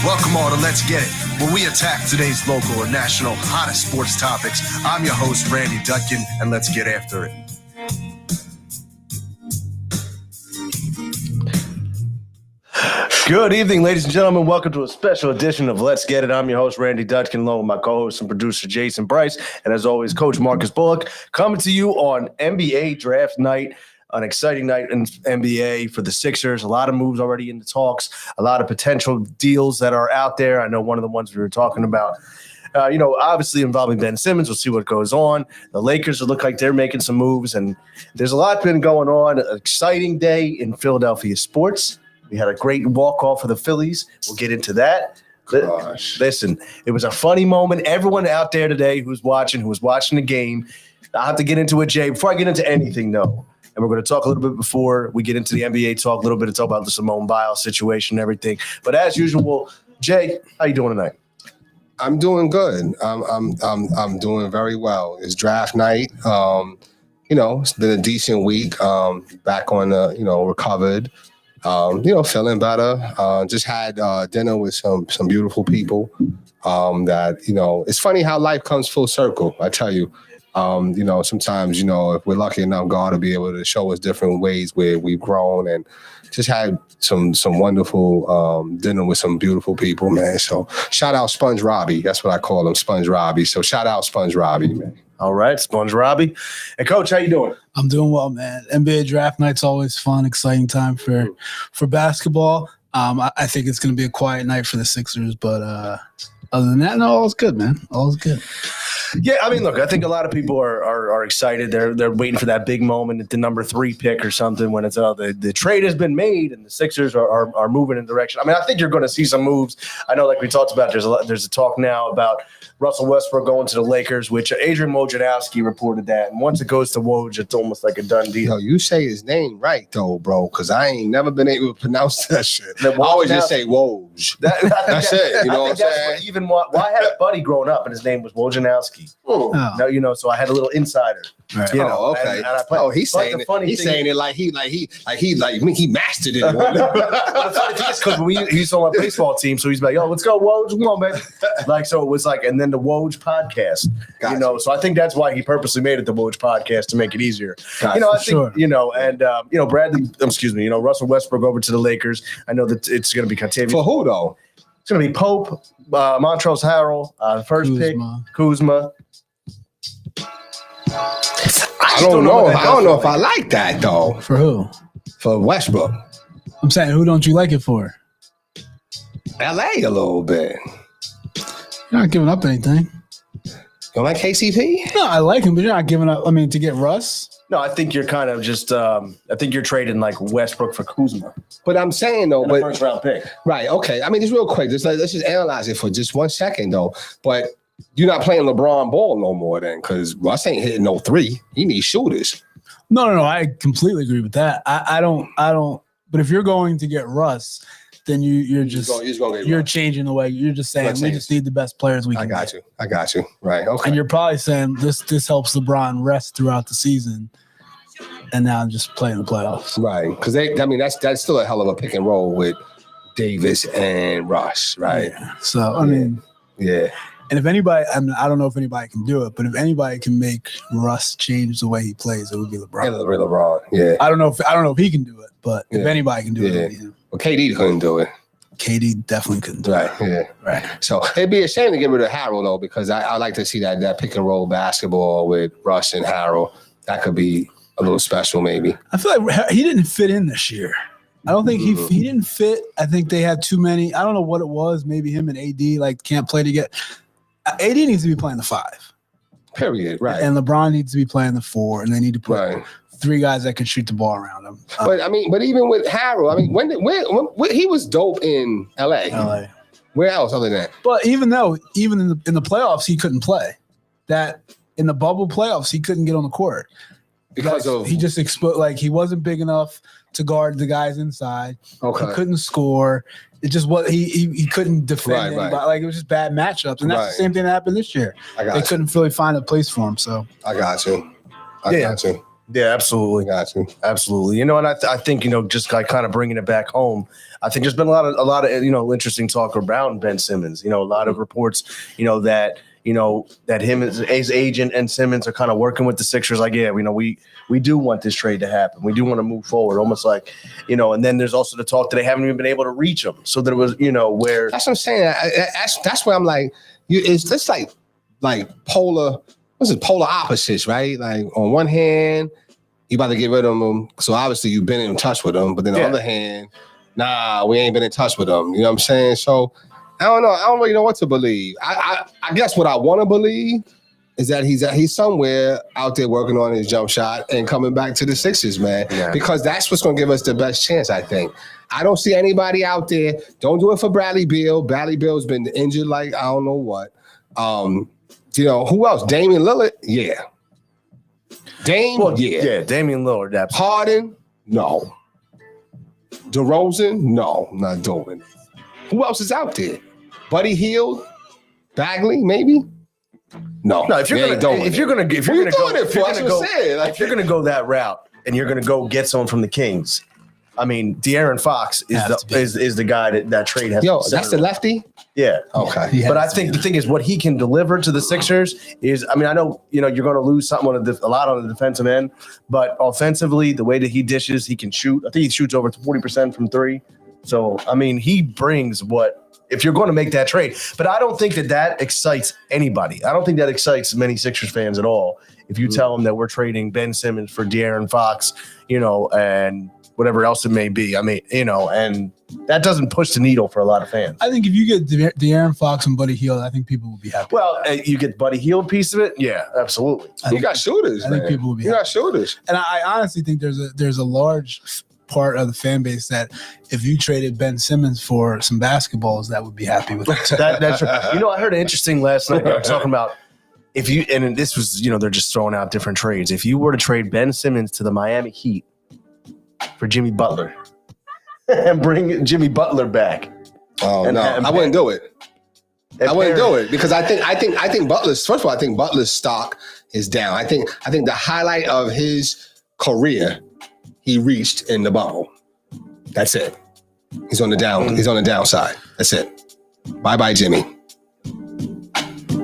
Welcome all to Let's Get It, where we attack today's local and national hottest sports topics. I'm your host, Randy Dutkin, and let's get after it. Good evening, ladies and gentlemen. Welcome to a special edition of Let's Get It. I'm your host, Randy Dutkin, along with my co-host and producer, Jason Bryce. And as always, Coach Marcus Bullock, coming to you on NBA Draft Night. An exciting night in NBA for the Sixers. A lot of moves already in the talks, a lot of potential deals that are out there. I know one of the ones we were talking about, obviously involving Ben Simmons. We'll see what goes on. The Lakers look like they're making some moves, and there's a lot been going on. An exciting day in Philadelphia sports. We had a great walk-off for the Phillies. We'll get into that. Gosh. Listen, it was a funny moment. Everyone out there today who was watching the game, I'll have to get into it, Jay. Before I get into anything, though, and we're going to talk a little bit before we get into the NBA talk, a little bit to talk about the Simone Biles situation and everything. But as usual, Jay, how you doing tonight? I'm doing good. I'm doing very well. It's draft night. It's been a decent week. Back on the, recovered. Feeling better. Just had dinner with some beautiful people. It's funny how life comes full circle. I tell you. Sometimes, if we're lucky enough, God will be able to show us different ways where we've grown, and just had some wonderful dinner with some beautiful people, man. So shout out Sponge Robbie. That's what I call him, Sponge Robbie. So shout out Sponge Robbie, man. All right, Sponge Robbie. And Coach, how you doing? I'm doing well, man. NBA draft night's always fun, exciting time for basketball. I think it's going to be a quiet night for the Sixers, but other than that, no, all's good, man. All's good. Yeah, I mean, look, I think a lot of people are excited. They're waiting for that big moment at the number 3 pick or something when it's the trade has been made and the Sixers are moving in direction. I mean, I think you're going to see some moves. I know, like we talked about, there's a talk now about Russell Westbrook going to the Lakers, which Adrian Wojnarowski reported that. And once it goes to Woj, it's almost like a done deal. You say his name right, though, bro, because I ain't never been able to pronounce that shit. I always just say Woj. That's it. You know what I'm saying? Even I had a buddy growing up, and his name was Wojnarowski. Oh. No, so I had a little insider. Right. Okay. And he's saying it like he mastered it. The funny thing is, because he's on my baseball team, so he's like, "Yo, let's go, Woj, come on, baby." So it was like, and then the Woj podcast. Gotcha. So I think that's why he purposely made it the Woj podcast to make it easier. Gotcha. I think, Russell Westbrook over to the Lakers. I know that it's going to be Contavious. For who though? It's going to be Pope, Montrezl Harrell, first pick, Kuzma. I don't know if I like that though. For who? For Westbrook. I'm saying, who don't you like it for? LA a little bit. You're not giving up anything. You don't like KCP? No, I like him, but you're not giving up. I mean, to get Russ? No, I think you're kind of just I think you're trading like Westbrook for Kuzma. But I'm saying though, but first round pick. Right, okay. I mean, just real quick, let's just analyze it for just 1 second though. But you're not playing LeBron ball no more then, because Russ ain't hitting no 3. He needs shooters. No. I completely agree with that. I don't. But if you're going to get Russ, then you're changing the way. You're just saying we just need the best players we can. I got you. Right. Okay. And you're probably saying this helps LeBron rest throughout the season, and now just playing the playoffs. Right. Because that's still a hell of a pick and roll with Davis and Russ. Right. Yeah. So I mean. Yeah. And if anybody, I don't know if anybody can do it, but if anybody can make Russ change the way he plays, it would be LeBron. LeBron, yeah. I don't know if he can do it, but if anybody can do it, it'd be him. Well, KD couldn't do it. KD definitely couldn't do it. Yeah. Right. So it'd be a shame to get rid of Harrell though, because I like to see that pick and roll basketball with Russ and Harrell. That could be a little special, maybe. I feel like he didn't fit in this year. I don't think he didn't fit. I think they had too many. I don't know what it was. Maybe him and AD can't play together. AD needs to be playing the 5. Period. Right. And LeBron needs to be playing the 4, and they need to put 3 guys that can shoot the ball around him. But even with Harrell, when he was dope in LA. Where else other than that? But even in the playoffs, he couldn't play. That in the bubble playoffs, he couldn't get on the court because he just exposed. He wasn't big enough to guard the guys inside. Okay. He couldn't score. It just what he couldn't defend anybody. Right. It was just bad matchups, and that's the same thing that happened this year. They couldn't really find a place for him. So I got you. I got you. Yeah, absolutely. Got you. Absolutely. You know, and I think, you know, just like kind of bringing it back home, I think there's been a lot of, you know, interesting talk around Ben Simmons, you know, a lot of reports, you know, that him as his agent and Simmons are kind of working with the Sixers. Like, yeah, you know, we do want this trade to happen. We do want to move forward, almost like, you know, and then there's also the talk that they haven't even been able to reach him. So there was, you know, where. That's what I'm saying. That's where I'm like, it's like polar opposites, right? Like on one hand, you about to get rid of them, so obviously you've been in touch with them. But then on the other hand, nah, we ain't been in touch with them. You know what I'm saying? So I don't know. I don't really know what to believe. I guess what I want to believe is that he's somewhere out there working on his jump shot and coming back to the Sixers, man. Yeah. Because that's what's going to give us the best chance, I think. I don't see anybody out there. Don't do it for Bradley Beal. Bradley Beal's been injured like I don't know what. You know, who else? Damian Lillard? Yeah. Yeah, Damian Lillard. Absolutely. Harden? No. DeRozan? No, not doing it. Who else is out there? Buddy Hield? Bagley? Maybe? No. If you're gonna go that route and you're gonna go get someone from the Kings, I mean, De'Aaron Fox is the guy that trade has. Yo, that's the lefty. Yeah. Okay. But I think the thing is, what he can deliver to the Sixers is, I mean, I know, you know, you're going to lose something a lot on the defensive end, but offensively, the way that he dishes, he can shoot. I think he shoots over 40% from three. So, I mean, he brings if you're going to make that trade. But I don't think that excites anybody. I don't think that excites many Sixers fans at all. If you tell them that we're trading Ben Simmons for De'Aaron Fox, you know, and whatever else it may be. I mean, you know, and that doesn't push the needle for a lot of fans. I think if you get De'Aaron Fox and Buddy Hield, I think people will be happy. Well, you get Buddy Hield piece of it, yeah, absolutely. You got shooters. I think people will be. You got shooters, and I honestly think there's a large part of the fan base that if you traded Ben Simmons for some basketballs, that would be happy with it. That's you know, I heard it interesting last night. They were talking about and this was, you know, they're just throwing out different trades. If you were to trade Ben Simmons to the Miami Heat for Jimmy Butler and bring Jimmy Butler back. Oh no, I wouldn't do it. I wouldn't do it because I think Butler's, first of all, I think Butler's stock is down. I think the highlight of his career he reached in the bubble. That's it. He's on the downside. That's it. Bye, Jimmy.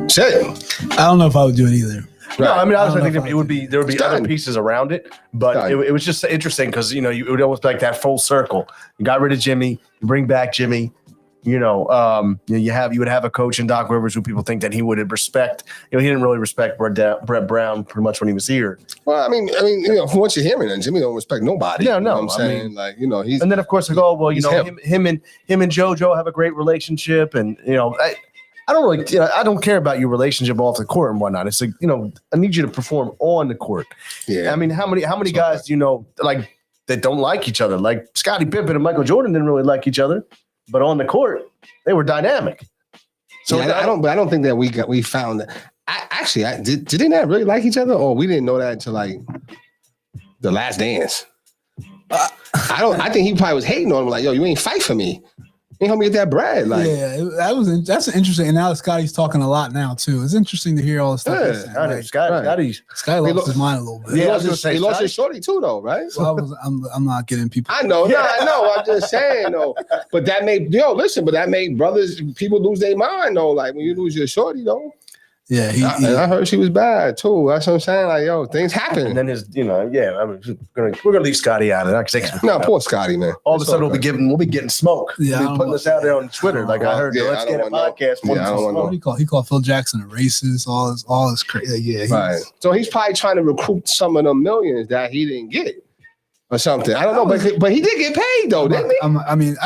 Shit. I don't know if I would do it either. Right. No, I mean, I think there would be other pieces around it, but it was just interesting because, you know, it would almost be like that full circle. You got rid of Jimmy, you bring back Jimmy. You know, you would have a coach in Doc Rivers who people think that he would respect. You know, he didn't really respect Brett Brown pretty much when he was here. Well, I mean, you know, from what you're hearing, and Jimmy don't respect nobody. Yeah, no, you know what I'm saying, mean, like, you know, he's. And then of course they go, well, you know, him and JoJo have a great relationship, and you know, I don't really, you know, I don't care about your relationship off the court and whatnot. It's like, you know, I need you to perform on the court. Yeah. I mean, how many guys do you know like that don't like each other? Like Scottie Pippen and Michael Jordan didn't really like each other. But on the court, they were dynamic. So yeah, I don't think that we found that. Did they not really like each other, or we didn't know that until like the Last Dance? I think he probably was hating on him, like, yo, you ain't fight for me. You ain't help me get that bread. Like, yeah, that's interesting. And now Scotty's talking a lot now too. It's interesting to hear all the stuff. Yeah, Scotty lost his mind a little bit. Yeah, he lost his shorty too, though, right? So I'm not getting people. I know. I'm just saying though. But that made people lose their mind though. Like when you lose your shorty though. Yeah, I heard she was bad too. That's what I'm saying. Like, yo, things happen. And then I mean, we're gonna leave Scotty out of that. No, poor Scotty, man. All of a sudden we'll be getting smoke. Yeah, we'll be putting this out there on Twitter. Like I heard, let's get a podcast. What he called Phil Jackson a racist. All this crazy. Yeah, right. So he's probably trying to recruit some of the millions that he didn't get, or something. I don't know, but he did get paid though, didn't he?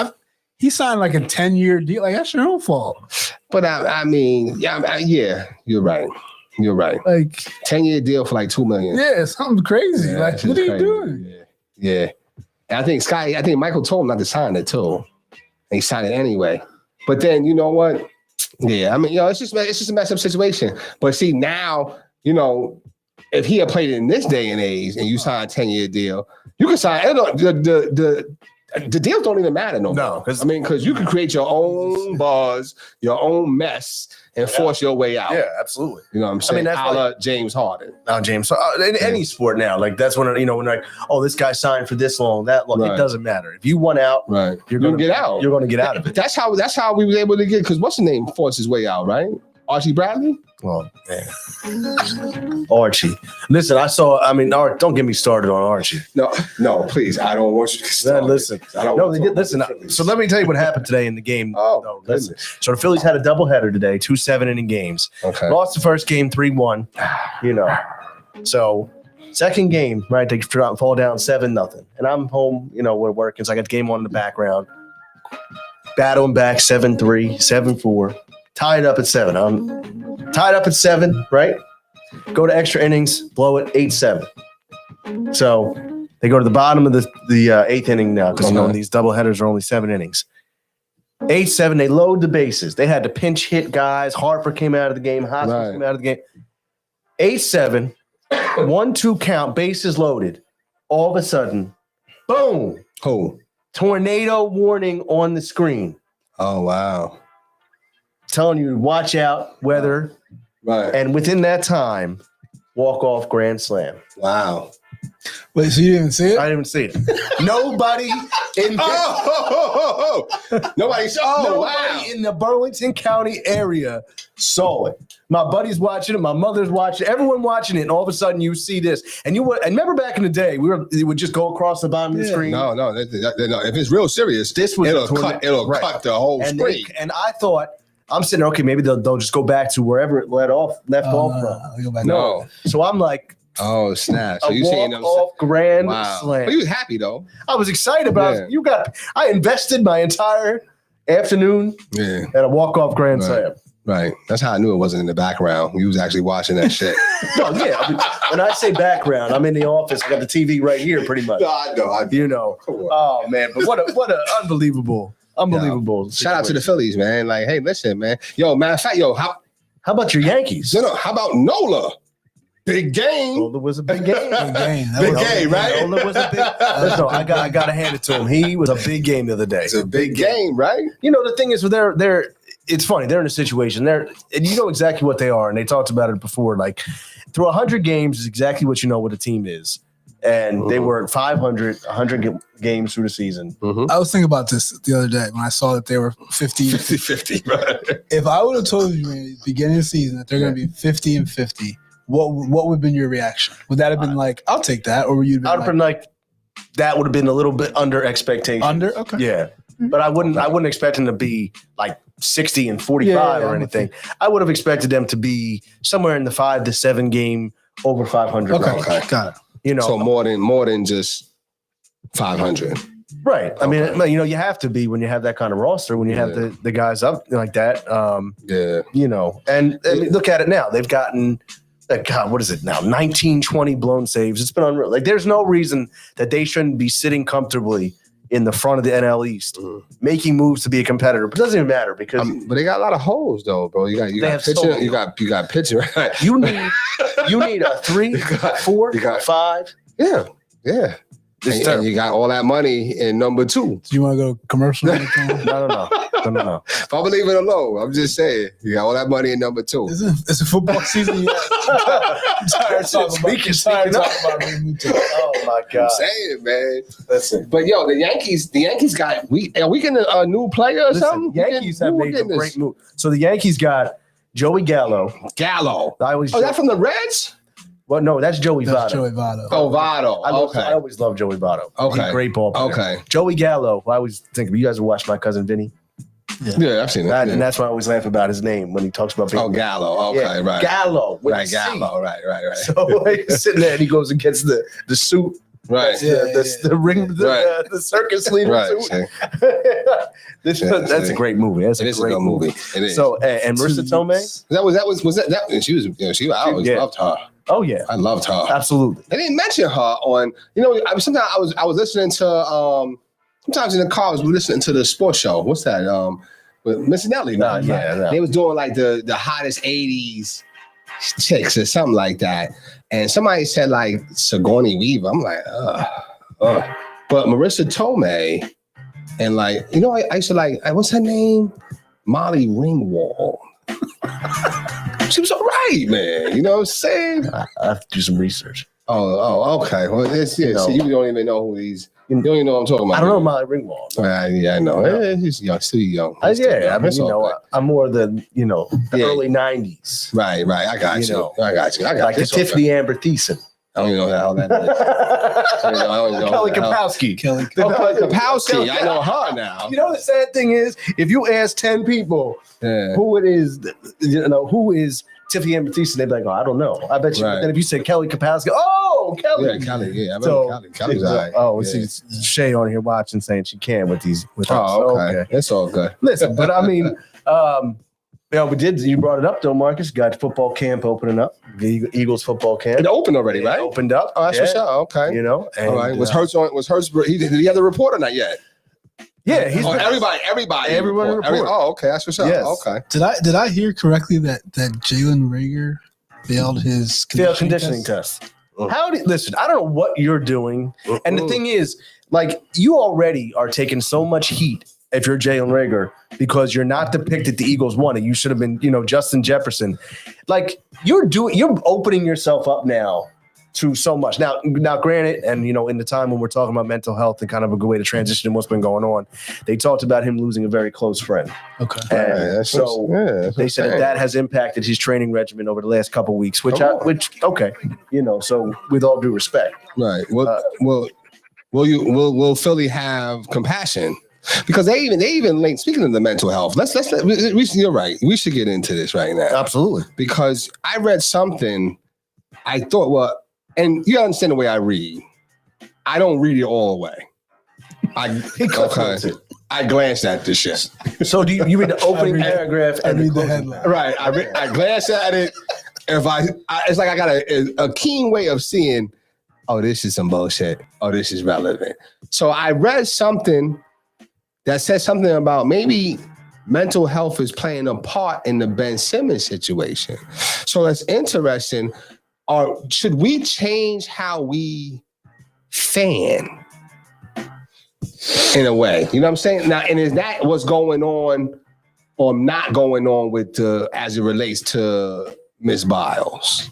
He signed like a 10-year deal. Like that's your own fault. But I mean, you're right. You're right. Like 10-year deal for like $2 million. Yeah, something crazy. Yeah, like what are you doing? Yeah. And I think Michael told him not to sign it too. And he signed it anyway. But then you know what? Yeah, I mean, it's just a messed up situation. But see now, you know, if he had played in this day and age and you sign a 10-year deal, you can sign The deals don't even matter no No, more. 'cause- because you can create your own buzz, your own mess, and force your way out. Yeah, absolutely. You know what I'm saying? that's a la James Harden. Now, James, so, in any sport now, like that's when when like, oh, this guy signed for this long, that long. It Right. doesn't matter. If you want out, Right. you're You'll gonna get out. You're going to get out of it. That's how we was able to get, because what's the name forced his way out, right? Archie Bradley? Well, man. Archie. Listen, don't get me started on Archie. No, please. I don't want you to start. Listen, I don't no, want they to did. Listen. So let me tell you what happened today in the game. Oh, No, listen. So the Phillies had a doubleheader today, 2 7-inning games. Okay. Lost the first game 3-1. So second game, right? They fall down 7-0, and I'm home. We're working, so I got the game on in the background. Battling back 7-3, 7-4. Tied up at 7. I'm tied up at 7, right? Go to extra innings, blow it 8-7. So they go to the bottom of the eighth inning now because these doubleheaders are only 7 innings. 8-7. They load the bases. They had to pinch hit guys. Harper came out of the game. Hoskins came out of the game. 8-7. 1-2 count. Bases loaded. All of a sudden, boom! Who? Tornado warning on the screen. Oh, wow. Telling you to watch out, weather. Right. And within that time, walk-off grand slam. Wow. Wait, so you didn't see it? I didn't even see it. Nobody in Nobody saw. Oh, wow. nobody in the Burlington County area saw it. My buddy's watching it. My mother's watching it. Everyone watching it. And all of a sudden, you see this. And and remember back in the day, we would just go across the bottom of the screen. No. If it's real serious, This was it'll right. cut the whole And screen. and I thought, I'm sitting there, okay, maybe they'll just go back to wherever it left off from. I'll go back. No. So I'm like, Oh, snap. So a you seeing them? walk-off grand Wow. slam. But you was happy though. I was excited about Yeah. it. I invested my entire afternoon Yeah. at a walk-off grand Right. slam. Right. That's how I knew it wasn't in the background. We was actually watching that shit. No, yeah. When I say background, I'm in the office. I got the TV right here, pretty much. I know. Come on. Oh man, but what a unbelievable Shout out to the situation. Phillies, man. Like, hey, listen, man. Yo, matter of fact, how How about your Yankees? how about Nola? Big game. Nola was a big game. Big game. That Big was- game, right? Nola was a big. Listen, I got to hand it to him. He was a big game the other day. It's a big game, right? The thing is, they're. It's funny. They're in a situation. And you know exactly what they are, and they talked about it before. Like through 100 games is exactly what you know what a team is, and they were 100 games through the season. I was thinking about this the other day when I saw that they were 50. 50-50, right? If I would have told you in the beginning of the season that they're going to be 50-50, what would have been your reaction? Would that have been like, I'll take that, or would you I'd have been like, that would have been a little bit under expectation. under? Okay. Yeah. But I wouldn't expect them to be like 60 and 45 Yeah, or anything. I would have expected them to be somewhere in the 5 to 7 game over 500 Okay. range. Okay. Got it. So more than just 500. Right. I mean, you have to be when you have that kind of roster, when you have Yeah. the guys up like that. Yeah. And I mean, look at it now. They've gotten, God, what is it now? 19, 20 blown saves. It's been unreal. Like, there's no reason that they shouldn't be sitting comfortably in the front of the NL East, making moves to be a competitor. But it doesn't even matter because But they got a lot of holes though, bro. You got have so pitching. many You got pitching, right? you need a 3, 4, you got- 5. Yeah. It's And terrible. you got all that money in number 2. Do you want to go commercial? No. If I believe it alone, I'm just saying, you got all that money in number 2. It's a football season yet. I'm tired of talking about Oh my I'm God! saying, man. Listen, But yo, the Yankees got are we getting a new player or something? Yankees have made a great move. So the Yankees got Joey Gallo. Gallo. I always Oh, that from the Reds? well, no, that's Joey That's Votto. Joey Votto. Oh, Votto. I Okay. always love Joey Votto. Okay. He's a great ball player. Okay. Joey Gallo. I always think of you guys have watched My Cousin Vinny, Yeah, I've seen that. and that's why I always laugh about his name when he talks about being Oh, Gallo. Okay, Yeah, right. Gallo. with Right, a C. Gallo. Right. So he's sitting there and he goes and gets the suit. Right. The ring, Right. the circus leader Right. suit. Yeah, That's a great movie. That's It a is a great good movie. It is. So and Marissa Tomei. that was and she I always Yeah. loved her. Oh yeah, I loved her. absolutely. They didn't mention her on. Sometimes I was listening to. Sometimes in the car I was listening to the sports show. What's that? With Miss Nelly. No, yeah. They was doing like the hottest '80s chicks or something like that. And somebody said like Sigourney Weaver. I'm like, But Marissa Tomei And like, you know, I used to like, what's her name? Molly Ringwald. She was all right, man. You know what I'm saying? I have to do some research. Oh, okay. Well, it's yeah. So you don't even know who these. You don't even know what I'm talking about. I don't know Molly Ringwald. Yeah, I know. He's young, still young. Yeah, I mean, you know, I'm more the early '90s. Right. I got you. I got you. Like the Tiffany Amber Thiessen. I don't even know how that is. I don't even know Kelly Kapowski. Kelly. Kelly Kapowski. I know her now. You know the sad thing is, if you ask 10 people who it is, who is Tiffany Amber Thiessen, they'd be like, oh, I don't know. I bet you. But then if you said Kelly Kapowski, oh, Kelly. Yeah, Kelly. Yeah, I remember Kelly. Kelly's all right. Oh, see Shay on here watching saying she can with these. With us. Okay. It's all good. Listen, but I mean, we did. You brought it up though, Marcus. Got football camp opening up. The Eagles football camp. It opened already, right? It opened up. Oh, that's what's up. Okay. And, all right. Was Hurts on? Was Hurts? Did he have the report or not yet? Yeah, he's everyone report. Oh, okay. That's what's up. Yes. Okay. Did I hear correctly that Jalen Reagor failed his conditioning test? Listen, I don't know what you're doing. And the thing is, like, you already are taking so much heat if you're Jalen Reagor because you're not the pick that the Eagles wanted. You should have been, Justin Jefferson. Like, you're opening yourself up now to so much. Now, granted, and in the time when we're talking about mental health and kind of a good way to transition in what's been going on, they talked about him losing a very close friend. Okay. And they said that has impacted his training regimen over the last couple of weeks, which so with all due respect. Right. Will Philly have compassion? Because they even link. Speaking of the mental health, you're right. We should get into this right now. Absolutely. Because I read something. I thought, and you understand the way I read. I don't read it all the way. I glanced at this shit. So do you read the opening paragraph and read the headline? Right. I glanced at it. It's like I got a keen way of seeing. Oh, this is some bullshit. Oh, this is relevant. So I read something that said something about maybe mental health is playing a part in the Ben Simmons situation. So that's interesting. Or should we change how we fan in a way? You know what I'm saying? Now, and is that what's going on or not going on with as it relates to Miss Biles?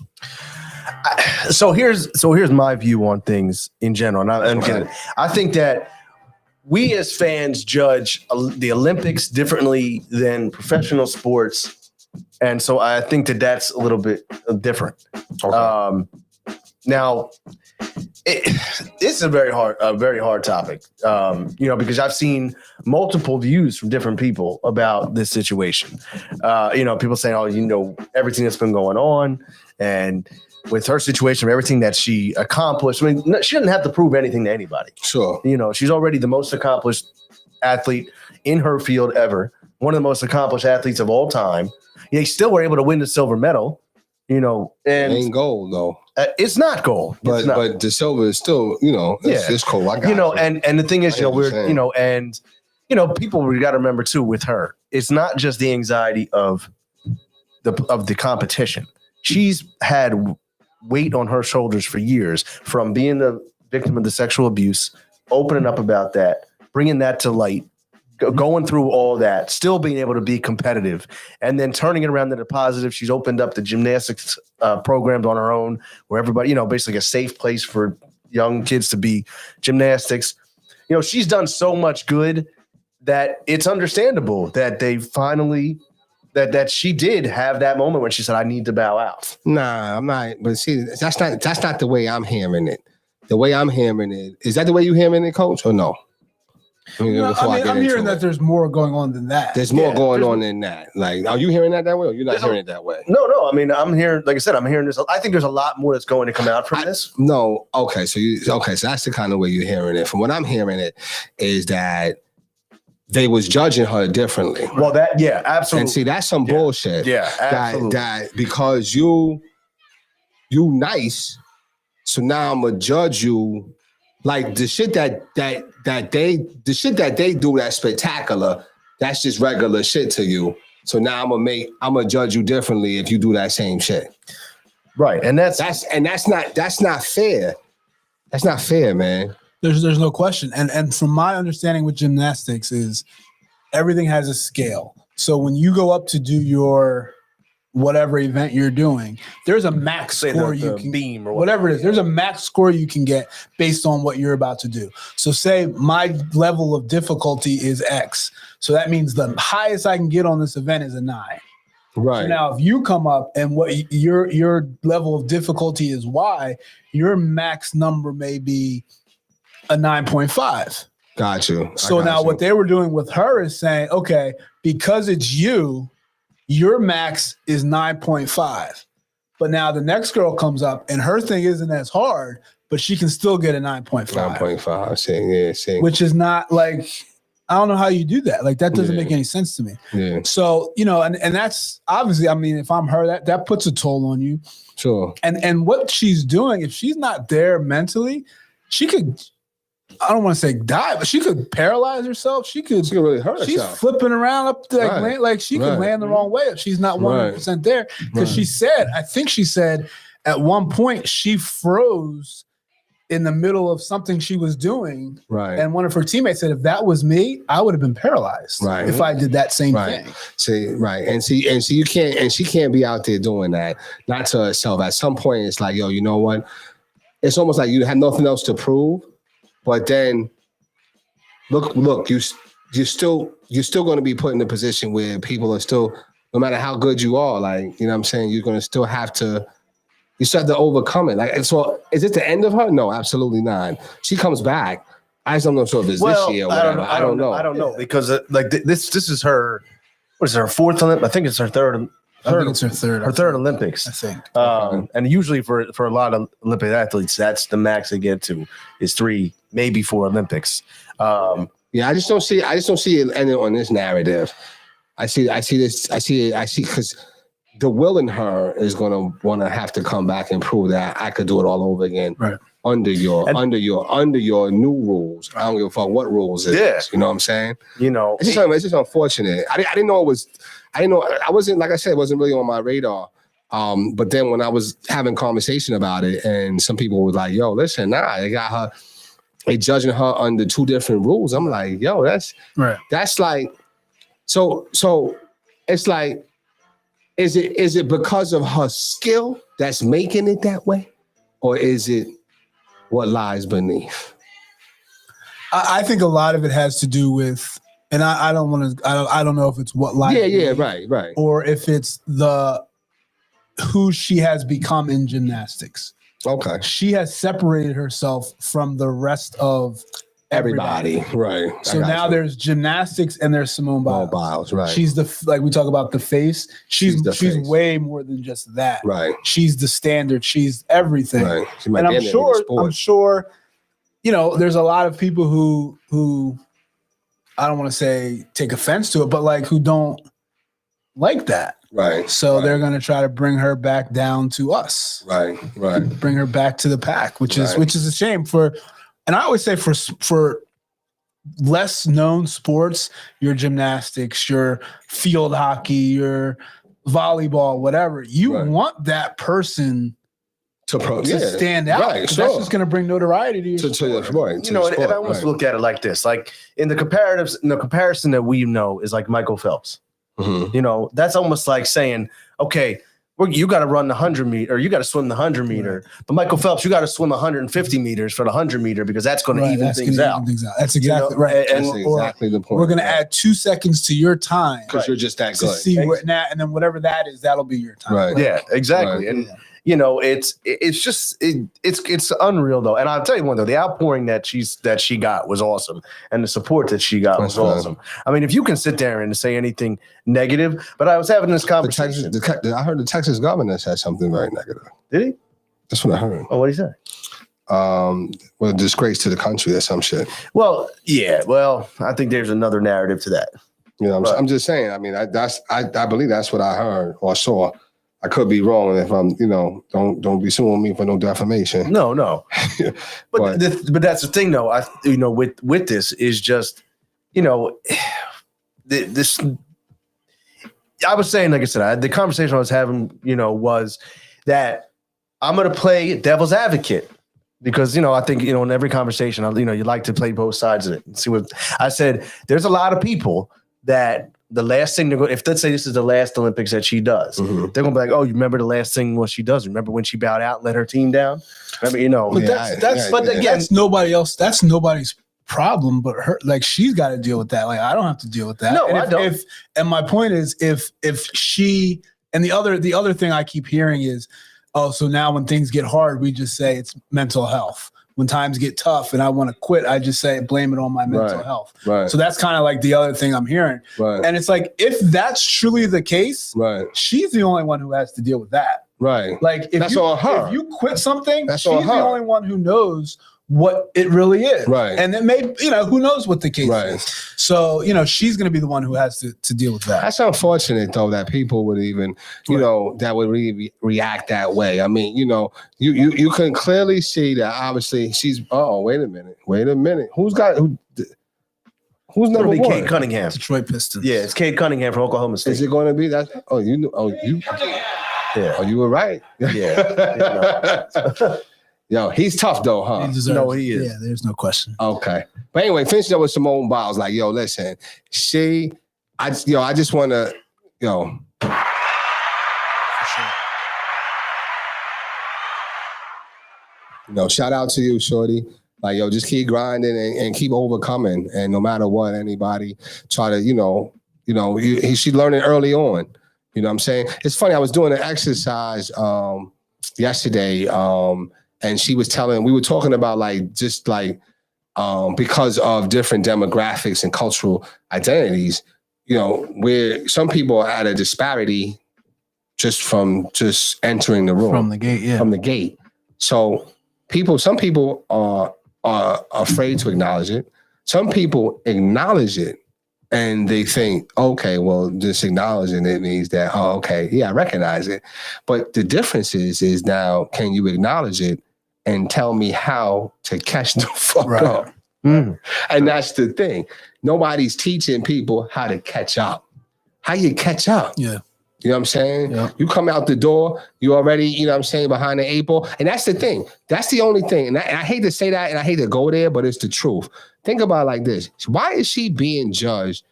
So here's my view on things in general. And I think that we as fans judge the Olympics differently than professional sports. And so I think that that's a little bit different. Okay. Now, it's a very hard topic, because I've seen multiple views from different people about this situation. People saying, everything that's been going on and with her situation, everything that she accomplished. I mean, she doesn't have to prove anything to anybody. Sure. She's already the most accomplished athlete in her field ever. One of the most accomplished athletes of all time. They still were able to win the silver medal, and it ain't gold though. It's not gold, but the silver is still, it's cool. I got and the thing is, people we got to remember too with her, it's not just the anxiety of the competition. She's had weight on her shoulders for years from being the victim of the sexual abuse, opening up about that, bringing that to light, going through all that, still being able to be competitive, and then turning it around to the positive. She's opened up the gymnastics programs on her own where everybody, basically a safe place for young kids to be gymnastics. She's done so much good that it's understandable that they finally that she did have that moment when she said, I need to bow out. Nah, I'm not. But see, that's not the way I'm hearing it. The way I'm hearing it, is that the way you hearing it, Coach, or no? I'm hearing that there's more going on than that. There's more going on than that. Like, are you hearing that way, or you're not hearing it that way? No. I mean, I'm hearing, like I said, I'm hearing this. I think there's a lot more that's going to come out from this. No. Okay. So that's the kind of way you're hearing it. From what I'm hearing it is that they was judging her differently. Well, absolutely. And see, that's some bullshit. Yeah, absolutely. That because you nice, so now I'm gonna judge you. Like the shit that they do that's spectacular, that's just regular shit to you. So now I'm gonna judge you differently if you do that same shit. Right. And that's not fair. That's not fair, man. There's no question. And from my understanding with gymnastics is everything has a scale. So when you go up to do your whatever event you're doing, there's a max Say score the you can beam or whatever it is. There's a max score you can get based on what you're about to do. So say my level of difficulty is X. So that means the highest I can get on this event is a 9. Right. So now if you come up and what your level of difficulty is Y, your max number may be a 9.5. Got you. So now what they were doing with her is saying, okay, because it's you, your max is 9.5. But now the next girl comes up and her thing isn't as hard, but she can still get a 9.5. 9.5. Seeing. Which is not like, I don't know how you do that. Like that doesn't make any sense to me. Yeah. So, and that's obviously, I mean, if I'm her, that puts a toll on you. Sure. And what she's doing, if she's not there mentally, she could, I don't want to say die, but she could paralyze herself. She could really hurt she's herself. flipping around up to she could land the wrong way if she's not 100% there. Because she said, I think she said at one point she froze in the middle of something she was doing. Right. And one of her teammates said, if that was me, I would have been paralyzed if I did that same thing. And you can't, and she can't be out there doing that, not to herself. At some point, it's like, yo, you know what? It's almost like you have nothing else to prove. But then, look, you're still going to be put in a position where people are still, no matter how good you are, like, you know what I'm saying, you're going to still have to, you still have to overcome it. Like, so is it the end of her? No, absolutely not. She comes back. I just don't know if it's this year or whatever. I don't know. I don't know because this is her, what is it, her 4th Olympic? I think it's her third. I think it's her third. Her third Olympics, I think. And usually for a lot of Olympic athletes, that's the max they get to is 3, maybe 4 Olympics. I just don't see it ending on this narrative. I see because the will in her is going to want to have to come back and prove that I could do it all over again. Right. Under your new rules. I don't give a fuck what rules it is. You know what I'm saying? It's just unfortunate. I didn't know it was. I didn't know. I wasn't, like I said, it wasn't really on my radar. But then when I was having conversation about it, and some people were like, "Yo, listen, they got her. They judging her under 2 different rules." I'm like, "Yo, that's right. That's like, so it's like, is it because of her skill that's making it that way, or is it what lies beneath?" I think a lot of it has to do with, and I don't want to, I don't know if it's what lies beneath, right, or if it's who she has become in gymnastics. Okay. She has separated herself from the rest of everybody. Right. So now there's gymnastics and there's Simone Biles. Right. She's like we talk about the face. She's face. way more than just that. Right. She's the standard. She's everything. Right. And I'm sure, there's a lot of people who I don't want to say take offense to it, but like who don't like that. Right. So they're going to try to bring her back down to us. Right. Bring her back to the pack, which is a shame and I always say for less known sports, your gymnastics, your field hockey, your volleyball, whatever, you want that person to stand out. Right. That's just going to bring notoriety to your sport. And I almost look at it like this, like in the comparison that we know is like Michael Phelps. Mm-hmm. That's almost like saying, okay, you got to run the 100 meter, or you got to swim the 100 meter. But Michael Phelps, you got to swim 150 meters for the 100 meter because that's going to even things out. That's exactly right. And that's exactly the point. We're going to add 2 seconds to your time because you're just that to good. See and then whatever that is, that'll be your time. Right. Yeah, exactly. Right. And it's just it's unreal though. And I'll tell you one though, the outpouring that she got was awesome, and the support that she got was awesome. I mean, if you can sit there and say anything negative, but I was having this conversation. I heard the Texas governor said something very negative. Did he? That's what I heard. Oh, what did he say? A disgrace to the country or some shit. Well, yeah. Well, I think there's another narrative to that. I'm just saying. I mean, I believe that's what I heard or saw. I could be wrong if I'm, don't be suing me for no defamation. No. but that's the thing though. With this is just, this. I was saying, like I said, the conversation I was having, was that I'm going to play devil's advocate because I think in every conversation, you like to play both sides of it and see what I said. There's a lot of people that the last thing they're going, if let's say this is the last Olympics that she does, they're gonna be like, oh, you remember the last thing what she does? Remember when she bowed out and let her team down? Remember, But that's nobody else. That's nobody's problem, but her, like, she's got to deal with that. Like, I don't have to deal with that. No, and I don't. And my point is, if she, and the other thing I keep hearing is, oh, so now when things get hard, we just say it's mental health. When times get tough and I want to quit, I just say blame it on my mental health. Right. So that's kind of like the other thing I'm hearing. Right. And it's like, if that's truly the case, she's the only one who has to deal with that. Right. Like, that's on her. If you quit something, that's she's the only one who knows what it really is. Right. And it may, who knows what the case Right. is. So, she's going to be the one who has to deal with that. That's unfortunate, though, that people would even, that would really react that way. I mean, you can clearly see that obviously she's, wait a minute. Who's number one? Kate Cunningham. Detroit Pistons. Yeah, it's Kate Cunningham from Oklahoma State. Is it going to be that? Oh, you Yeah. Oh, you were right. Yeah. Yo, he's tough though, huh? He is. Yeah, there's no question. Okay. But anyway, finishing up with Simone Biles, like, yo, listen, I just want to, shout out to you, shorty. Like, yo, just keep grinding and keep overcoming. And no matter what, anybody try to, she learned it early on. You know what I'm saying? It's funny. I was doing an exercise yesterday, and she was we were talking about because of different demographics and cultural identities, where some people are at a disparity from entering the room. From the gate, yeah. From the gate. So some people are afraid to acknowledge it. Some people acknowledge it and they think, okay, well, just acknowledging it means that, oh, okay, yeah, I recognize it. But the difference is now, can you acknowledge it and tell me how to catch the fuck up? Mm. And that's the thing. Nobody's teaching people how to catch up. How you catch up? Yeah. You know what I'm saying? Yeah. You come out the door, you already, behind the 8 ball. And that's the thing. That's the only thing. And I hate to say that and I hate to go there, but it's the truth. Think about it like this. Why is she being judged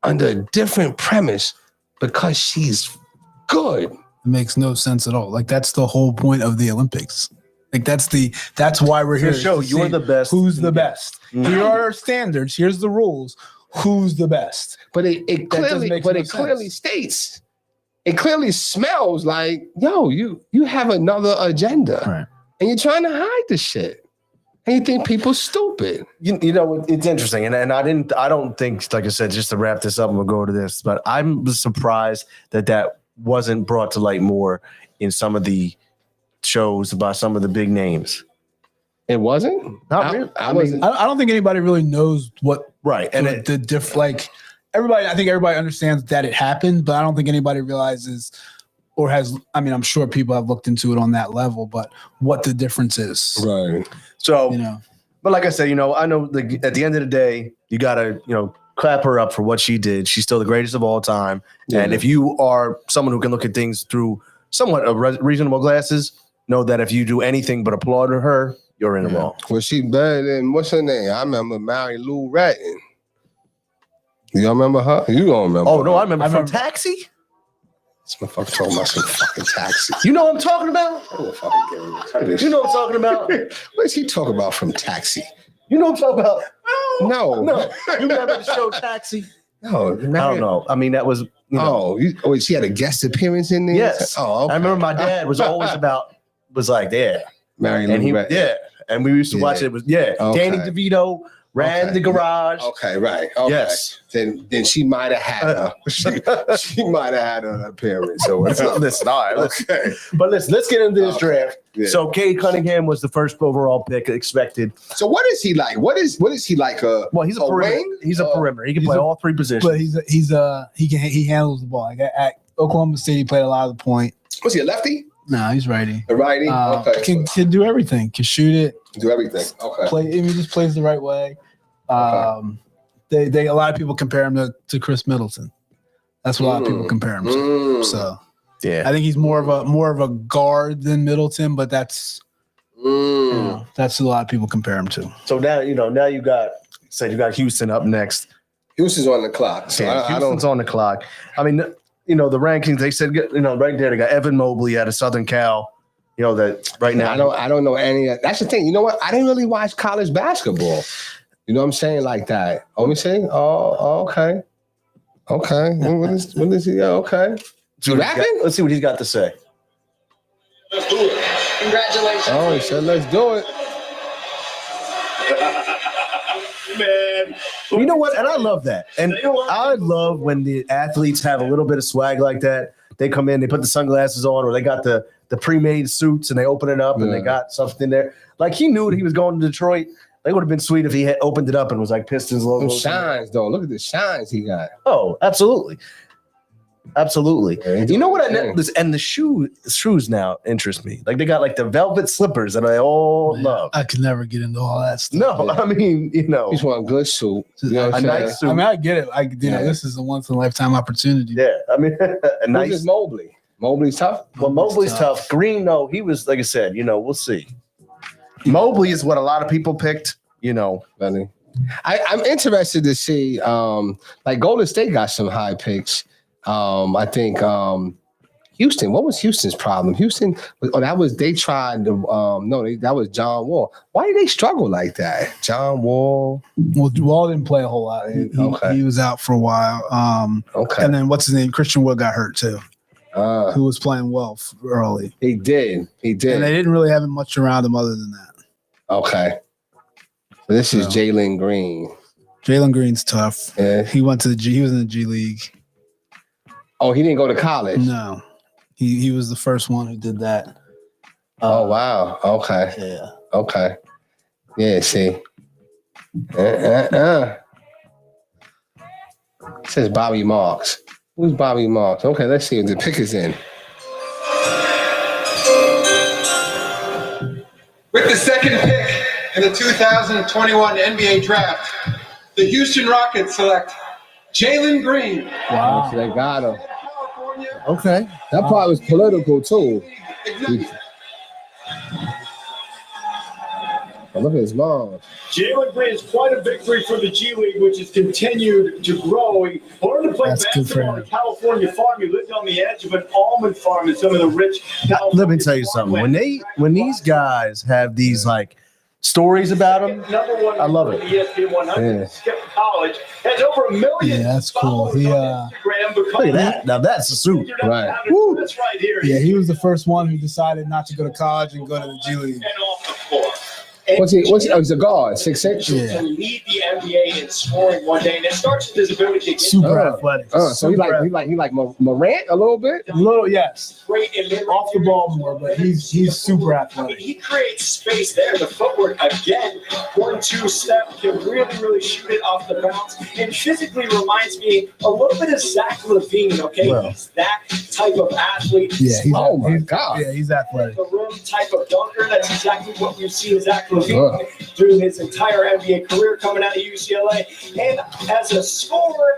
under a different premise? Because she's good. It makes no sense at all. Like, that's the whole point of the Olympics. Like, that's why we're here. To show you're the best. Who's the best? Mm-hmm. Here are our standards. Here's the rules. Who's the best? But it clearly states. It clearly smells like, yo, you have another agenda. Right. And you're trying to hide the shit. And you think people stupid. It's interesting. And I don't think, like I said, just to wrap this up and we'll go to this, but I'm surprised that wasn't brought to light more in some of the shows about some of the big names. It wasn't? Not really. I don't think anybody really knows what. Right. And I think everybody understands that it happened, but I don't think anybody realizes or has, I'm sure people have looked into it on that level, but what the difference is. Right. So, but like I said, I know at the end of the day, you got to, clap her up for what she did. She's still the greatest of all time. Yeah. And if you are someone who can look at things through somewhat reasonable glasses, know that if you do anything but applaud her, you're in the wrong. Well, she better than, what's her name? I remember Mary Lou Retton. You remember her? You don't remember. Oh, no, I remember from Taxi. This motherfucker talking about some fucking Taxi. You know what I'm talking about? You know what I'm talking about? What is he talking about from Taxi? You know what I'm talking about? No. You remember the show Taxi? No. I don't know. That was, she had a guest appearance in there? Yes. Oh, okay. I remember my dad was always Mary Lou Retton. Yeah. And we used to watch it. It was, okay. Danny DeVito ran the garage. Okay, right. Okay. Yes. Then she might have had she might have had an appearance or whatever. Listen, all right. Okay. But let's get into this draft. Yeah. So Cade Cunningham was the first overall pick expected. So what is he like? What is he like? Well, he's a perimeter. Wing? He's a perimeter. He can play all three positions. But he handles the ball. Like at Oklahoma State, he played a lot of the point. Was he a lefty? No, he's righty. A righty? Okay. Can do everything. Can shoot it. Do everything. Okay. He just plays the right way. A lot of people compare him to Chris Middleton. That's what a lot of people compare him to. So yeah, I think he's more of a guard than Middleton, but that's You know, that's what a lot of people compare him to. So now you got Houston up next. Houston's on the clock. So Yeah, I don't. Houston's on the clock. I mean, the rankings, they said, right there, they got Evan Mobley out of Southern Cal. That right now. I don't know any. That's the thing. You know what? I didn't really watch college basketball. You know what I'm saying? Like that. Let me see. Oh, okay. Okay. What is he? Okay. Rapping? Let's see what he's got to say. Let's do it. Congratulations. Oh, he said, let's do it. Man. You know what? And I love that. And I love when the athletes have a little bit of swag like that. They come in, they put the sunglasses on, or they got the pre-made suits and they open it up and they got something there. Like he knew that he was going to Detroit. It would have been sweet if he had opened it up and was like Pistons logo. Shines, though. Look at the shines he got. Oh, absolutely. Absolutely. Yeah, you know what and the shoes now interest me. Like they got like the velvet slippers that I love. I could never get into all that stuff. No, I mean, He's one good suit. You know a nice suit. I mean, I get it. This is a once in a lifetime opportunity. Yeah, I mean, a nice. Who's Mobley? Mobley's tough. Well, Mobley's tough. Green, no, he was like I said. We'll see. Mobley is what a lot of people picked. I'm interested to see. Like Golden State got some high picks. I think Houston. What was Houston's problem? Houston. That was John Wall. Why did they struggle like that? John Wall. Well, Wall didn't play a whole lot. He was out for a while. Okay. And then what's his name? Christian Wood got hurt too. Who was playing well early. He did. And they didn't really have much around him other than that. Okay. So this is Jalen Green. Jalen Green's tough. Yeah. He went to he was in the G League. Oh, he didn't go to college? No. He was the first one who did that. Oh, wow. Okay. Yeah. Okay. Yeah, see. It says Bobby Marks. Who's Bobby Marks? Okay, let's see if the pick is in. With the second pick in the 2021 NBA Draft, the Houston Rockets select Jalen Green. Wow. So they got him. California. Okay. That part was political, too. Oh, look at his mom. Jalen Green is quite a victory for the G League, which has continued to grow. He learned to play basketball on a California farm. He lived on the edge of an almond farm in some of the rich California. Let me tell you something. When these guys have these like stories about them, I love it. ESPN 100. Skipped college. Has over 1 million. Yeah, that's cool. followers on Instagram. Look at that. Now that's a suit. Right. That's right here. Yeah, he was the first one who decided not to go to college and go to the G League. And off the floor. What's he? He's a guard, 6'6". Yeah. To lead the NBA in scoring one day, and it starts with his ability to get Super athletic. So he like Morant a little bit. A little, yes. great in mid Off the ball more, but he's super athletic. He creates space there. The footwork again, 1-2 step, can really shoot it off the bounce, and physically reminds me a little bit of Zach LaVine. Okay, Well. he's that type of athlete. Yeah, Oh my God. Yeah, he's athletic. The rim type of dunker. That's exactly what we've seen Zach LaVine through his entire NBA career, coming out of UCLA. And as a scorer,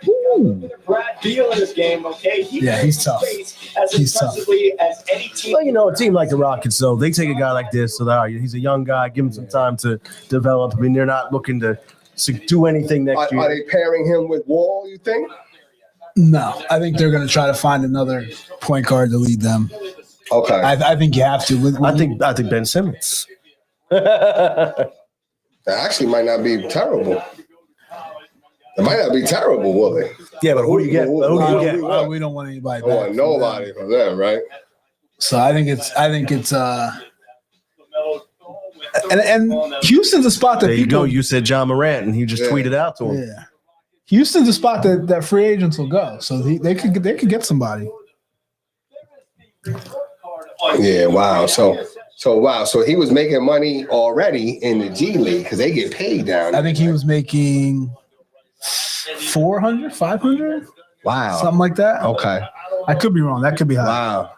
Brad Beal in his game. Okay, He's tough. As He's tough. impressively as any team. Well, a team like the Rockets, though, they take a guy like this. So he's a young guy. Give him some time to develop. I mean, they're not looking to do anything next year. Are they pairing him with Wall, you think? No, I think they're going to try to find another point guard to lead them. Okay. I think you have to. I think Ben Simmons. That actually might not be terrible. It might not be terrible, will it? Yeah, but who do you get? Who do you get? We don't want anybody. I don't want nobody from them, right? So I think it's and Houston's a spot that There you people go. You said John Morant, and he just tweeted out to him. Yeah. Houston's a spot that free agents will go. So they could get somebody. Yeah, wow. So he was making money already in the G League because they get paid down there. I think he was making 400, 500, Wow. something like that. Okay. I could be wrong. That could be high. Wow.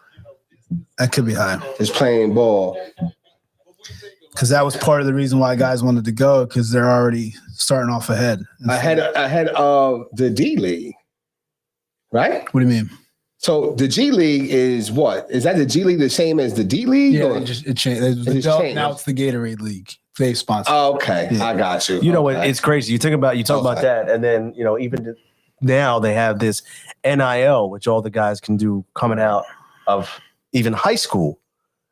That could be high. Just playing ball. Because that was part of the reason why guys wanted to go, because they're already starting off ahead. Ahead of the D League. Right? What do you mean? So the G League is what? Is that the G League the same as the D League? Yeah, or- it changed. It was It just adult, changed. now it's the Gatorade League. They sponsor. Oh, okay, Yeah. I got you. You know what? Okay. It's crazy. You talk about Okay. that, and then even now they have this NIL, which all the guys can do coming out of even high school.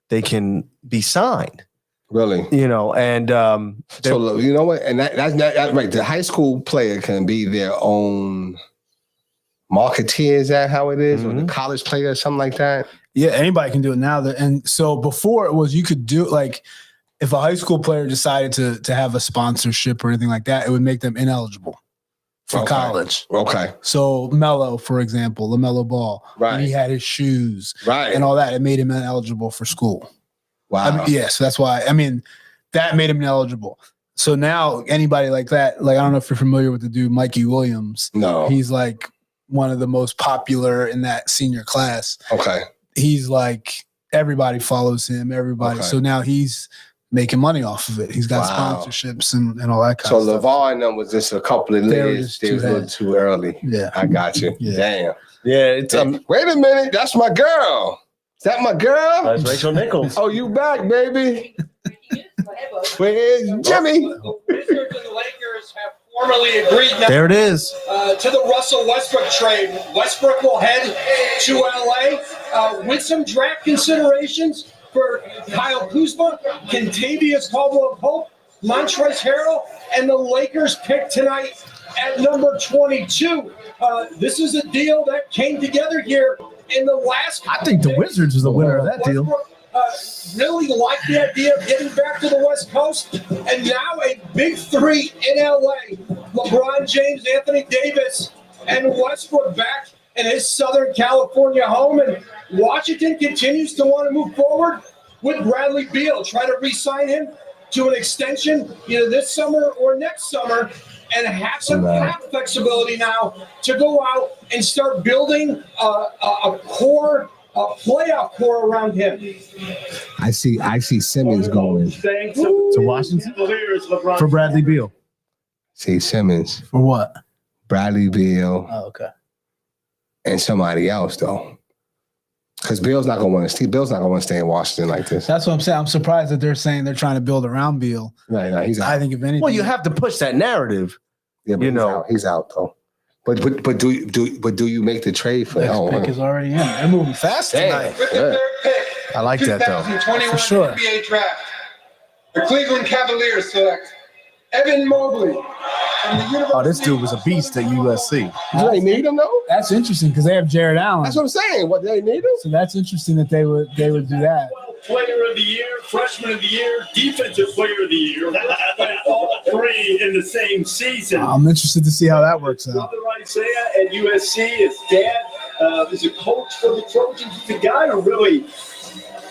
They can be signed. Really? And So look, you know what? And that's right. The high school player can be their own marketeer. Is that how it is? Or the college player or something like that? Yeah, anybody can do it now. And so before it was you could do like if a high school player decided to have a sponsorship or anything like that, it would make them ineligible for Okay. college. Okay. So Melo, for example, LaMelo Ball, when Right. he had his shoes Right. and all that, it made him ineligible for school. Wow. So that's why. That made him ineligible. So now anybody like that, like I don't know if you're familiar with the dude Mikey Williams. No. He's like one of the most popular in that senior class. Okay. He's like everybody follows him. Everybody. Okay. So now he's making money off of it. He's got Wow. sponsorships and all that kind So of stuff. LeVar and them was just a couple of They were years. just They was a too little too early. Yeah. I got you. Yeah. Damn. yeah, it's Wait a minute. That's my girl. Is that my girl? that's Rachel Nichols. Oh, you back, baby? Where's Jimmy? The Wizards and the Lakers have formally agreed now There it is. to the Russell Westbrook trade. Westbrook will head to LA with some draft considerations for Kyle Kuzma, Kentavious Caldwell-Pope, Montrezl Harrell, and the Lakers pick tonight at number 22. This is a deal that came together here in the last. I think the Wizards was the winner of that deal. Westbrook, really like the idea of getting back to the West Coast, and now a big three in LA. LeBron James, Anthony Davis, and Westbrook back in his Southern California home. And Washington continues to want to move forward with Bradley Beal, try to re-sign him to an extension either this summer or next summer, and have some cap flexibility now to go out and start building a core. A playoff core around him. I see Simmons going. To Washington for Bradley Beal. See Simmons, For what? Bradley Beal, Oh, okay. and somebody else though. Because Bill's not gonna want to. Bill's not gonna want to stay in Washington like this. That's what I'm saying. I'm surprised that they're saying they're trying to build around Beal. No, he's out. I think if anything, Well, you have to push that narrative. Yeah, but you know. he's out though. But do you make the trade for next him? pick is already in. They're moving fast Damn. tonight. With the Yeah. third pick, I like that, though. 2021 For sure. NBA draft, the Cleveland Cavaliers select Evan Mobley from the University. Oh, this dude was a beast at USC. Do they need him though? That's interesting because they have Jared Allen. That's what I'm saying. What, do they need him? So that's interesting that they would do that. Player of the year, freshman of the year, defensive player of the year, but all three in the same season. I'm interested to see how that works out. Brother Isaiah at USC, his dad is a coach for the Trojans. He's a guy who really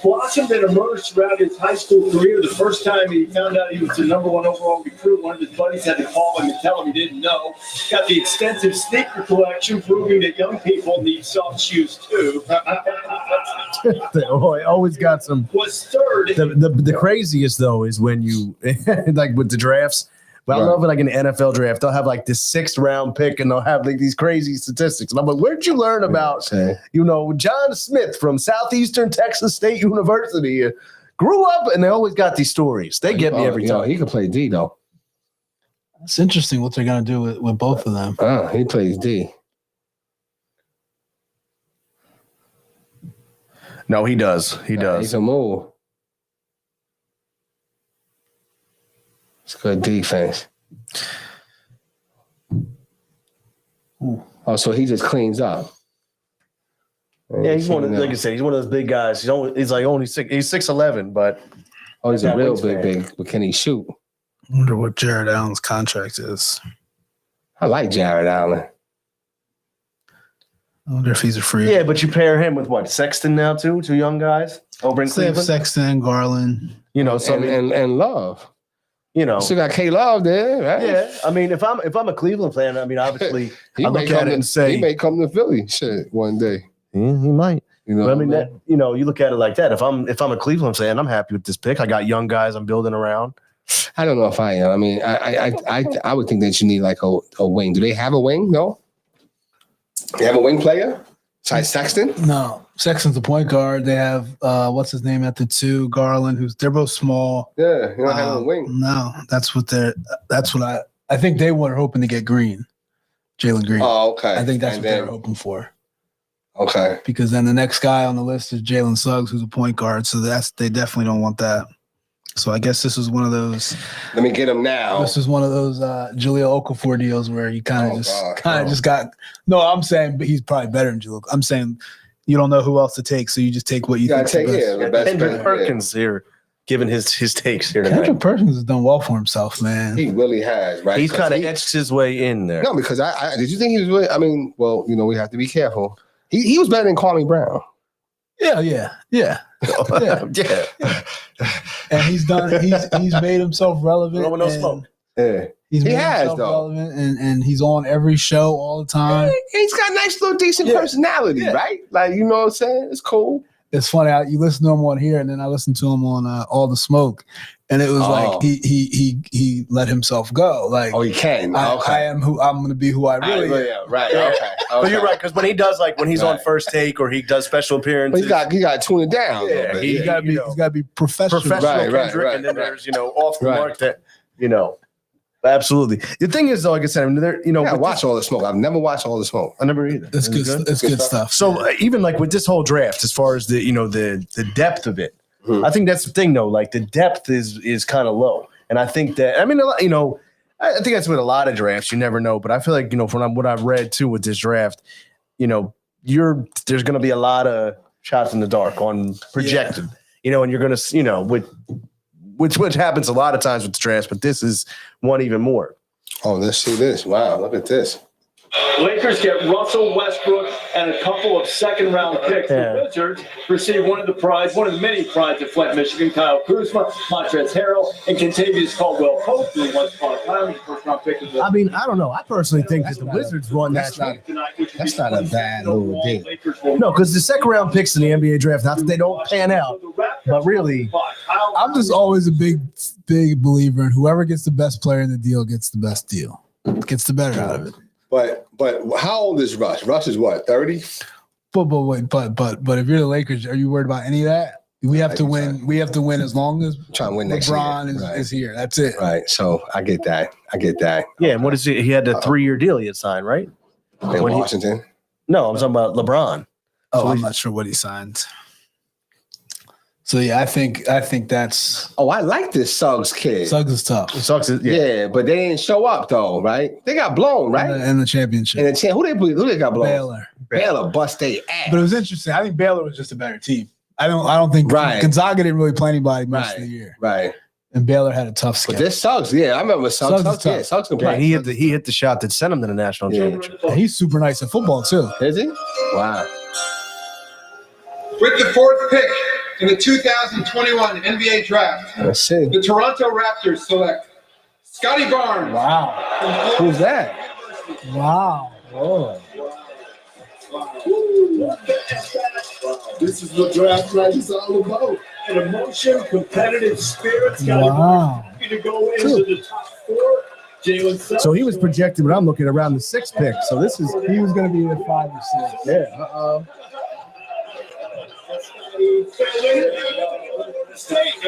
blossomed and emerged throughout his high school career. The first time he found out he was the number one overall recruit, one of his buddies had to call him and tell him he didn't know. Got the extensive sneaker collection proving that young people need soft shoes too. Oh, I always got some. Was third. The craziest though is when you like with the drafts. But I Right. love it like in the NFL draft, they'll have like this 6th round pick and they'll have like these crazy statistics. And I'm like, where'd you learn about, John Smith from Southeastern Texas State University grew up, and they always got these stories. They get me every time. He can play D though. It's interesting what they're going to do with both of them. He plays D. No, he does. He He's does. a move. It's good defense. Oh, so he just cleans up. Yeah, he's one of, like I said, he's one of those big guys. He's like only 6'11", but Oh, he's a that real wingspan. big. But can he shoot? I wonder what Jared Allen's contract is. I like Jared Allen. I wonder if he's a free. yeah, but you pair him with what, Sexton now too, 2 young guys over in They have Cleveland. Sexton, Garland. So I mean, And Love. you Still got K Love there, right? yeah. I mean, if I'm a Cleveland fan, I mean, obviously, He I may look at come it to- and say, he may come to Philly shit one day. yeah, he might. You know, But I mean, that you look at it like that. If I'm a Cleveland fan, I'm happy with this pick. I got young guys I'm building around. I don't know if I am. I mean, I would think that you need like a wing. Do they have a wing? No. They have a wing player. Sorry, Sexton? No, Sexton's the point guard. They have what's his name at the 2, Garland, they're both small. Yeah, you don't have a wing. No, that's what I think they were hoping to get Green, Jalen Green. Oh, okay. I think that's And what they then- were hoping for. Okay. Because then the next guy on the list is Jalen Suggs, who's a point guard. So they definitely don't want that. So I guess this was one of those. Let me get him now. This is one of those Jaleel Okafor deals where you kind of God, just got. No, I'm saying, but he's probably better than Jaleel. I'm saying you don't know who else to take, so you just take what you gotta think. take the best Kendrick player. Perkins here giving his takes here tonight. Kendrick Perkins has done well for himself, man. He really has, right? He's 'Cause kind of he- etched his way in there. No, because I did you think he was really? I mean, well, we have to be careful. He was better than Kwame Brown. Yeah. Yeah. And he's made himself relevant. No, no and smoke. Yeah. He's He made has, himself though. relevant, and he's on every show all the time. He's got a nice little decent personality, right? Like, you know what I'm saying? It's cool. It's funny. You listen to him on here, and then I listened to him on All the Smoke, and it was like he let himself go. Like, Oh, he can. I am who I'm going to be. Who I really am. Yeah, right. Okay. But you're right, because when he does, like when he's on Right. First Take or he does special But appearances, he got to tune it down. a little Yeah, bit. He's got to be. you know, He's got to be professional. professional Right, Kendrick, and then right. there's off the Right. mark that absolutely. The thing is, though, like I said, I mean, there I with watch All the Smoke. I've never watched All the Smoke. I never either. It's good. It's good stuff. So even like with this whole draft, as far as the the depth of it, I think that's the thing though. Like the depth is kind of low, and I think that I think that's with a lot of drafts. You never know, but I feel like from what I've read too with this draft, there's going to be a lot of shots in the dark on projected, and you're going to which happens a lot of times with the drafts, but this is one even more. Oh, let's see this. Wow, look at this. Lakers get Russell Westbrook and a couple of second-round picks. Yeah. The Wizards receive one of the many prides at Flint, Michigan. Kyle Kuzma, Montrezl Harrell, and Contavious Caldwell-Pope, who once upon a time was the first-round pick of the I mean, I don't know. I personally think that the Wizards won that. That's not a bad old deal. No, because the second round picks in the NBA draft, not that they don't pan out, but really, I'm just always a big believer in whoever gets the best player in the deal gets the best deal, gets the better out of it. But how old is Russ? Russ is what, 30? But if you're the Lakers, are you worried about any of that? We have to win. We have to win as long as Trying to win next year. LeBron Right. is here. That's it. Right. So I get that. yeah. And what is he? He had a 3-year deal he had signed, right? In When he- Washington. No, I'm talking about LeBron. Oh, I'm not sure what he signed. So yeah, I think that's Oh, I like this Suggs kid. Suggs is tough Sucks. Yeah, but they didn't show up though, right? They got blown, right? in the championship. And the who they got blown? Baylor. Baylor bust their ass. But it was interesting. I think Baylor was just a better team. I don't think Right. Gonzaga didn't really play anybody most Right. of the year, Right. and Baylor had a tough But schedule. this Suggs, yeah, I remember Suggs. Suggs is tough. Suggs can Yeah, play. he hit the shot that sent him to the national Yeah. championship. And he's super nice at football too. Is he? Wow. With the fourth pick in the 2021 NBA Draft, Let's see. the Toronto Raptors select Scotty Barnes. Wow. Who's that? Wow. This is what draft night is all about. An emotion, competitive spirit. Wow. To go into the top 4. Jalen Suggs. So he was projected, but I'm looking around the 6th pick. So this is He was going to be the 5 or 6. yeah.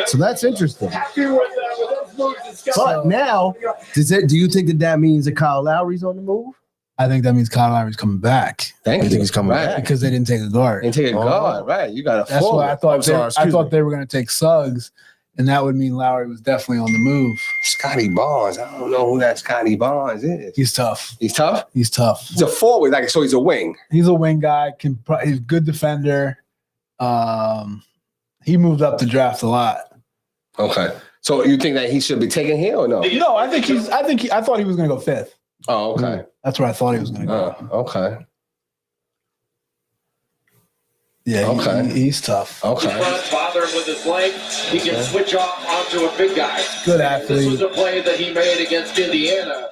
So that's interesting. Happy with those moves that Scott- But now, do you think that means that Kyle Lowry's on the move? I think that means Kyle Lowry's coming back Thank You you. think he's coming right. back? because they didn't take a guard. And take a Oh. guard, right? You got a That's full. why I thought I'm sorry, I excuse thought me. they were going to take Suggs, and that would mean Lowry was definitely on the move. Scotty Barnes. I don't know who that Scotty Barnes is. He's tough. He's tough. He's tough. He's a forward, like so. He's a wing. He's a wing guy. He's a good defender. He moved up the draft a lot. Okay. So you think that he should be taken here or no? No, I thought he was going to go 5th. Oh, okay. That's where I thought he was going to go. Okay. Yeah, Okay. he's tough. Okay. Bother him with his length. He can switch off onto a big guy. Good This was athlete. a play that he made against Indiana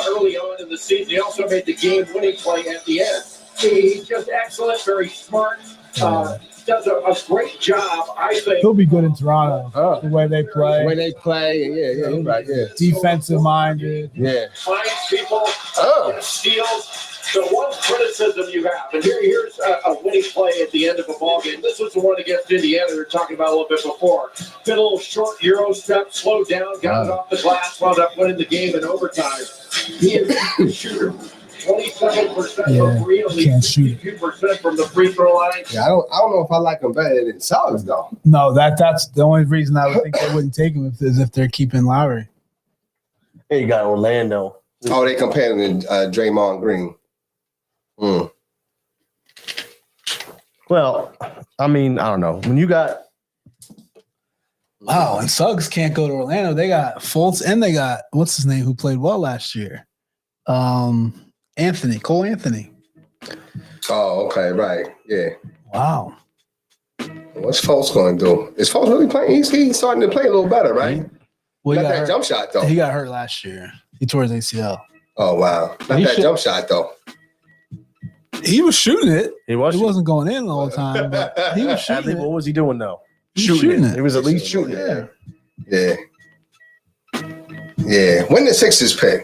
early on in the season. He also made the game-winning play at the end. He's just excellent, very smart. Does a great job, I think. He'll be good in Toronto. Oh. The way they play. When they play, yeah, you're right, yeah. Defensive minded. Yeah. Finds people, Oh. steals. the one criticism you have, and here's a winning play at the end of a ball game. This was the one against Indiana we were talking about a little bit before. Been a little short Euro step, slowed down, got it off the glass, wound up winning the game in overtime. He is a shooter. 27% from free, only can't shoot. 52% from the free throw line. Yeah, I don't know if I like him better than Suggs though. No, that's the only reason I would think they wouldn't take him is if they're keeping Lowry. Hey, you got Orlando. Oh, they compared him to Draymond Green. Well, I mean, I don't know. When you got Wow, and Suggs can't go to Orlando. They got Fultz and they got what's his name who played well last year. Cole Anthony. Oh, okay, right. Yeah. Wow. What's Fultz going to do? Is Fultz really playing? He's starting to play a little better, right? Well, Not that jump shot, though. He got hurt last year. He tore his ACL. Oh, wow. Not that jump shot, though. He was shooting it. he was It wasn't going in the whole time, but he was shooting what it. was he doing though? He was shooting it. He was at least shooting it. Yeah. Yeah. When the Sixers pick?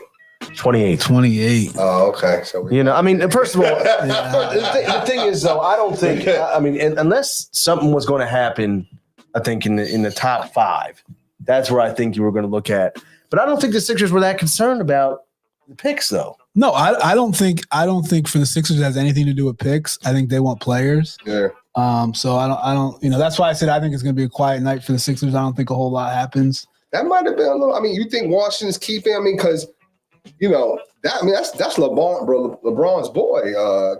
28. 28. Oh, okay. So You know, I mean, first of all, the thing is, though, I don't think. I mean, unless something was going to happen, I think in the top 5, that's where I think you were going to look at. But I don't think the Sixers were that concerned about the picks, though. No, I don't think for the Sixers it has anything to do with picks. I think they want players. Yeah. So I don't. That's why I said I think it's going to be a quiet night for the Sixers. I don't think a whole lot happens. That might have been a little. I mean, you think Washington's keeping? I mean, because that's LeBron's boy,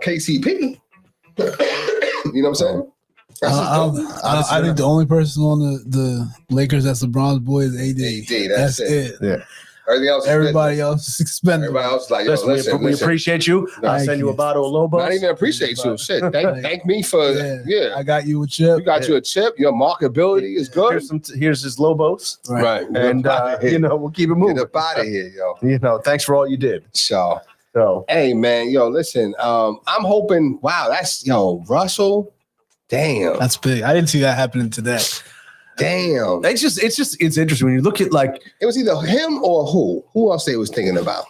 KCP. You know what I'm saying? I think the only person on the Lakers that's LeBron's boy is AD. That's it. Yeah. Everybody else is expendable. Everybody else is like, yo, Listen, we appreciate you. I'll send you a bottle of Lobos. Not even appreciate you. Shit. Thank me for I got you a chip. You got you a chip. Your marketability is good. Here's his Lobos. Right. And we'll keep it moving. Get up out of here, yo. Thanks for all you did. So So hey man, listen. I'm hoping. Wow, that's Russell. Damn, that's big. I didn't see that happening today. Damn, it's interesting when you look at it was either him or who? Who else they was thinking about?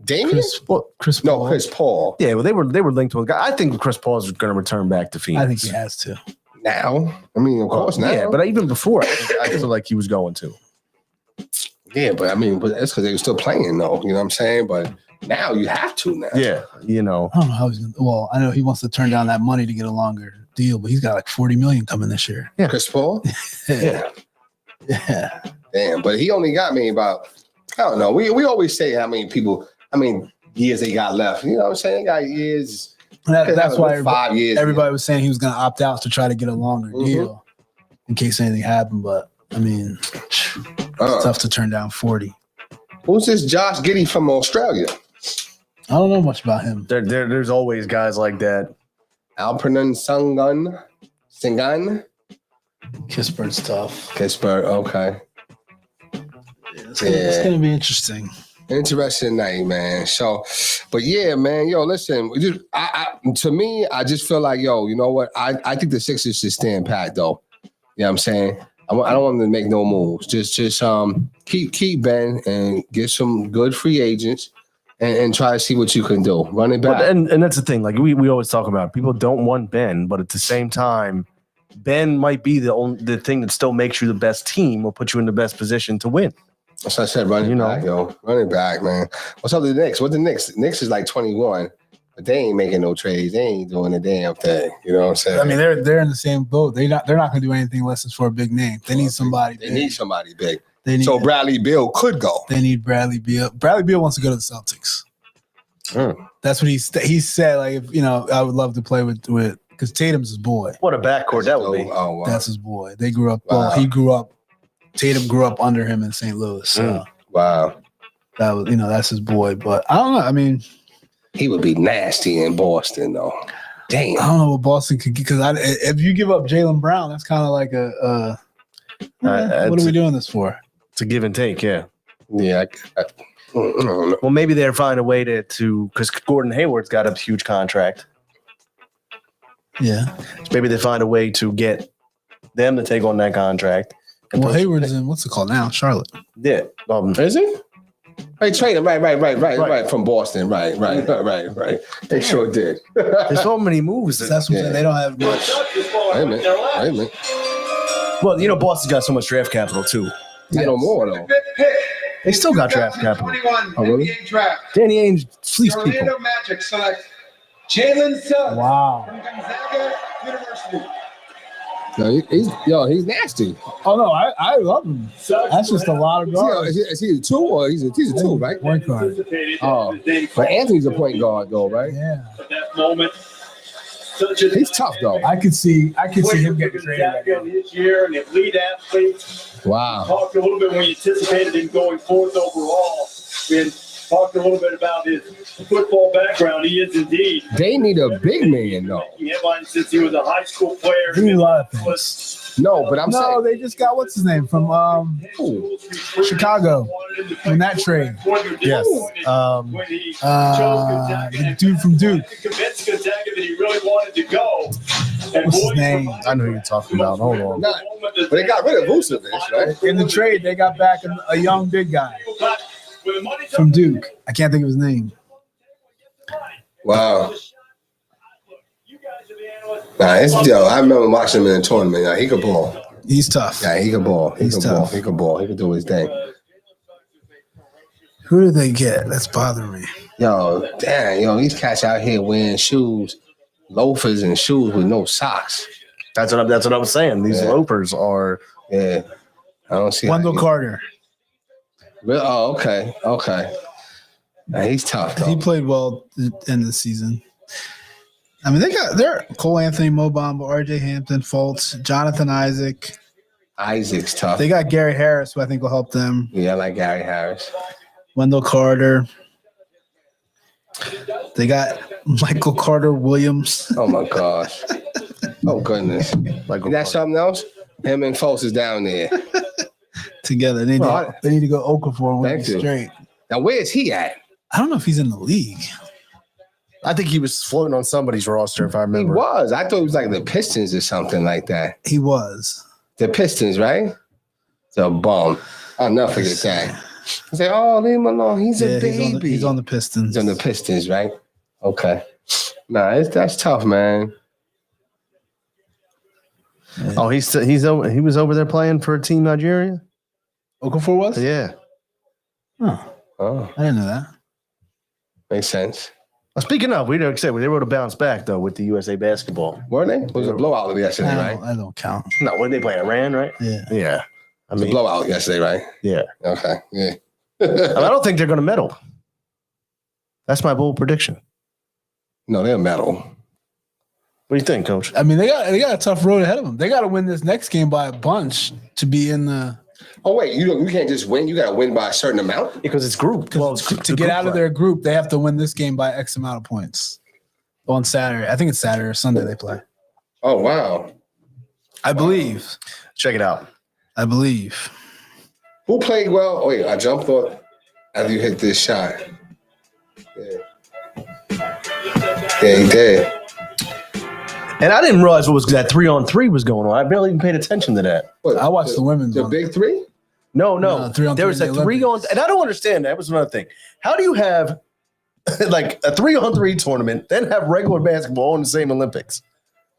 Damian? Chris Paul. No, Chris Paul. Yeah, well, they were linked to a guy. I think Chris Paul is going to return back to Phoenix. I think he has to now. I mean, of course now. Yeah, but even before, I feel like he was going to. Yeah, but that's because they were still playing, though. You know what I'm saying? But now you have to now. Yeah, I don't know how he's going to. Well, I know he wants to turn down that money to get a longer deal, but he's got like $40 million coming this year. Yeah, Chris Paul. Yeah. Damn, but he only got me about. I don't know. We always say how many years they got left. You know what I'm saying? They got years. That's why 5 years. Everybody was saying he was going to opt out to try to get a longer deal in case anything happened. But I mean, it's tough to turn down 40. Who's this Josh Giddey from Australia? I don't know much about him. There's always guys like that. Alpernon Sengun. Kispert's tough. Kispert, okay. It's going to be interesting. Interesting night, man. So, but yeah, man, listen. To me, I just feel like, you know what? I think the Sixers should stand pat, though. You know what I'm saying? I don't want them to make no moves. Just keep Ben and get some good free agents and try to see what you can do. Run it back. But, and that's the thing. Like we always talk about, people don't want Ben, but at the same time, Ben might be the thing that still makes you the best team or put you in the best position to win. That's what I said. Run it back, Run it back, man. What's up with the Knicks? What the Knicks? Knicks is like 21, but they ain't making no trades. They ain't doing a damn thing. You know what I'm saying? I mean, they're in the same boat. They're not going to do anything unless it's for a big name. They need somebody. They need somebody big. So Bradley Beal could go. They need Bradley Beal. Bradley Beal wants to go to the Celtics. That's what he said. Like, I would love to play with because Tatum's his boy. What a backcourt that would be. Oh, wow. That's his boy. They grew up. Well, he grew up. Tatum grew up under him in St. Louis. So wow. That was, that's his boy. But I don't know. I mean, he would be nasty in Boston, though. Damn. I don't know what Boston could get because if you give up Jaylen Brown, that's kind of like what are we doing this for? It's a give and take, yeah. Yeah. I don't know. Well, maybe they're finding a way to because Gordon Hayward's got a huge contract. Yeah. So maybe they find a way to get them to take on that contract. Well, Hayward's in what's it called now? Charlotte. Yeah. Is he? They traded him, right from Boston, right. They sure did. There's so many moves. That's what I'm saying. They don't have much. Wait a minute. Well, you know, Boston's got so much draft capital too. I know more though. Fifth pick. They still got draft capital. 2021 Oh, really? NBA draft. Danny Ainge fleeced The people. Orlando Magic select Jalen Suggs Wow. from Gonzaga University. He's nasty. Oh no, I love him. That's just a lot of guards. Is he a 2 or he's a 2, right? Point guard. Oh, but Anthony's a point guard though, right? Yeah, At that moment, He's tough though. I could see him getting traded. Right now. this year, and the lead athlete. Wow. Talked a little bit when we anticipated him going fourth overall. And talked a little bit about his football background. He is indeed. They need a big man though. He headlined since he was a high school player. They need a lot of things. No, but I'm No, saying they just got what's his name from Chicago in that trade. Yes. The dude from Duke. Convinced Gonzaga that he really wanted to go. And What's his boy, name? I know who you're talking about. Hold on. but they got rid of Vucevic, right? In the trade, they got back a young big guy from Duke. I can't think of his name. Wow. I remember watching him in the tournament. Yeah, he could ball. He's tough. Yeah, he could ball. He He's could ball. tough. He could ball. He could do his thing. Who did they get? That's bothering me. These cats out here wearing shoes, loafers and shoes with no socks. That's what I was saying. These loafers are. Yeah, I don't see. Wendell Carter. Oh, okay. Nah, he's tough though. He played well in the season. I mean, they're Cole Anthony, Mo Bamba, RJ Hampton, Fultz, Jonathan Isaac. Isaac's tough. They got Gary Harris, who I think will help them. Yeah, I like Gary Harris. Wendell Carter. They got Michael Carter Williams. Oh my gosh. Oh goodness. Like That's something else? Him and Fultz is down there. Together. They need to go Okafor and win Thank you. straight. Now where is he at? I don't know if he's in the league. I think he was floating on somebody's roster, if I He remember. was. I thought it was like the Pistons or something like that. He was. The Pistons, right? It's a bum. I'll never forget that. I say, oh, leave him alone. He's a baby. He's on the Pistons. He's on the Pistons, right? Okay. Nah, that's tough, man. Oh, he was over there playing for Team Nigeria. Okafor was? Yeah. Oh, I didn't know that. makes sense. Well, speaking of, we don't say they were to bounce back though with the USA basketball. Were they? It was a blowout yesterday, right? I don't count. No, when they play Iran, right? Yeah. Yeah. I It was a mean, blowout yesterday, right? yeah. Okay. Yeah. I don't think they're going to medal. That's my bold prediction. No, they're metal. What do you think, Coach? I mean, they got a tough road ahead of them. They got to win this next game by a bunch to be in the Oh wait, you can't just win. You got to win by a certain amount. Because it's group. Well, it's to get out of their group. They have to win this game by X amount of points on Saturday. I think it's Saturday or Sunday they play. Oh wow. I believe. Check it out. I believe. Who played well? Oh wait, I jumped off after you hit this shot. Yeah, he did. And I didn't realize what was that 3-on-3 was going on. I barely even paid attention to that. What, I watched the women's The one. big three? No. No, 3-on-3 There was a in the 3 on, Olympics. and I don't understand that. That was another thing. How do you have like a 3-on-3 tournament, then have regular basketball in the same Olympics?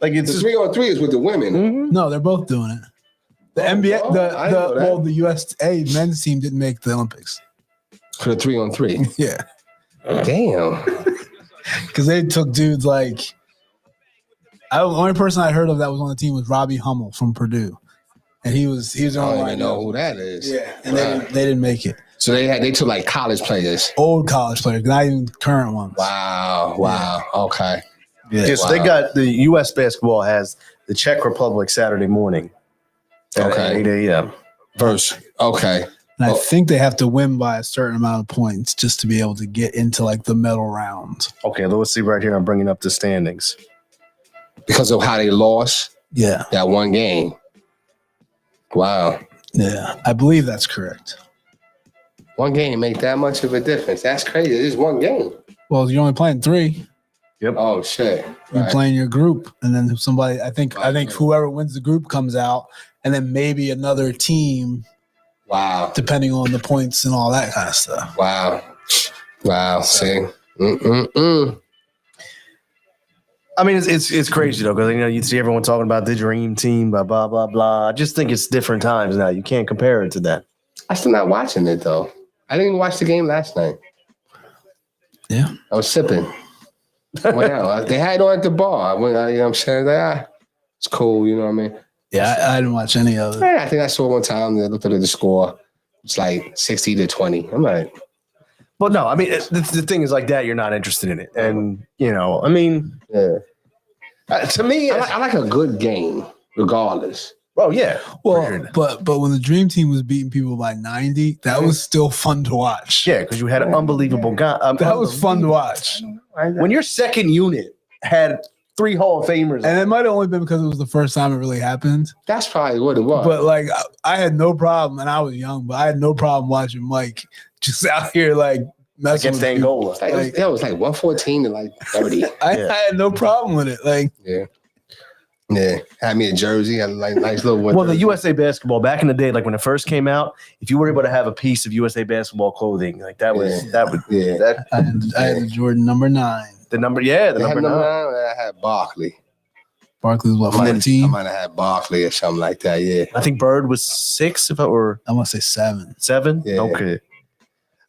Like it's The just, 3-on-3 is with the women. Mhm. No, they're both doing it. The NBA, I know that. the USA men's team didn't make the Olympics. For the 3-on-3. Yeah, Damn. because they took dudes like. The only person I heard of that was on the team was Robbie Hummel from Purdue, and he was the I only don't one I even know who that is. Yeah, and they didn't make it. So they took like college players. Old college players, not even current ones. Wow. Okay. yeah, so they got the U.S. basketball has the Czech Republic Saturday morning at Okay. 8 a.m. Okay. And I think they have to win by a certain amount of points just to be able to get into like the medal round. Okay, let's see right here. I'm bringing up the standings. Because of how they lost Yeah, that one game. Wow. yeah, I believe that's correct. One game make that much of a difference. That's crazy. It's one game. Well, you're only playing 3. Oh shit. You're Right. playing your group, and then somebody. I think whoever wins the group comes out, and then maybe another team Wow. depending on the points and all that kind of stuff. Wow. See. I mean, it's crazy though, because you see everyone talking about the dream team, blah blah blah blah. I just think it's different times now. You can't compare it to that. I'm still not watching it though. I didn't even watch the game last night. Yeah. I was sipping. Went out. They had it on at the bar. I went, you know what I'm saying? Like, it's cool, you know what I mean? Yeah, I didn't watch any of it. Yeah, I think I saw one time. They looked at the score. It's like 60-20. I'm like, Well, no, I mean, the thing is like that. You're not interested in it, and I mean, yeah. to me, I like a good game, regardless. oh yeah, Well, but when the Dream Team was beating people by 90, that was still fun to watch. yeah, because you had an unbelievable guy. That was fun to watch. When your second unit had 3 Hall of Famers, And it might have only been because it was the first time it really happened. That's probably what it was. But like I had no problem, and I was young, but I had no problem watching Mike just out here like messing against with people. Angola. it was like 114 to like 30. I had no problem with it. Like Yeah. Had me a jersey. Had a nice little one. Well, the USA basketball back in the day, like when it first came out, if you were able to have a piece of USA basketball clothing, like that was Yeah. that I had the Jordan number 9. the number They had number number 9. 9. I had Barkley. Barkley was what, I 14? might have had Barkley or something like that. Yeah. I think Bird was 6, if I were I want to say 7. 7. Yeah. Okay.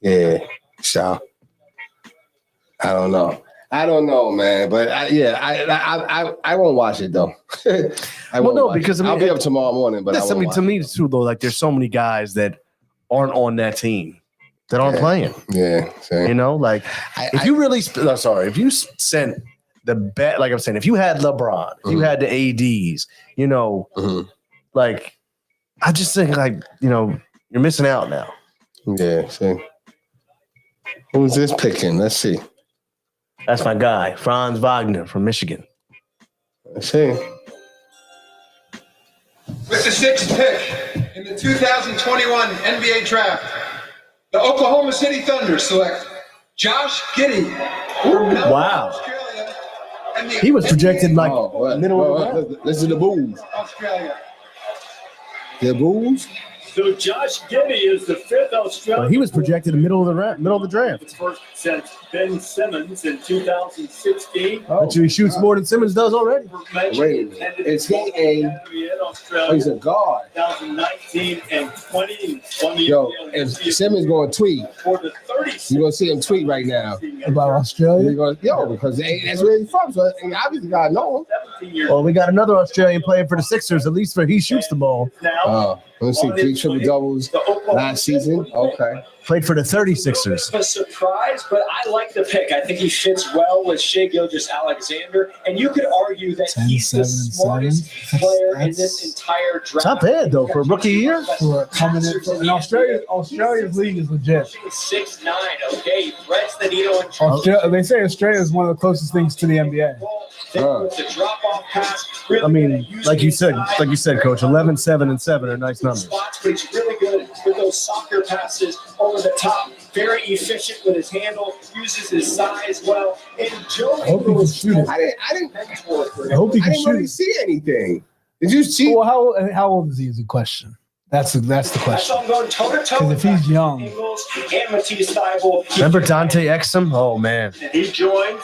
Yeah. So I don't know, man. But I won't watch it though. I won't no, watch because, it. I mean, I'll be up tomorrow morning, but I won't to watch me too, though, like there's so many guys that aren't on that team that aren't playing. it. Yeah. See. Like if you sent the bet, like I'm saying, if you had LeBron, if you had the ADs, Mhm. like I just think like you're missing out now. Yeah. See. Who's this picking? Let's see. That's my guy, Franz Wagner from Michigan. Let's see. With the 6th pick in the 2021 NBA Draft, the Oklahoma City Thunder select Josh Giddey from Melbourne, Wow. Australia. And the He was projected like middle of the round. Listen to the Bulls. Australia. The Bulls. So Josh Giddey is the 5th Australian. He was projected in the middle of the draft. First since Ben Simmons in 2016. Bet you he shoots more than Simmons does already. Wait, is he he's a guard. 2019 and 20. Yo, if Simmons going to tweet, For the 30. you're going to see him tweet right now. About Australia? You're going, because that's where he's from. So and obviously, God know him. 17 years Well, we got another Australian playing for the Sixers, at least for he shoots the ball. now. Let's see, 3 triple doubles last season. Okay. Played for the 36ers. A surprise, but I like the pick. I think he fits well with Shai Gilgeous-Alexander, and you could argue that 10, he's the 7, smartest 7. player in this entire draft. It's not bad though for a rookie year. For coming in from Australia's league is legit. 6'9", okay, threats the needle and They say Australia is one of the closest things to the NBA. with the drop-off pass. Really I mean, good at using like you his said, size. Coach, 11, 7, and 7 are nice numbers. Spots, but he's really good with those soccer passes over the top. Very efficient with his handle, uses his size well. And Joe I hope he can shoot it. I didn't I hope he can shoot really it. see anything. Did you see? Well, how old is he is the question. That's the That's question. why I'm going toe-to-toe 'Cause with if he's young- Ingles and Matisse Thybulle. Remember Dante Exum? Oh man, And he joins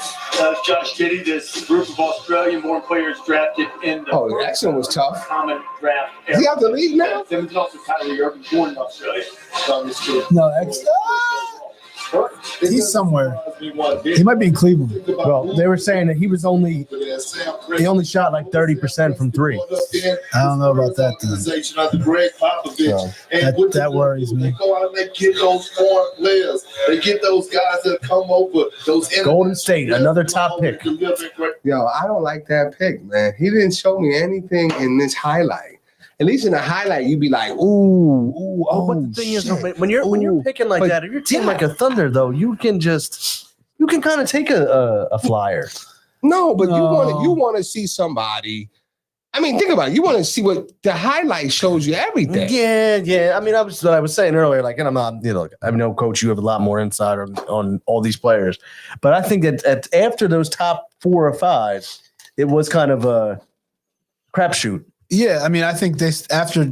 Josh Giddey, this group of Australian-born players drafted in the Oh, Exum was tough. common draft. Is he out the league now? Simmons also Kyrie Irving, born in Australia. So this kid- No, he's somewhere. He might be in Cleveland. well, they were saying that he only shot like 30% from 3. I don't know about that then. That worries me. They go out and they get those foreign players. They get those guys that come over. Those Golden State, another top pick. Yo, I don't like that pick, man. He didn't show me anything in this highlight. At least in the highlight, you'd be like, ooh, oh, But the thing is, shit. when you're picking like But- that, if you're team like a Thunder, though, you can kind of take a flyer. No, but No. you want to see somebody. I mean, think about it. You want to see what the highlight shows you everything. Yeah. I mean, I was saying earlier, like, and I'm not, I know, Coach, you have a lot more insight on all these players, but I think that after those top 4 or 5, it was kind of a crapshoot. Yeah, I mean, I think after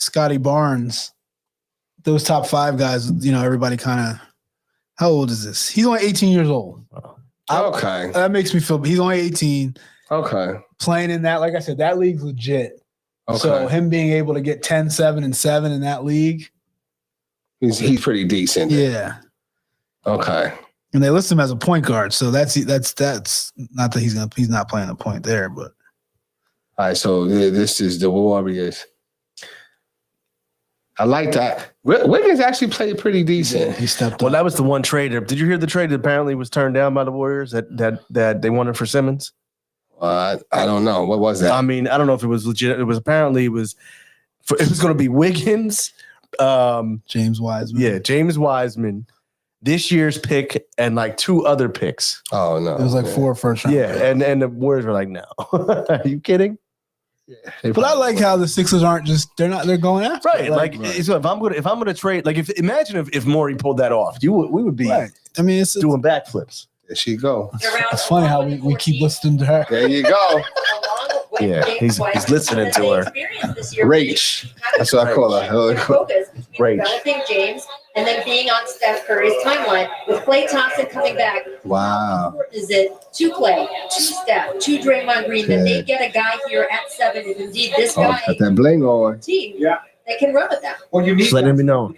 Scotty Barnes, those top 5 guys, everybody kind of, how old is this? He's only 18 years old. Okay. That makes me feel, he's only 18. Okay. Playing in that, like I said, that league's legit. Okay. So him being able to get 10, 7, and 7 in that league. He's pretty decent. Yeah. Okay. And they list him as a point guard. So that's not that he's not playing a point there, but. All right. So this is the Warriors. I like that. Wiggins actually played pretty decent. Yeah, he stepped up. Well, that was the one trade. Did you hear the trade that apparently was turned down by the Warriors that they wanted for Simmons? I don't know. What was that? I mean, I don't know if it was legit. It was going to be Wiggins, James Wiseman. Yeah, James Wiseman, this year's pick, and like 2 other picks. Oh no, it was like 4 first round. Yeah, and the Warriors were like, no, are you kidding? Yeah. But I like how the Sixers aren't they're going after right. it. Like so if I'm gonna trade, like imagine if Morey pulled that off, we would be right. I mean, it's doing backflips. There she go. It's funny how we keep listening to her. There you go. Yeah, he's listening to her. Rach. That's what I call her. Focus between Rach. developing James and then being on Steph Curry's timeline with Klay Thompson coming back. Wow. How important is it to Klay, to Steph, to Draymond Green that they get a guy here at 7 if indeed this Oh, guy got that bling on. team that can run with them? Well, you need Just letting me know.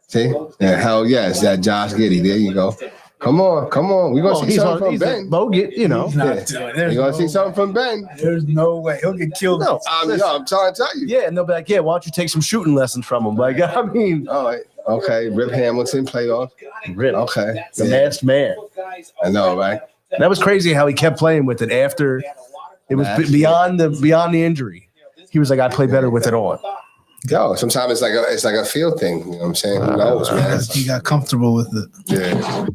See? Yeah, hell yes, that Josh Giddey. There you go. Come on. We're going to see something from Ben. Bogut, He's not doing it. You're There's going to see something from Ben. There's no way. He'll get killed. No, I'm trying to tell you. yeah, and they'll be like, yeah, why don't you take some shooting lessons from him? Like, I mean, All right. Okay. Rip Hamilton playoff. really, Okay. the Yeah. masked man. I know, right? That was crazy how he kept playing with it after it was Masked. beyond the injury. He was like, I play better with it on. Yo, sometimes it's like a feel thing. You know what I'm saying? Who knows, man? He got comfortable with it. Yeah.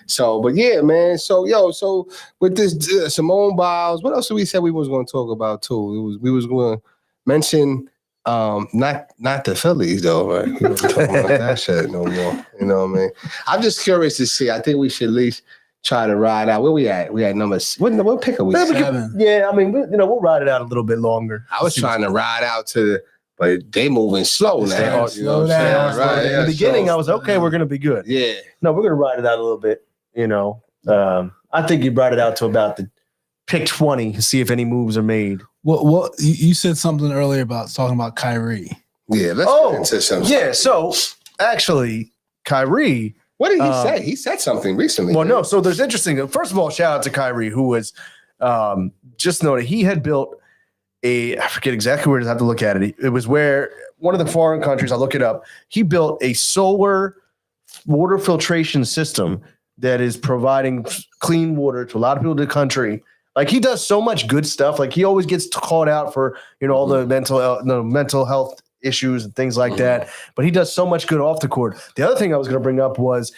So, but yeah, man. So with this Simone Biles, what else did we say we was going to talk about too? We was going to mention not the Phillies though, right? We don't talk about that shit no more. You know what I mean? I'm just curious to see. I think we should at least try to ride out. Where we at? We at number. What pick are we? 7. Yeah, I mean, we'll ride it out a little bit longer. I was trying to ride out to, but they moving slow now. Slow You know what I'm saying? down. Right. In the beginning, I was okay. We're gonna be good. Yeah. No, we're gonna ride it out a little bit. I think you brought it out to about the pick 20 to see if any moves are made. What you said something earlier about talking about Kyrie. Yeah. Let's get into some. Yeah. So actually, Kyrie. What did he say? He said something recently. Well, no. So there's interesting. First of all, shout out to Kyrie, who was just know that he had built I forget exactly where it is. I have to look at it. It was where one of the foreign countries. I'll look it up. He built a solar water filtration system that is providing clean water to a lot of people in the country. Like he does so much good stuff. Like he always gets called out for all the mental health issues and things like that. But he does so much good off the court. The other thing I was going to bring up was,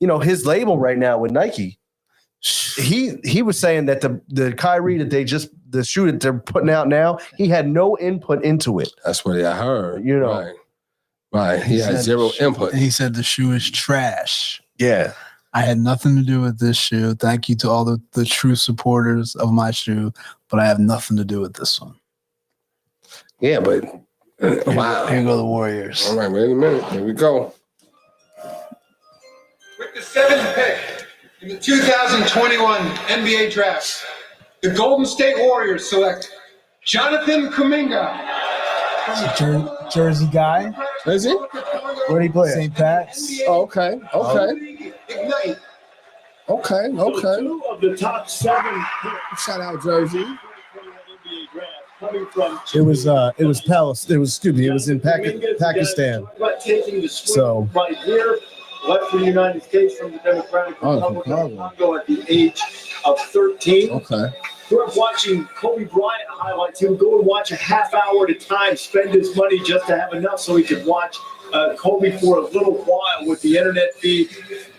his label right now with Nike. He was saying that the Kyrie that the shoe that they're putting out now, he had no input into it. That's what I heard. Right. He had zero input. And he said the shoe is trash. Yeah. I had nothing to do with this shoe. Thank you to all the true supporters of my shoe, but I have nothing to do with this one. Yeah, but wow. Here go the Warriors. All right, wait a minute. Here we go. With the 7th pick in the 2021 NBA Draft, the Golden State Warriors select Jonathan Kuminga. Jersey guy. Is he? Where did he play? St. Pat's. Oh, okay. Ignite. Okay. So 2 of the top 7 Shout out Jersey. NBA draft coming from It was Palace. It was in Pakistan. Taking the So- right here, left for the United States from the Democratic Republic of Congo at the age of 13. Okay. Grew up watching Kobe Bryant highlights. He would go and watch a half hour at a time, spend his money just to have enough so he could watch Kobe for a little while with the internet feed.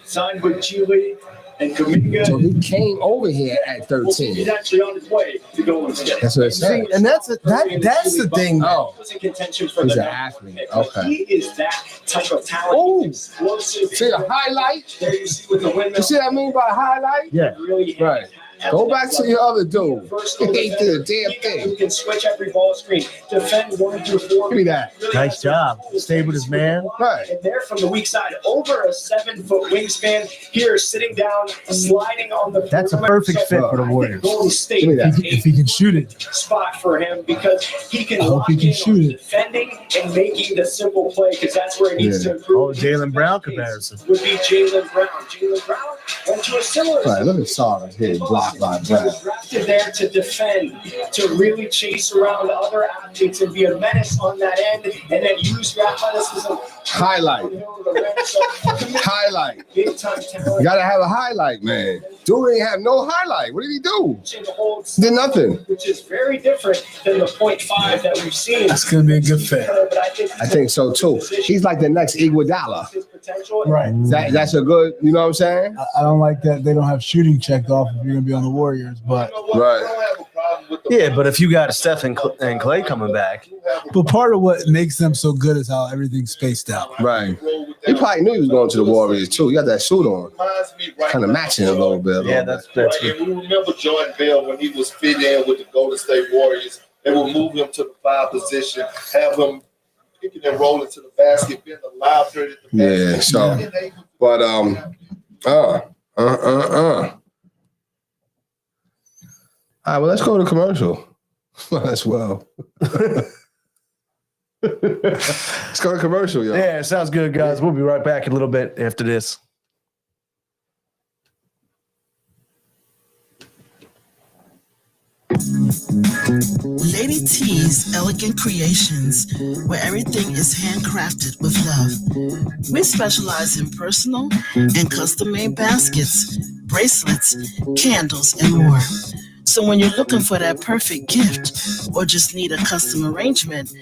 Signed with G League and Kuminga. So he came over here at He's 13. actually on his way to go and get. That's what it says. And that's the thing. Oh. Was in contention for He's the an number athlete. 1 pick. Okay. He is that type of talent. Ooh. Explosive. See the highlight? There you see with the windmill. You see what I mean by the highlight? Yeah. Really Right. at Go the back next to your level. other dude. First He goal ain't defender, did a damn he got thing. who can switch every ball screen, defend 1 through 4. Give me that. Really Nice has some job. tools Stayed with his man. Right. And there from the weak side, over a 7-foot wingspan. Here, sitting down, sliding on the. That's a perimeter. perfect So, fit for the I think Warriors. Golden State Give me that. is If he can shoot it. spot for him because he can I hope lock he can in shoot on it. defending and making the simple play because that's where he needs to improve. Oh, Jaylen Brown comparison. Would be Jaylen Brown. Jaylen Brown went to a similar. Right, look at Sarah here, blocked by He Brown. was drafted there to defend, to really chase around other athletes and be a menace on that end, and then use your athleticism. Highlight. Highlight. Big time You talent. gotta have a highlight, man. Dude ain't have no highlight. What did he do? Did nothing. Which is very different than the 0.5 that we've seen. That's gonna be a good fit. But I think so too. He's like the next Iguodala. his potential. Right. That's a good, you know what I'm saying? I don't like that they don't have shooting checked off if you're gonna be on the Warriors, but Right. I don't have a problem with the Yeah, but if you got Steph and Clay coming back, part of what makes them so good is how everything's spaced out. Right. He probably knew he was going to the Warriors too. He got that suit on. Kind of matching a little bit. yeah, that's Right, and we remember Jordan Bell when he was fit in with the Golden State Warriors. They would move him to the 5 position, have him picking and rolling to the basket, being the live threat at the Yeah, basket. so, And they would but All right, well, let's go to commercial. As well. Let's go to commercial, yo. yeah, sounds good, guys. We'll be right back in a little bit after this. Lady T's Elegant Creations, where everything is handcrafted with love. We specialize in personal and custom-made baskets, bracelets, candles, and more. So when you're looking for that perfect gift or just need a custom arrangement,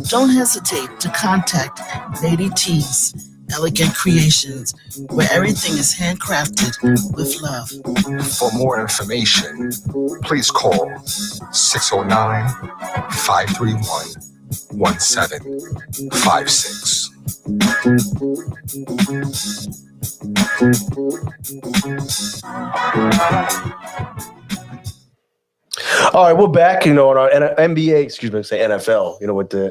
don't hesitate to contact Lady T's Elegant Creations, where everything is handcrafted with love. For more information, please call 609-531-1756. All right, we're back. You know, on our NBA, excuse me, say NFL. You know, with the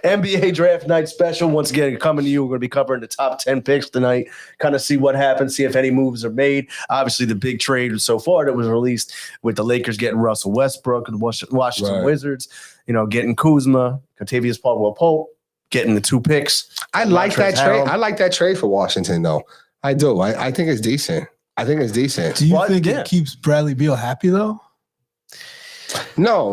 NBA Draft Night Special. Once again, coming to you. We're going to be covering the top 10 picks tonight. Kind of see what happens, see if any moves are made. Obviously, the big trade so far that was released with the Lakers getting Russell Westbrook and Washington Right. Wizards. You know, getting Kuzma, Contavious Caldwell-Pope, getting the 2 picks. I like that Montrezl trade. Harrell. I like that trade for Washington, though. I do. I think it's decent. I think it's decent. Do you What? think Yeah. it keeps Bradley Beal happy though? No.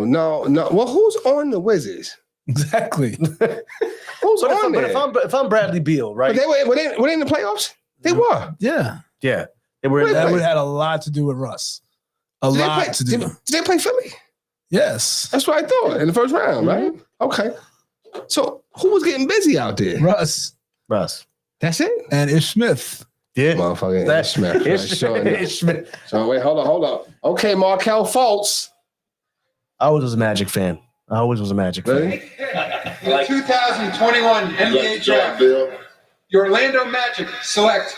Well, who's on the Wizards? Exactly. Who's But on there? if I'm Bradley Beal, right? But they were they in the playoffs? They were. Yeah. Yeah, they were. Wait, That wait. would have had a lot to do with Russ. A Did they lot play- to do. Did they play Philly? Yes. That's what I thought in the first round, right? Okay. So who was getting busy out there? Russ Russ. That's it? and Ish Smith. Yeah. Motherfucker. That- Smith. Right, sure enough. Ish Smith. So wait, hold up. Okay, Markelle Fultz. I always was a Magic fan. I always was a Magic fan. Really? In the 2021 NBA Draft, Bill. the Orlando Magic select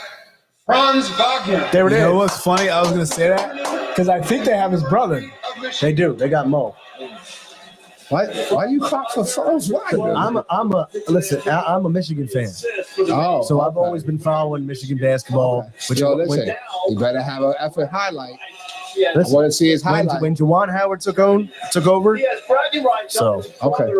Franz Wagner There it You is. know what's funny? I was gonna say that because I think they have his brother. of They Michigan. do. They got Mo. Why you clap for Franz Wagner? I'm a Michigan fan. Oh, So I've okay. always been following Michigan basketball. Which Yo, listen, you better have an effort highlight. I listen, want to see his highlight. when Juwan Howard took over, He has bragging rights. So, okay.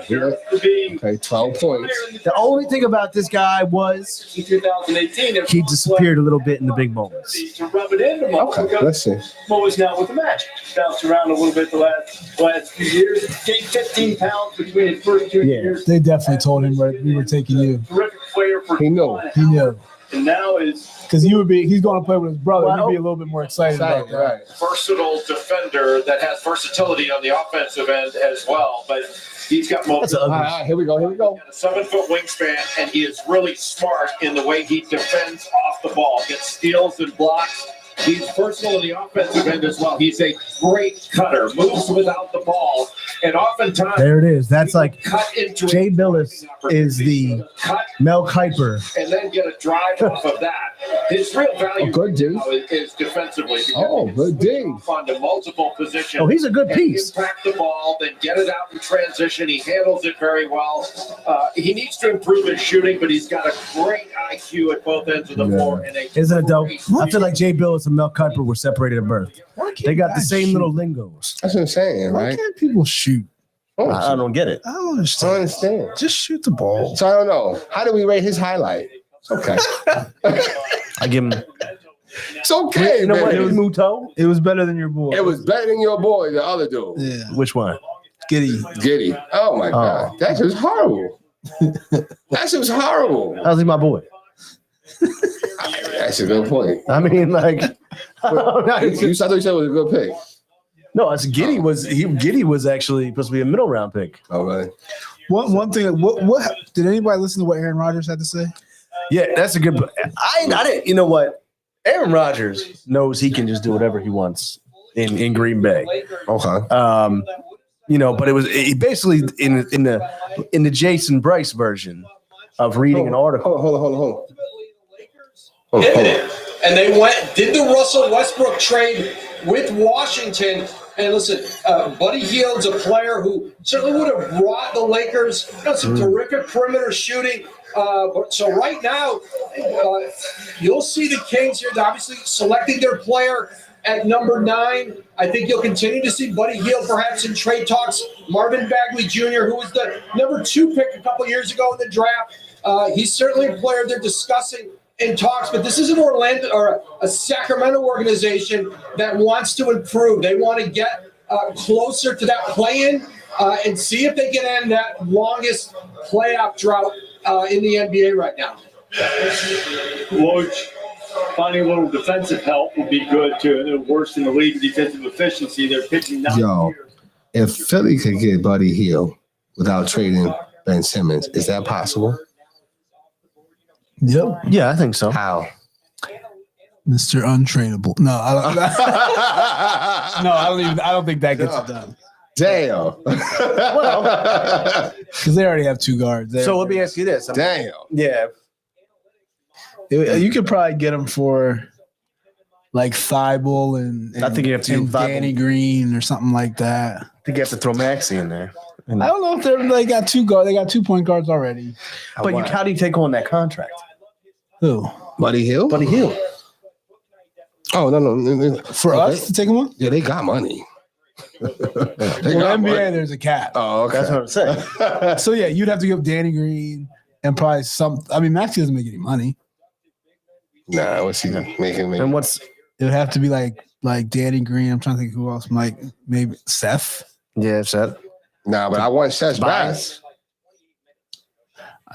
Okay, 12 points. the only thing about this guy was In 2018, he disappeared a little bit in the big moments. to rub it into Mo. Okay, because let's see. Mo is now with the Magic. Bounced around a little bit the last few years. Gained 15 pounds between his first 2 Yeah. years. They definitely told him we were taking you. Terrific player for He knew. He knew and now is because he's going to play with his brother. You'd be a little bit more excited about that. Right. Versatile defender that has versatility on the offensive end as well, but he's got That's mobility. ugly. All right, here we go. He's got a 7-foot wingspan, and he is really smart in the way he defends off the ball, gets steals and blocks, He's versatile in the offensive end as well. He's a great cutter, moves without the ball, and oftentimes There it is. That's like cut into Jay it, Billis is the cut Mel Kiper. and then get a drive off of that. His real value good D. now is defensively. because Oh, he can good D. swing off onto multiple positions. Oh, he's a good and piece. Impact the ball, then get it out in transition. He handles it very well. He needs to improve his shooting, but he's got a great IQ at both ends of the floor. And Isn't it dope? I feel like Jay Billis and Mel Kiper were separated at birth. They got the same little lingos. That's what I'm saying, Why right? can't people shoot? I don't get it. I don't I don't understand. understand. Just shoot the ball. So I don't know. How do we rate his highlight? It's okay. I give him. It's okay, You know what? man. It was Muto. It was better than your boy. It was better than your boy, the other dude. Yeah. Which one? Giddy. Giddy. Oh my God. That shit was horrible. That shit was horrible. How's he my boy? That's a good point. I mean, like, I thought you said it was a good pick. no, it's Giddy was Giddy was actually supposed to be a middle round pick. Oh, really? One thing. What did anybody listen to what Aaron Rodgers had to say? Yeah, that's a good. I didn't. You know what? Aaron Rodgers knows he can just do whatever he wants in Green Bay. Okay. You know, but he basically in the Jason Bryce version of reading an article. Hold on. And they did the Russell Westbrook trade with Washington. And listen, Buddy Hield's a player who certainly would have brought the Lakers some terrific perimeter shooting. So right now, you'll see the Kings here obviously selecting their player at number 9. I think you'll continue to see Buddy Hield perhaps in trade talks. Marvin Bagley Jr., who was the number 2 pick a couple years ago in the draft. He's certainly a player they're discussing in talks, but this is an Orlando or a Sacramento organization that wants to improve. They want to get closer to that play-in and see if they can end that longest playoff drought in the NBA right now. Woj, finding a little defensive help would be good too. They're worse in the league in defensive efficiency. They're pitching now. Yo, if Philly could get Buddy Hield without trading Ben Simmons, is that possible? Yep. Yeah, I think so. How? Mr. Untradeable. No, I don't think that gets it done. Damn. Well, Because they already have 2 guards. so let me ask you this. Damn. Yeah. You could probably get them for like Thibault and I think you have to and do Thibault. Danny Green or something like that. I think you have to throw Maxey in there. I don't know if they got 2 guards. They got 2 point guards already. But how do you take on that contract? Who? Buddy Hield? Buddy Hield. Oh, no. For us to take them on? Yeah, they got money. Well, NBA, there's a cap. Oh, okay. That's what I'm saying. So yeah, you'd have to give Danny Green and probably some. I mean, Maxey doesn't make any money. Nah, what's he making? And what's It would have to be like Danny Green. I'm trying to think who else. Like maybe Seth. yeah, Seth. Nah, but I want Seth's back. Tobias.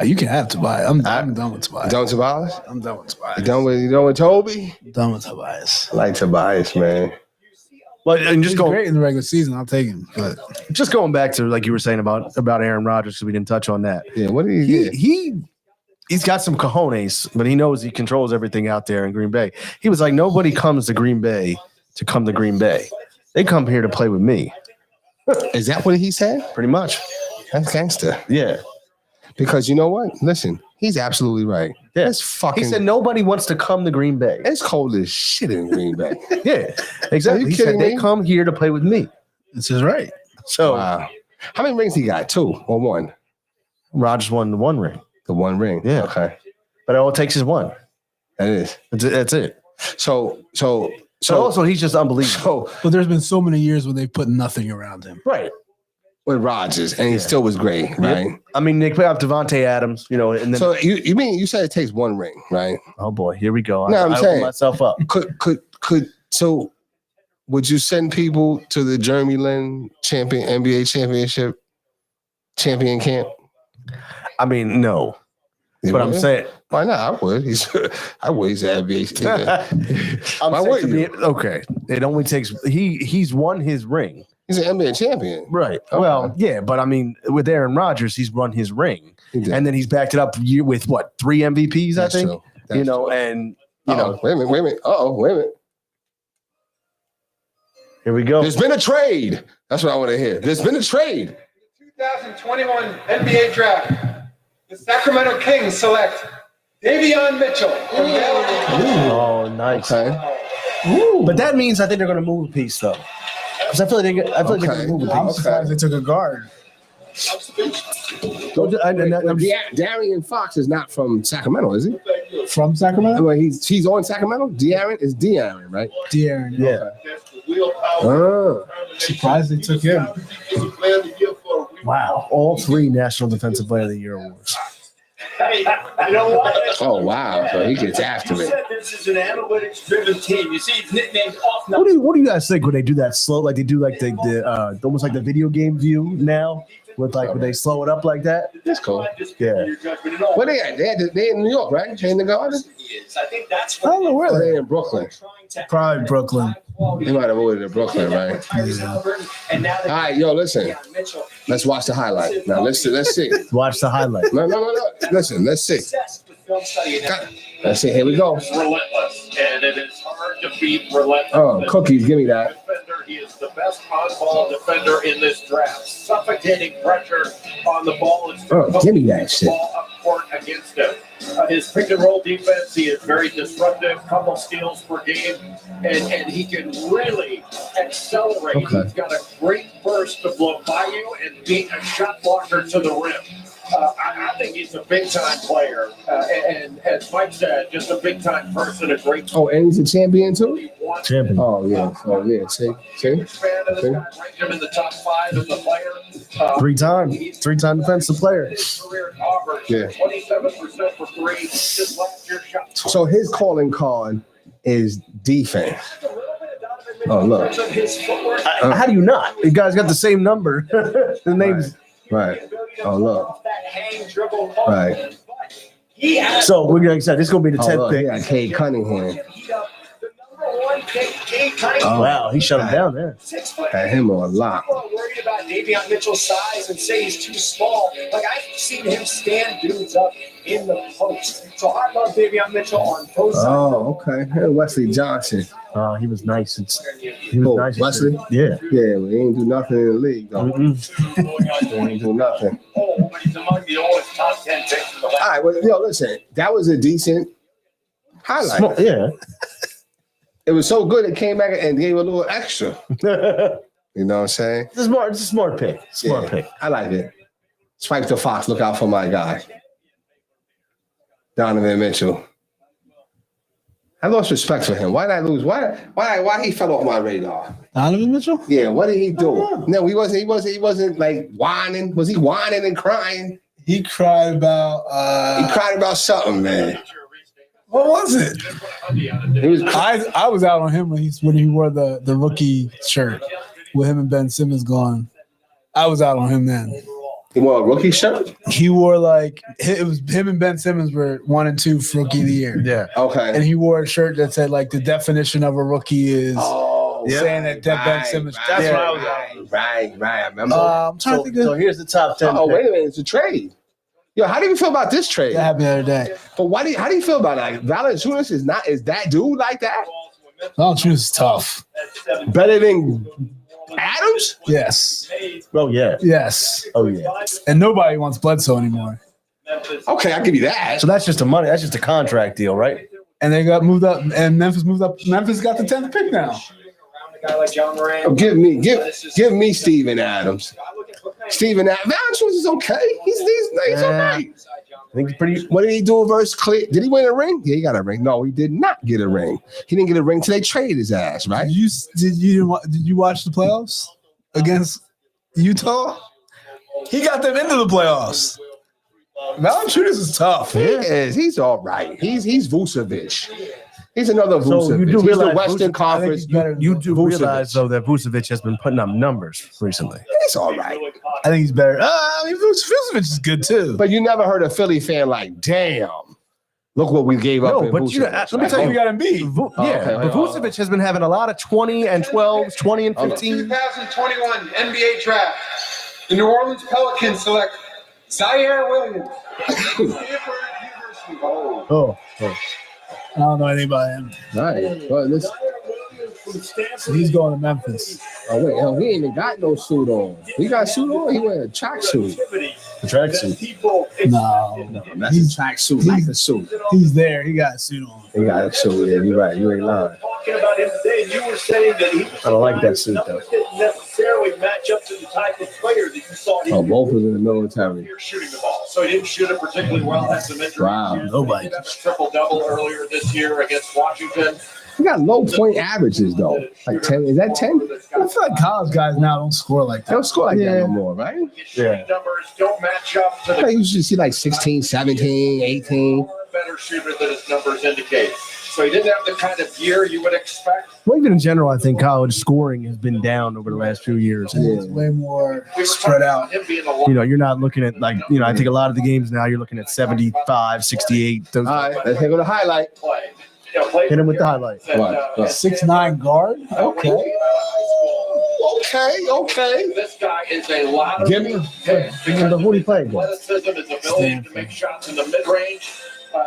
You can have Tobias. I'm done with Tobias. Done with Tobias? I'm done with Tobias. You done with Toby? Done with Tobias. I like Tobias, man. Well, and He's great in the regular season. I'll take him. But just going back to like you were saying about Aaron Rodgers, because we didn't touch on that. Yeah, what did he get? He's got some cojones, but he knows he controls everything out there in Green Bay. He was like, nobody comes to Green Bay to come to Green Bay. They come here to play with me. Is that what he said? Pretty much. That's gangster. Yeah. Because you know what? Listen, he's absolutely right. Yeah. It's fucking. He said nobody wants to come to Green Bay. It's cold as shit in Green Bay. Yeah, exactly. Are you He said kidding they me? come here to play with me. this is right. So Wow. How many rings he got? 2 or 1? Rodgers won the 1 ring. The 1 ring. Yeah. Okay. But all it takes is 1. That is. That's it. So also he's just unbelievable. So But there's been so many years when they put nothing around him. Right. with Rodgers, and he still was great, right? Yep. I mean, they put up Devontae Adams, you know, and then. So you said it takes 1 ring, right? Oh boy, here we go. No, I I'm opened saying myself up. So would you send people to the Jeremy Lin NBA championship champion camp? I mean, no. You But I'm would? saying, why not? I would. He's an NBA. I'm Why saying would to you? be- okay. It only takes he's won his ring. He's an NBA champion. Right. Okay. Well, yeah, but I mean, with Aaron Rodgers, he's won his ring, He did. and then he's backed it up with what 3 MVPs, That's I think. true. That's you know, true. and you know, Wait a minute. Wait a minute. Here we go. There's been a trade. That's what I want to hear. There's been a trade. 2021 NBA Draft. The Sacramento Kings select Davion Mitchell from Maryland. Oh, nice. Okay. But that means I think they're going to move a piece, though. Because I feel like they're going to move a I'm piece. surprised they took a guard. Darian Fox is not from Sacramento, is he? From Sacramento? Well, he's on Sacramento. De'Aaron is De'Aaron, right? De'Aaron. Yeah. Surprised they took him. Wow. All 3 National Defensive Player of the Year awards. Hey, you know what? Oh, wow. So he gets after You it. said this is an analytics-driven team. You see, it's nicknamed off. What do you guys think when they do that slow, like they do like the almost like the video game view now, with like when they slow it up like that? That's cool. Yeah. Where they at? They in New York, right? They in the Garden? I think that's I don't know where They in Brooklyn. Probably Brooklyn. They might have ordered in Brooklyn, right? All right, yo, listen. Let's watch the highlight. Now let's see. Watch the highlight. No. Listen, let's see. Let's see. Here we go. Relentless, and it is hard to beat relentless. Oh, Cookies, give me that. Defender, he is the best on-ball defender in this draft. Suffocating pressure on the ball. Oh, give me that shit. Ball up court against him. His pick and roll defense, he is very disruptive. Couple steals per game, and he can really accelerate. Okay. He's got a great burst to blow by you and beat a shot blocker to the rim. I think he's a big-time player, and as Mike said, just a big-time person, a great. Oh, and he's a champion too? Champion. Oh, yeah. See? Fan of this guy, ranked him in the top 5 of the player. 3-time defensive player. His career at Auburn, Yeah. 27% for 3. Just last year shot. So his calling card is defense. Oh, look. His footwork. How do you not? You guys got the same number. The name's Right. Oh, look. That hang dribble. Right. He has so. We're like I said, this is gonna be the 10th Oh, look, pick. yeah, Cade Cunningham. heat up the number 1 pick, Cade Cunningham. Oh. Wow, he shut him down there. 6 foot. Had him on lock. People are worried about Davion Mitchell's size and say he's too small. Like, I've seen him stand dudes up in the post. So I love Davion Mitchell on both sides. Oh, okay. Hey, Wesley Johnson. He was nice. He was Oh, nice. Wesley? Yeah. Yeah, we ain't do nothing in the league, though. Mm-mm. We ain't do nothing. Oh, but he's among the oldest top 10 picks in the All right, well, yo, listen. That was a decent highlight. Yeah. It was so good it came back and gave a little extra. You know what I'm saying? It's a smart pick. Smart pick. I like it. Swipe to Fox. Look out for my guy, Donovan Mitchell. I lost respect for him. Why did I lose? Why he fell off my radar? Donovan Mitchell? Yeah, what did he do? No, he wasn't like whining. Was he whining and crying? He cried about He cried about something, man. what was it? He was I was out on him when he wore the rookie shirt with him and Ben Simmons gone. I was out on him then. He wore a rookie shirt? He wore it was him and Ben Simmons were 1 and 2 for rookie of the year. Yeah. Okay. And he wore a shirt that said like the definition of a rookie is saying that Ben Simmons. That's what I was out. Right. I remember. I'm trying to think So of here's the top 10. Oh, wait a minute. It's a trade. Yo, how do you feel about this trade? that happened the other day. But how do you feel about it? Like, Valanciunas is that dude like that? Valanciunas is tough. Better than Adams? Yes. Oh yeah. Yes. Oh yeah. And nobody wants Bledsoe anymore. Okay, I'll give you that. So that's just the money. That's just a contract deal, right? And they got moved up, and Memphis moved up. Memphis got the 10th pick now. A guy like John Moran. Give me Steven Adams. Steven Adams. Valanciunas is okay. He's all right. I think he's pretty. What did he do versus Clay? Did he win a ring? Yeah, he got a ring. No, he did not get a ring. He didn't get a ring till they traded his ass, right? Did you watch the playoffs against Utah? He got them into the playoffs. Valanciunas is tough. He is. He's all right. He's Vucevic. He's another Vucevic. So you do He's the realize Western Vucevic- Conference. You do Vucevic. realize though that Vucevic has been putting up numbers recently. He's all right. I think he's better. Vucevic is good too. But you never heard a Philly fan like, damn, look what we gave up. No, in but Vucevic. let me tell you, we got him beat. But Vucevic has been having a lot of 20 and 12s, 20 and 15. 2021 NBA Draft. The New Orleans Pelicans select Zaire Williams. Stanford University. Oh. I don't know anything about him. All right. Well, from Stanford. So he's going to Memphis. Oh wait, he ain't even got no suit on. He got a suit on. He wearing a tracksuit. The tracksuit. No, That's a tracksuit, like a suit. He's there. He got a suit on. He got a suit. Yeah, you're right. You ain't lying. Talking about him today, and you were saying that he I don't like that suit, though. didn't necessarily match up to the type of player that you saw him Oh, both was in the military. here shooting the ball. So he didn't shoot it particularly well. Had some injuries. Wow, nobody. He had a triple-double earlier this year against Washington. He got low point averages though. Like 10. Is that 10? I feel like college guys now don't score like They that. don't score like that no more, right? His shooting numbers don't match up to I usually see like 16, 17, 18. better shooter than his numbers indicate. So he didn't have the kind of gear you would expect. Well, even in general, I think college scoring has been down over the last few years. It's way more spread out. Him being a You know, you're not looking at like, I think a lot of the games now you're looking at 75, 68. Those, All right, let's take a the highlight. play. You know, played hit him with the highlight. at, What? 6'9" guard. Okay. Okay. This guy is a lot of Give me- Who he playing against? athleticism, his ability to make shots in the mid-range.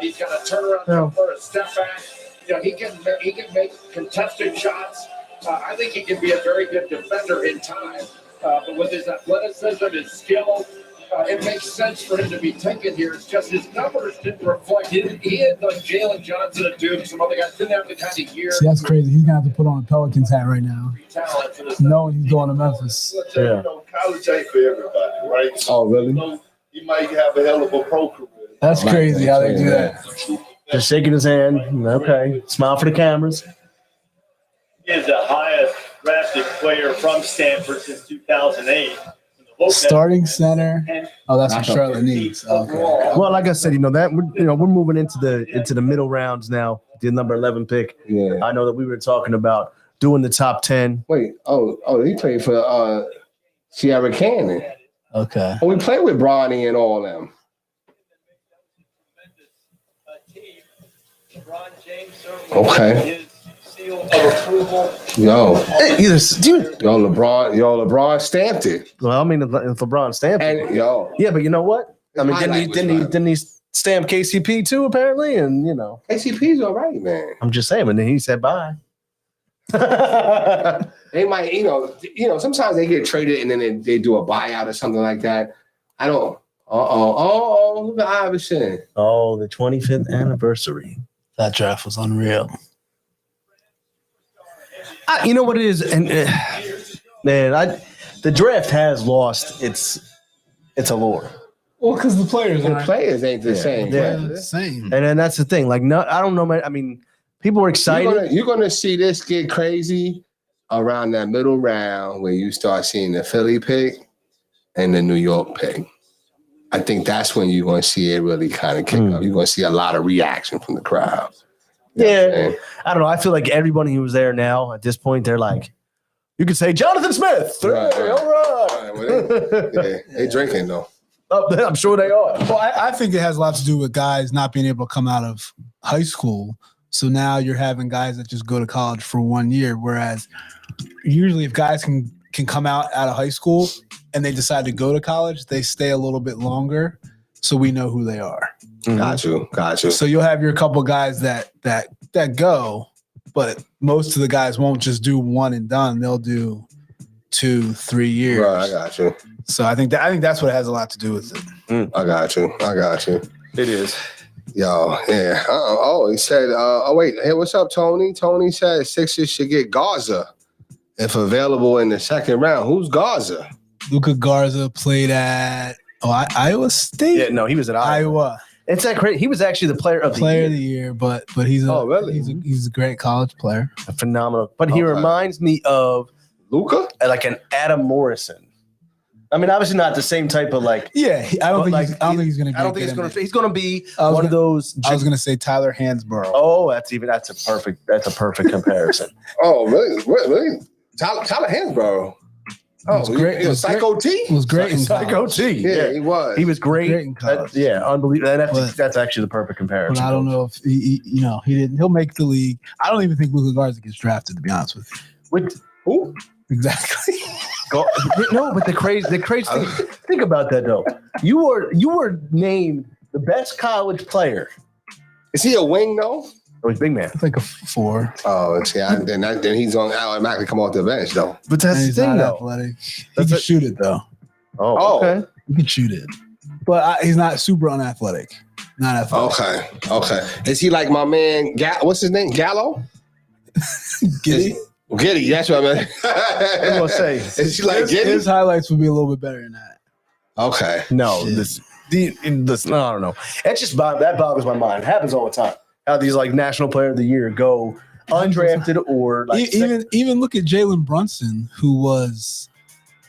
He's got a turnaround jumper, a step back. You know, he can make contested shots. I think he can be a very good defender in time. But with his athleticism, his skill, it makes sense for him to be taken here. It's just his numbers didn't reflect. He had like Jalen Johnson and Duke, some other guys didn't have the kind of year. See, that's crazy. He's gonna have to put on a Pelicans hat right now, Talent in his knowing he's going to Memphis. You know, college ain't for everybody, right? Oh, really? So you might have a hell of a pro career. That's crazy how they do that. Just shaking his hand. Okay. Smile for the cameras. He is the highest drafted player from Stanford since 2008. Starting center. Oh, that's what Charlotte needs. Okay. Well, like I said, that we're moving into the middle rounds now. The number 11 pick. Yeah. I know that we were talking about doing the top 10. Wait. Oh, he played for Sierra Canyon. Okay. Oh, we played with Bronny and all them. Okay. Yo, LeBron stamped it. Well, I mean, if LeBron stamped it. And yo, Yeah, but you know what? I mean, highlight was didn't he stamp KCP too? Apparently, and KCP's all right, man. I'm just saying. And then he said bye. They might, sometimes they get traded and then they do a buyout or something like that. I don't. Look at Iverson. Oh, the 25th anniversary. That draft was unreal. You know what it is, and man, the draft has lost its allure. Well, because the players ain't the same. Yeah. the same. And then that's the thing. Like, no, I don't know, man. I mean, people were excited. You're gonna see this get crazy around that middle round when you start seeing the Philly pick and the New York pick. I think that's when you're gonna see it really kind of kick up. You're gonna see a lot of reaction from the crowd. Yeah, I don't know. I feel like everybody who was there now at this point, they're like, you could say Jonathan Smith. Right, Hey, right. all right. Well, they drinking though. I'm sure they are. Well, I think it has a lot to do with guys not being able to come out of high school. So now you're having guys that just go to college for 1 year, whereas usually if guys can come out of high school and they decide to go to college, they stay a little bit longer so we know who they are. Got you. So you'll have your couple guys that go, but most of the guys won't just do one and done. They'll do 2-3 years. Right, I got you. So I think that's what has a lot to do with it. I got you. It is. Yo, yeah. He said, wait, hey, what's up, Tony? Tony said Sixers should get Garza if available in the second round. Who's Garza? Luka Garza played at Iowa State. Yeah, no, he was at Iowa. It's that crazy. He was actually the player of the year. But he's he's a great college player. A phenomenal. But he reminds me of Luka, like an Adam Morrison. I mean, obviously not the same type of like. Yeah, I don't think he's going to be. I don't think he's going to be one of those. I was going to say Tyler Hansborough. Oh, that's a perfect comparison. Oh, really? Tyler Hansborough. Oh, great. It was Psycho T. It was great in Psycho T. Yeah, he was. He was great. In college. Unbelievable. That's actually the perfect comparison. But I don't know if he didn't. He'll make the league. I don't even think Luka Garza gets drafted. To be honest with you. With who? Exactly. No, but the crazy thing. Think about that though. You were named the best college player. Is he a wing though? Oh, he's big man. It's like a 4. Oh, see, then he's going to automatically come off the bench, though. But that's And the he's thing, not though. athletic. He can shoot it though. Oh, okay. He can shoot it, but he's not super unathletic. Not athletic. Okay. Is he like my man? What's his name? Gallo? Giddy. Giddy. That's what I meant. I'm gonna say, is he like Giddy? His highlights would be a little bit better than that. Okay. no, Shit. no, I don't know. That just that boggles my mind. It happens all the time. How these like National Player of the Year go undrafted or like Even look at Jalen Brunson, who was,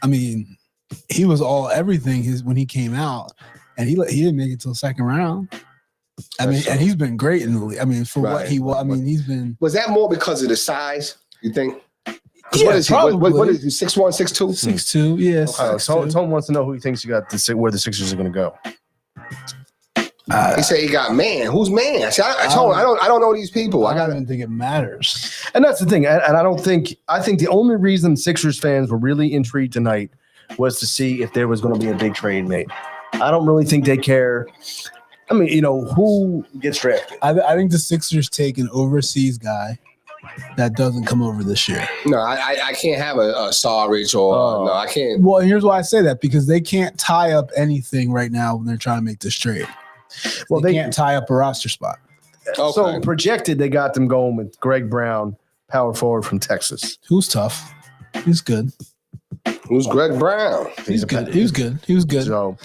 I mean, he was all everything when he came out, and he didn't make it till second round. I mean, and he's been great in the league. I mean, for what he was, I mean, he's been. Was that more because of the size? You think? Yeah, what is probably. he? What is he? 6'1", 6'2"? 6'2", yes. Tone wants to know who he thinks where the Sixers are going to go. He said he got man. Who's man? See, I told him I don't know these people. I don't even think it matters. And that's the thing. And I think the only reason Sixers fans were really intrigued tonight was to see if there was going to be a big trade made. I don't really think they care. I mean, who gets drafted? I think the Sixers take an overseas guy that doesn't come over this year. No, I can't have a Sarich or no, I can't. Well, here's why I say that, because they can't tie up anything right now when they're trying to make this trade. Well, they can't tie up a roster spot. Okay. So projected, they got them going with Greg Brown, power forward from Texas. Who's tough? He's good. Who's Greg Brown? He's good. He was good. He was good. So,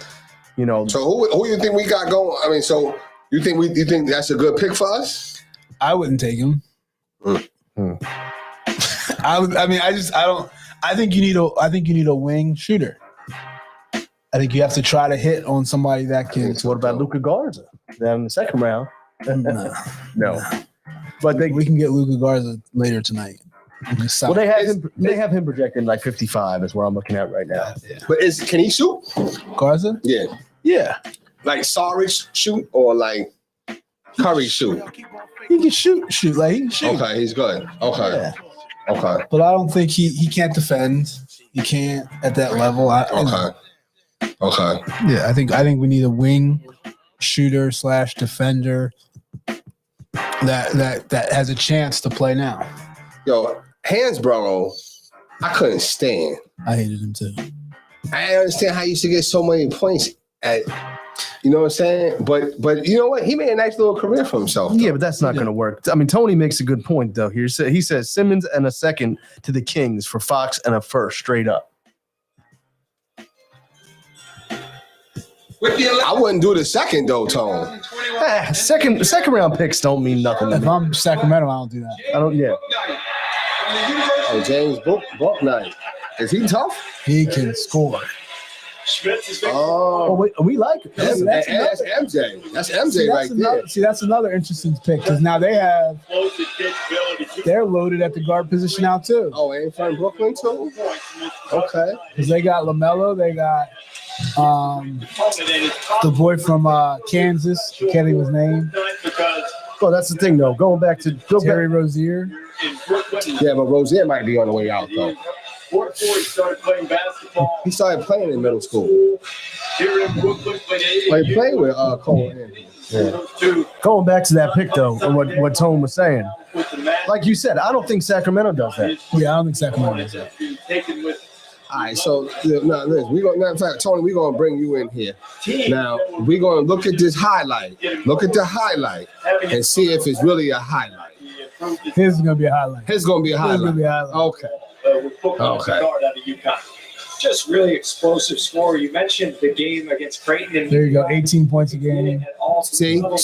So who you think we got going? I mean, so you think that's a good pick for us? I wouldn't take him. I think you need a wing shooter. I think you have to try to hit on somebody that can. What about Luka Garza? Then in the second round. No. But we can get Luka Garza later tonight. Well, they have him projected like 55 is where I'm looking at right now. Yeah. But can he shoot? Garza? Yeah. Yeah. Like Sarich shoot or like Curry shoot? He can shoot. Like he can shoot. Okay, he's good. Okay. Yeah. Okay. But I don't think he can't defend. He can't at that level. Okay. Yeah, I think we need a wing shooter / defender that has a chance to play now. Yo, Hansborough, I couldn't stand. I hated him too. I didn't understand how you used to get so many points at, you know what I'm saying? But you know what? He made a nice little career for himself. Yeah, but that's not going to work. I mean, Tony makes a good point though. He says Simmons and a second to the Kings for Fox and a first straight up. I wouldn't do the second though, Tone. Second round picks don't mean nothing to If me. I'm Sacramento, I don't do that. I don't. Yeah. Oh, James Bouknight. Is he tough? He can score. Oh, we like it. That's MJ. That's MJ right there. See, that's another interesting pick because now they're loaded at the guard position now too. Oh, ain't from Brooklyn too? Okay. Because they got LaMelo, they got the boy from Kansas. I can't think of his name. Well, that's the thing though. Going back to Terry Rozier. Yeah, but Rozier might be on the way out though. Before he started playing basketball. He started playing in middle school. Here in Brooklyn, He played with Cole Anthony. Yeah. Going back to that pick though, and what Tone was saying, like you said, I don't think Sacramento does that. Yeah, I don't think Sacramento does that. All right, so listen, in fact, Tony, we're gonna bring you in here. Now we're gonna look at this highlight. Look at the highlight and see if it's really a highlight. His is gonna be a highlight. His gonna be a highlight. His is gonna be a highlight. Okay. Okay. Guard out of UConn. Just really explosive scorer. You mentioned the game against Creighton. And there you go, 18 points a game. See? All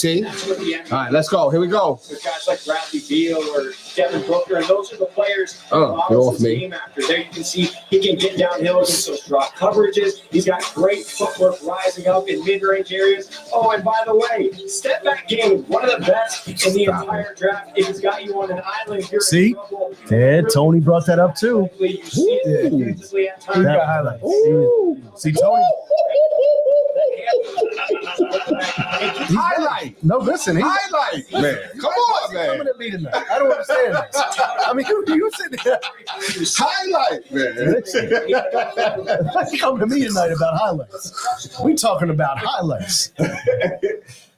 right, let's go. Here we go. With guys like Bradley Beal or Devin Booker, and those are the players. Get off me. Game after there, you can see he can get downhill against those drop coverages. He's got great footwork rising up in mid-range areas. Oh, and by the way, step back game, one of the best in the entire draft. If it's got you on an island, you're See? in trouble. Yeah, Tony brought that up too. You see it defensively at times. That highlight. See, Tony. Highlight. No, listen. Highlight, man. Come on, man. Coming at me tonight. I don't understand this. I mean, you sitting there. Highlight, man. Why you coming to me tonight about highlights? We talking about highlights.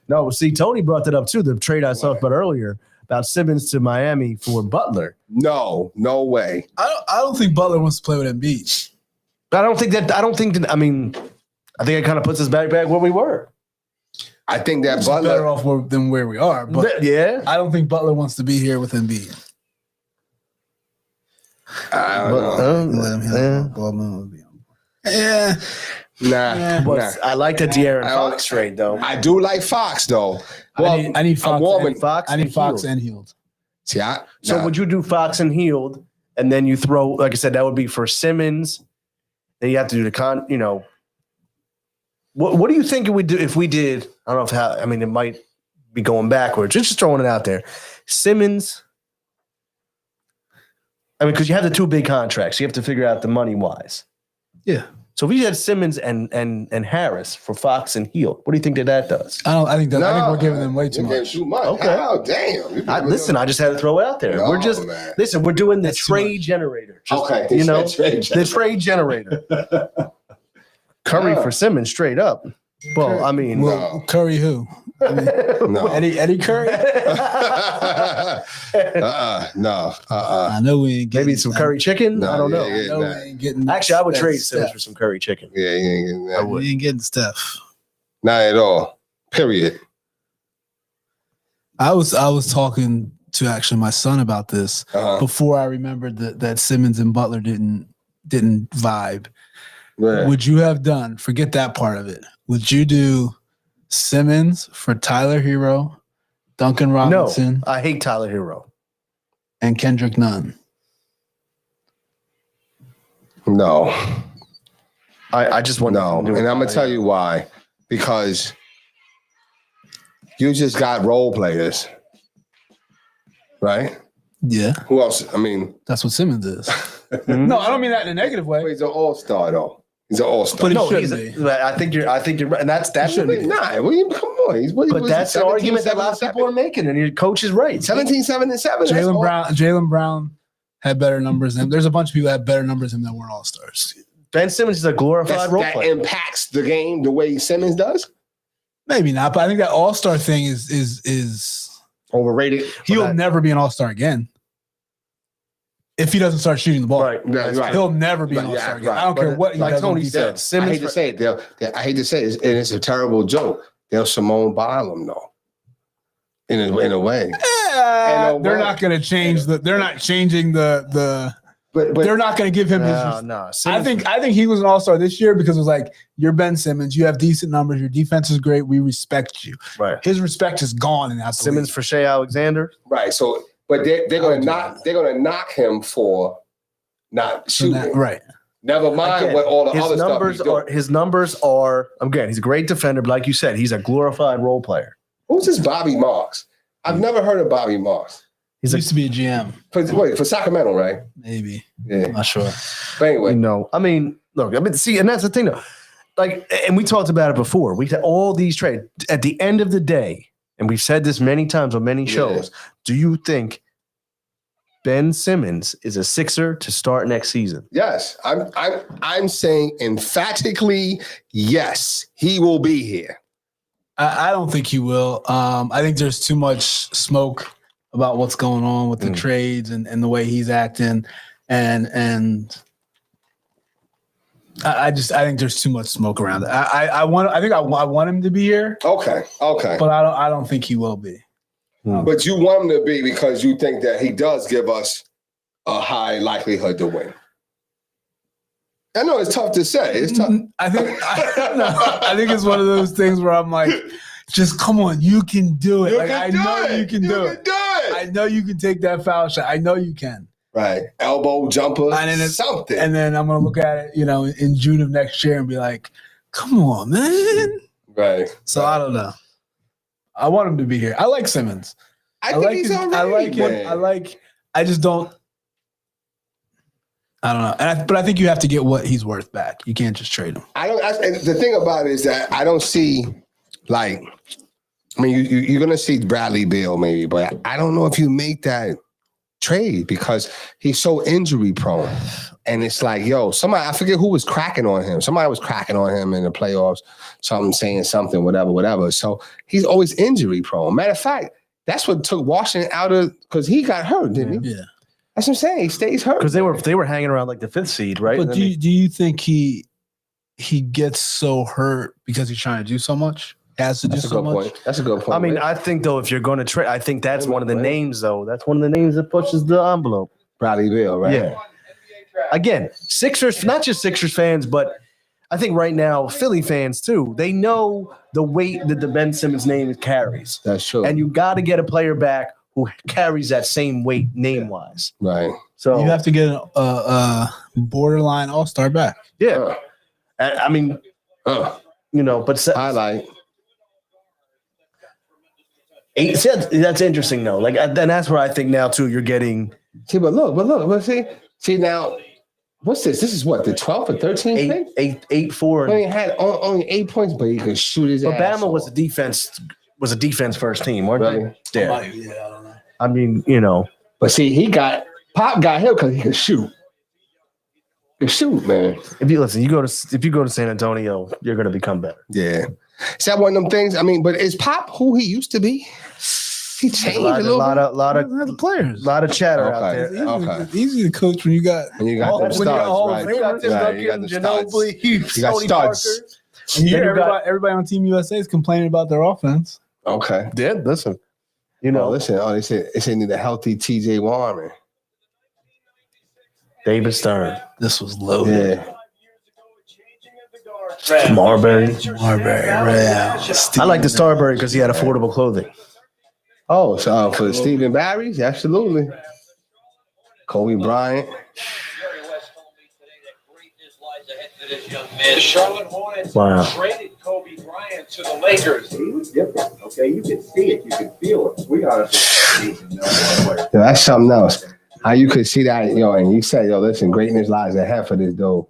No, see, Tony brought that up too. The trade I talked about earlier about Simmons to Miami for Butler. No way. I don't think Butler wants to play with Embiid. I don't think that. I think it kind of puts us back where we were. I think that It's Butler better off than where we are. But Yeah. I don't think Butler wants to be here with Embiid. I don't know. Let him hit the ball. Yeah. Nah. But I like that De'Aaron I don't- Fox trade though. I do like Fox though. Well, I need Fox. I'm warming. Fox I need and Fox Hield. and Hield. See, So would you do Fox and Hield, and then you throw, like I said, that would be for Simmons. Then you have to do the What do you think it would do if we did? I don't know it might be going backwards. Just throwing it out there. Simmons. Because you have the two big contracts, you have to figure out the money wise. Yeah. So if we had Simmons and Harris for Fox and Hield, what do you think that does? I think we're giving them way too much. Too much. Okay. Oh, damn. I just had to throw it out there. No, We're just man. we're doing the That's too trade generator. Okay. The trade generator. Curry for Simmons straight up. Well, Well, Curry who? No. Eddie Curry? No. I know we ain't getting maybe some curry chicken. No, I don't know. yeah, I know nah. we ain't getting Actually, I would that trade stuff. Simmons for some curry chicken. Yeah, you ain't getting that. We ain't getting stuff. Not at all. Period. I was talking to actually my son about this before I remembered that Simmons and Butler didn't vibe. Right. Would you have done? Forget that part of it. Would you do Simmons for Tyler Hero, Duncan Robinson, No, I hate Tyler Hero. and Kendrick Nunn? No. I just want No. to do it. And I'm going to tell you why. Because you just got role players. Right? Yeah, Who else? that's what Simmons is. No, I don't mean that in a negative way. He's an all-star, though. He's an all-star. But he No, shouldn't be. I think you're right, and that's shouldn't be. be. Nah, come on. But that's the argument that a lot of people are making, and your coach is right. 17-7-7. Jaylen Brown had better numbers than him. There's a bunch of people that had better numbers than him that weren't all stars. Ben Simmons is a glorified role That player. impacts the game the way Simmons does. Maybe not, but I think that all-star thing is Overrated. he'll never be an all-star again. If he doesn't start shooting the ball. Right. That's right. He'll never be an Right, all-star yeah, again. right. I don't care But what he like does on Tony defense. said, I Simmons. hate to say it. I hate to say it, and it's a terrible joke. They'll Simone Biles him though. In a way. Yeah, they're not going to change they're not changing the But they're not going to give him his. No. I think he was an all-star this year because it was like, you're Ben Simmons, you have decent numbers, your defense is great, we respect you. Right. His respect is gone in that. Simmons for Shea Alexander. right. So but they're gonna knock him for not shooting. Right. Never mind Again, what all the his other numbers stuff he's doing. his numbers are again, he's a great defender, but like you said, he's a glorified role player. Who's this Bobby Marks? I've never heard of Bobby Marks. He used to be a GM. For Sacramento, right? Maybe. Yeah. I'm not sure. But anyway, See, and that's the thing though. Like, and we talked about it before. We had all these trades. At the end of the day, and we've said this many times on many shows, do you think Ben Simmons is a Sixer to start next season? yes, I'm saying emphatically yes, he will be here. I don't think he will. I think there's too much smoke about what's going on with the trades and the way he's acting, and I think there's too much smoke around it. I want him to be here, Okay. but I don't think he will be. But you want him to be because you think that he does give us a high likelihood to win. I know it's tough to say. It's tough. I think it's one of those things where I'm like, just come on, you can do it. I know you can do it. I know you can take that foul shot. I know you can. Right. Elbow jumper, And then something. And then I'm gonna look at it, in June of next year and be like, come on, man. Right. So I don't know. I want him to be here. I like Simmons. I think he's all right. I like him. man. I just don't. I don't know. But I think you have to get what he's worth back. You can't just trade him. And the thing about it is that I don't see, you're going to see Bradley Beal maybe, but I don't know if you make that trade because he's so injury prone. And it's like, I forget who was cracking on him. Somebody was cracking on him in the playoffs, saying something, whatever. So he's always injury prone. Matter of fact, That's what took Washington out of because he got hurt, didn't he? Yeah. That's what I'm saying. He stays hurt Because they were hanging around like the 5th seed, right? But do you think he gets so hurt because he's trying to do so much? Has to do That's a so good much? point. That's a good point. I mean, man. I think though, if you're going to trade, I think that's one of the names though. That's one of the names that pushes the envelope. Bradley Beal, right? Yeah. Again, Sixers, not just Sixers fans, but I think right now Philly fans too. They know the weight that the Ben Simmons name carries, That's true. and you got to get a player back who carries that same weight name wise. Right. So You have to get a borderline all-star back. yeah, I mean, but Highlight. see, that's interesting though. Like, and that's where I think now too. You're getting But see now, what's this? This is what, the 12th or 13th thing? 8-4. He had only 8 points, but he could shoot his But ass Bama was off. a defense first team, weren't Really? they? Yeah. I don't know. I mean, But see, Pop got him because he could shoot. He could shoot, man. if you go to San Antonio, you're going to become better. Yeah. Is that one of them things? I mean, but is Pop who he used to be? He changed a little bit. lot of The players. lot of chatter out Okay. there. It's easy to coach when you got When you got them when you got studs, Hall of right? Famers. You got Tim Right, you got Duncan, the studs. Ginobili, You got Tony studs. Parker. And you Then hear you got- everybody on Team USA is complaining about their offense. Okay. Yeah, listen. Listen. They said they need a healthy TJ Warren. David Stern, This was loaded. Yeah. Marbury. Real. I like the Starbury because he had affordable clothing. Oh, so for Stephen Barry's, absolutely. Kobe Bryant. The Charlotte Hornets Wow. traded Kobe Bryant to the Lakers. He was different. Okay, you could see it, you could feel it. We honestly, Yeah, that's something else. How you could see that, and you say, listen, greatness lies ahead for this dude.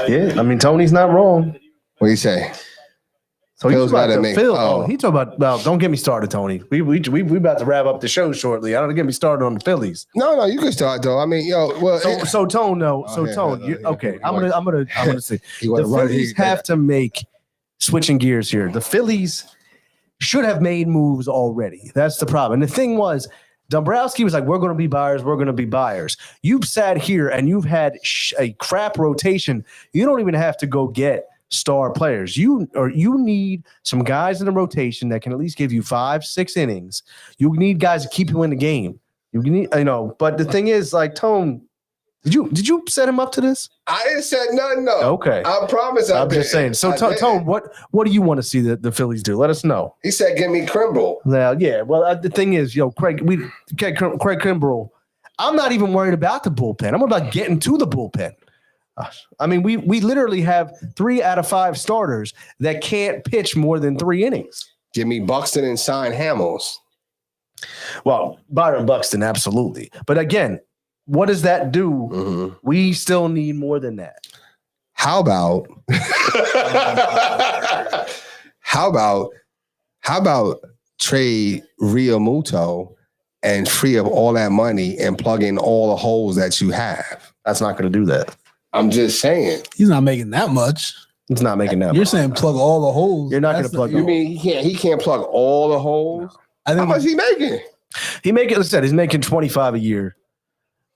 Yeah, I mean Tony's not wrong. What do you say? So Phil's about gotta to make- Phil. oh. He talking about. Well, don't get me started, Tony. We about to wrap up the show shortly. I don't get me started on the Phillies. No, you can start though. I mean, So Tone, no. Oh, So yeah, Tone, no, you, yeah, okay. he I'm gonna say he the wanna run- Phillies have to make switching gears here. The Phillies should have made moves already. That's the problem. And the thing was, Dombrowski was like, "We're going to be buyers. We're going to be buyers." You've sat here and you've had a crap rotation. You don't even have to go get star players. You need some guys in the rotation that can at least give you 5-6 innings. You need guys to keep you in the game. You need, But the thing is, like Tone, did you set him up to this? I didn't say nothing. No. Okay. I promise. I'm just saying. So I didn't. Tone, what do you want to see the Phillies do? Let us know. He said, "Give me Krimble." Well, yeah. Well, the thing is, Craig Kimbrell. I'm not even worried about the bullpen. I'm about getting to the bullpen. I mean, we literally have 3 out of 5 starters that can't pitch more than 3 innings. Give me Buxton and sign Hamels. Well, Byron Buxton, absolutely. But again, what does that do? Mm-hmm. We still need more than that. How about trade Rio Muto and free up all that money and plug in all the holes that you have? That's not going to do that. I'm just saying. He's not making that much. It's not making that. You're much. saying plug all the holes. You're not going to That's plug. You the mean he can't plug all the holes? I How think much he making? He making. Like I said, he's making 25 a year.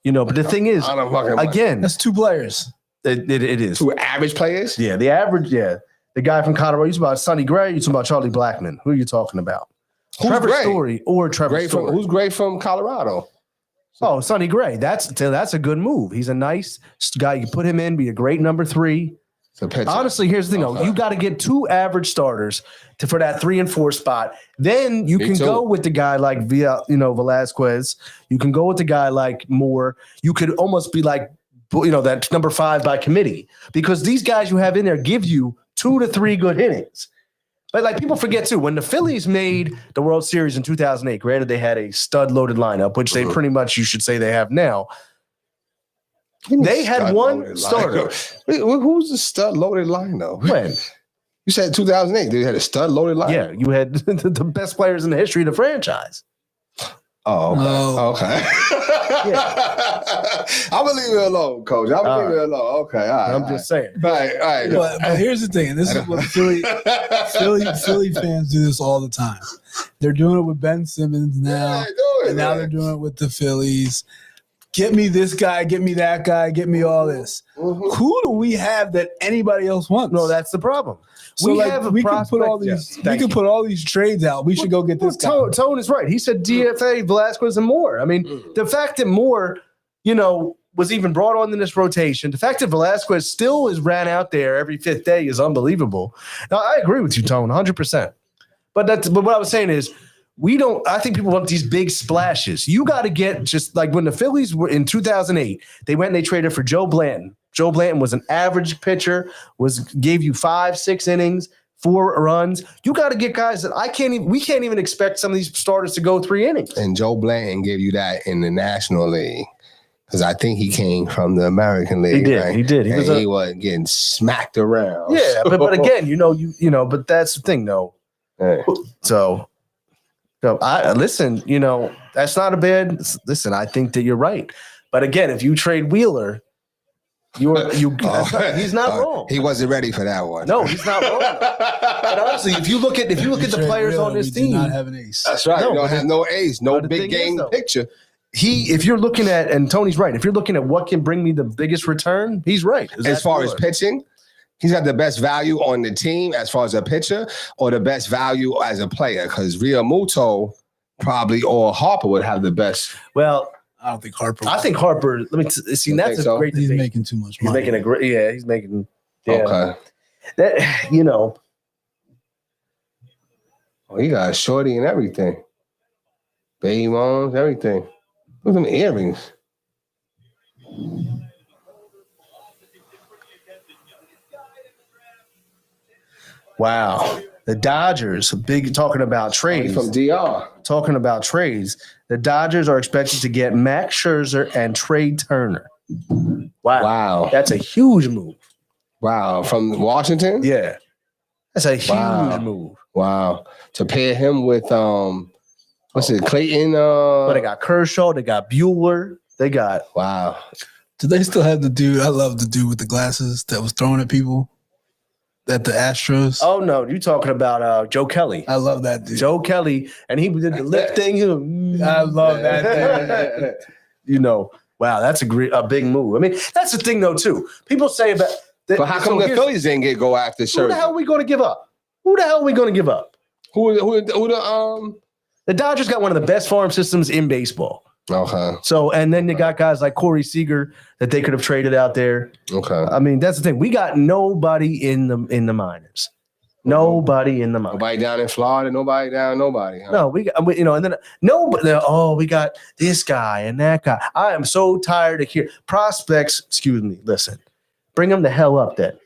But the thing is, I don't fucking money. again, that's 2 players. it is. 2 average players? Yeah, the average. Yeah, the guy from Colorado. You talking about Sonny Gray? You talking about Charlie Blackmon? Who are you talking about? Who's Trevor Gray? Story or Trevor Gray Story? who's great from Colorado? Oh, Sonny Gray. That's a good move. He's a nice guy. You put him in, be a great number 3. Honestly, here's the thing. Okay. You got to get 2 average starters for that 3 and 4 spot. Then you Me can too. go with the guy like Velasquez. You can go with the guy like Moore. You could almost be like that number 5 by committee, because these guys you have in there give you 2 to 3 good innings. But like people forget too, when the Phillies made the World Series in 2008, granted they had a stud-loaded lineup, which they pretty much you should say they have now. They had one starter. Who's the stud loaded line though? When? You said 2008. They had a stud loaded line. Yeah, you had the best players in the history of the franchise. Oh, okay. I'm gonna leave it alone, Coach. I'm gonna leave it alone. Okay, all right. I'm just saying. All right. But here's the thing, and this is what Philly fans do this all the time. They're doing it with Ben Simmons now, and now they're doing it with the Phillies. Get me this guy, get me that guy, get me all this. Mm-hmm. Who do we have that anybody else wants? No, that's the problem. So we can put all these put all these trades out. We should go get this guy. Tone is right. He said DFA, Velasquez, and Moore. I mean, the fact that Moore, was even brought on in this rotation, the fact that Velasquez still is ran out there every fifth day is unbelievable. Now, I agree with you, Tone, 100%. But what I was saying is, I think people want these big splashes. You got to get just like when the Phillies were in 2008, they went and they traded for Joe Blanton. Joe Blanton was an average pitcher, gave you 5-6 innings, 4 runs. You got to get guys that we can't even expect some of these starters to go 3 innings. And Joe Blanton gave you that in the National League. Because I think he came from the American League. He did. Right? He did. He wasn't getting smacked around. Yeah, but again, but that's the thing, though. Hey. So I listen. That's not a bad. Listen, I think that you're right. But again, if you trade Wheeler, he's not wrong. He wasn't ready for that one. No, he's not wrong. But honestly, if you look at the players on this team, not have an ace. That's right. You don't have no ace, no big game picture. If you're looking at, and Tony's right, if you're looking at what can bring me the biggest return, he's right. As far as pitching, he's got the best value on the team as far as a pitcher, or the best value as a player. Because Realmuto probably or Harper would have the best. Well, I don't think Harper. I think Harper. Let me see. That's a great. He's debate. making too much He's money. making a great. Yeah, he's making. Yeah. Okay. That Oh, he got a shorty and everything. Baby moms, everything. Look at them earrings. Wow. The Dodgers, talking about trades. From DR. Talking about trades. The Dodgers are expected to get Max Scherzer and Trey Turner. Wow. That's a huge move. Wow. From Washington? Yeah. That's a huge move. Wow. To pair him with what's it, Clayton? But they got Kershaw, they got Bueller, they got Do they still have the dude? I love the dude with the glasses that was throwing at people at the Astros. Oh no, you talking about Joe Kelly. I love that dude. Joe Kelly, and he did the lip thing. I love that dude. Wow, that's a big move. I mean, that's the thing though too. People say about but how come the Phillies didn't go after Scherzer? Who the hell are we going to give up? Who The Dodgers got one of the best farm systems in baseball. Okay. So, and then you got guys like Corey Seager that they could have traded out there. Okay. I mean, that's the thing. We got nobody in the minors. Nobody in the minors. Nobody down in Florida. Nobody. Huh? No, we got, and then nobody. Oh, we got this guy and that guy. I am so tired of hearing prospects. Excuse me. Listen, bring them the hell up. Then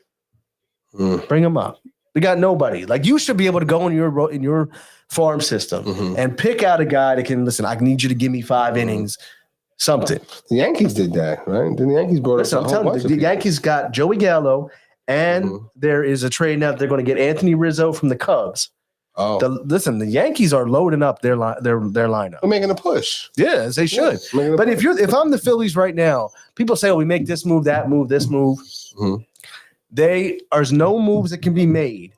bring them up. We got nobody. Like you should be able to go in your farm system and pick out a guy that can listen. I need you to give me 5 innings, something. The Yankees did that, right? The Yankees brought us. I'm telling you, the Yankees got Joey Gallo, and there is a trade now. They're going to get Anthony Rizzo from the Cubs. Oh, the Yankees are loading up their lineup. They're making a push. Yeah, as they should. But if I'm the Phillies right now, people say, "Oh, we make this move, that move, this move." There's no moves that can be made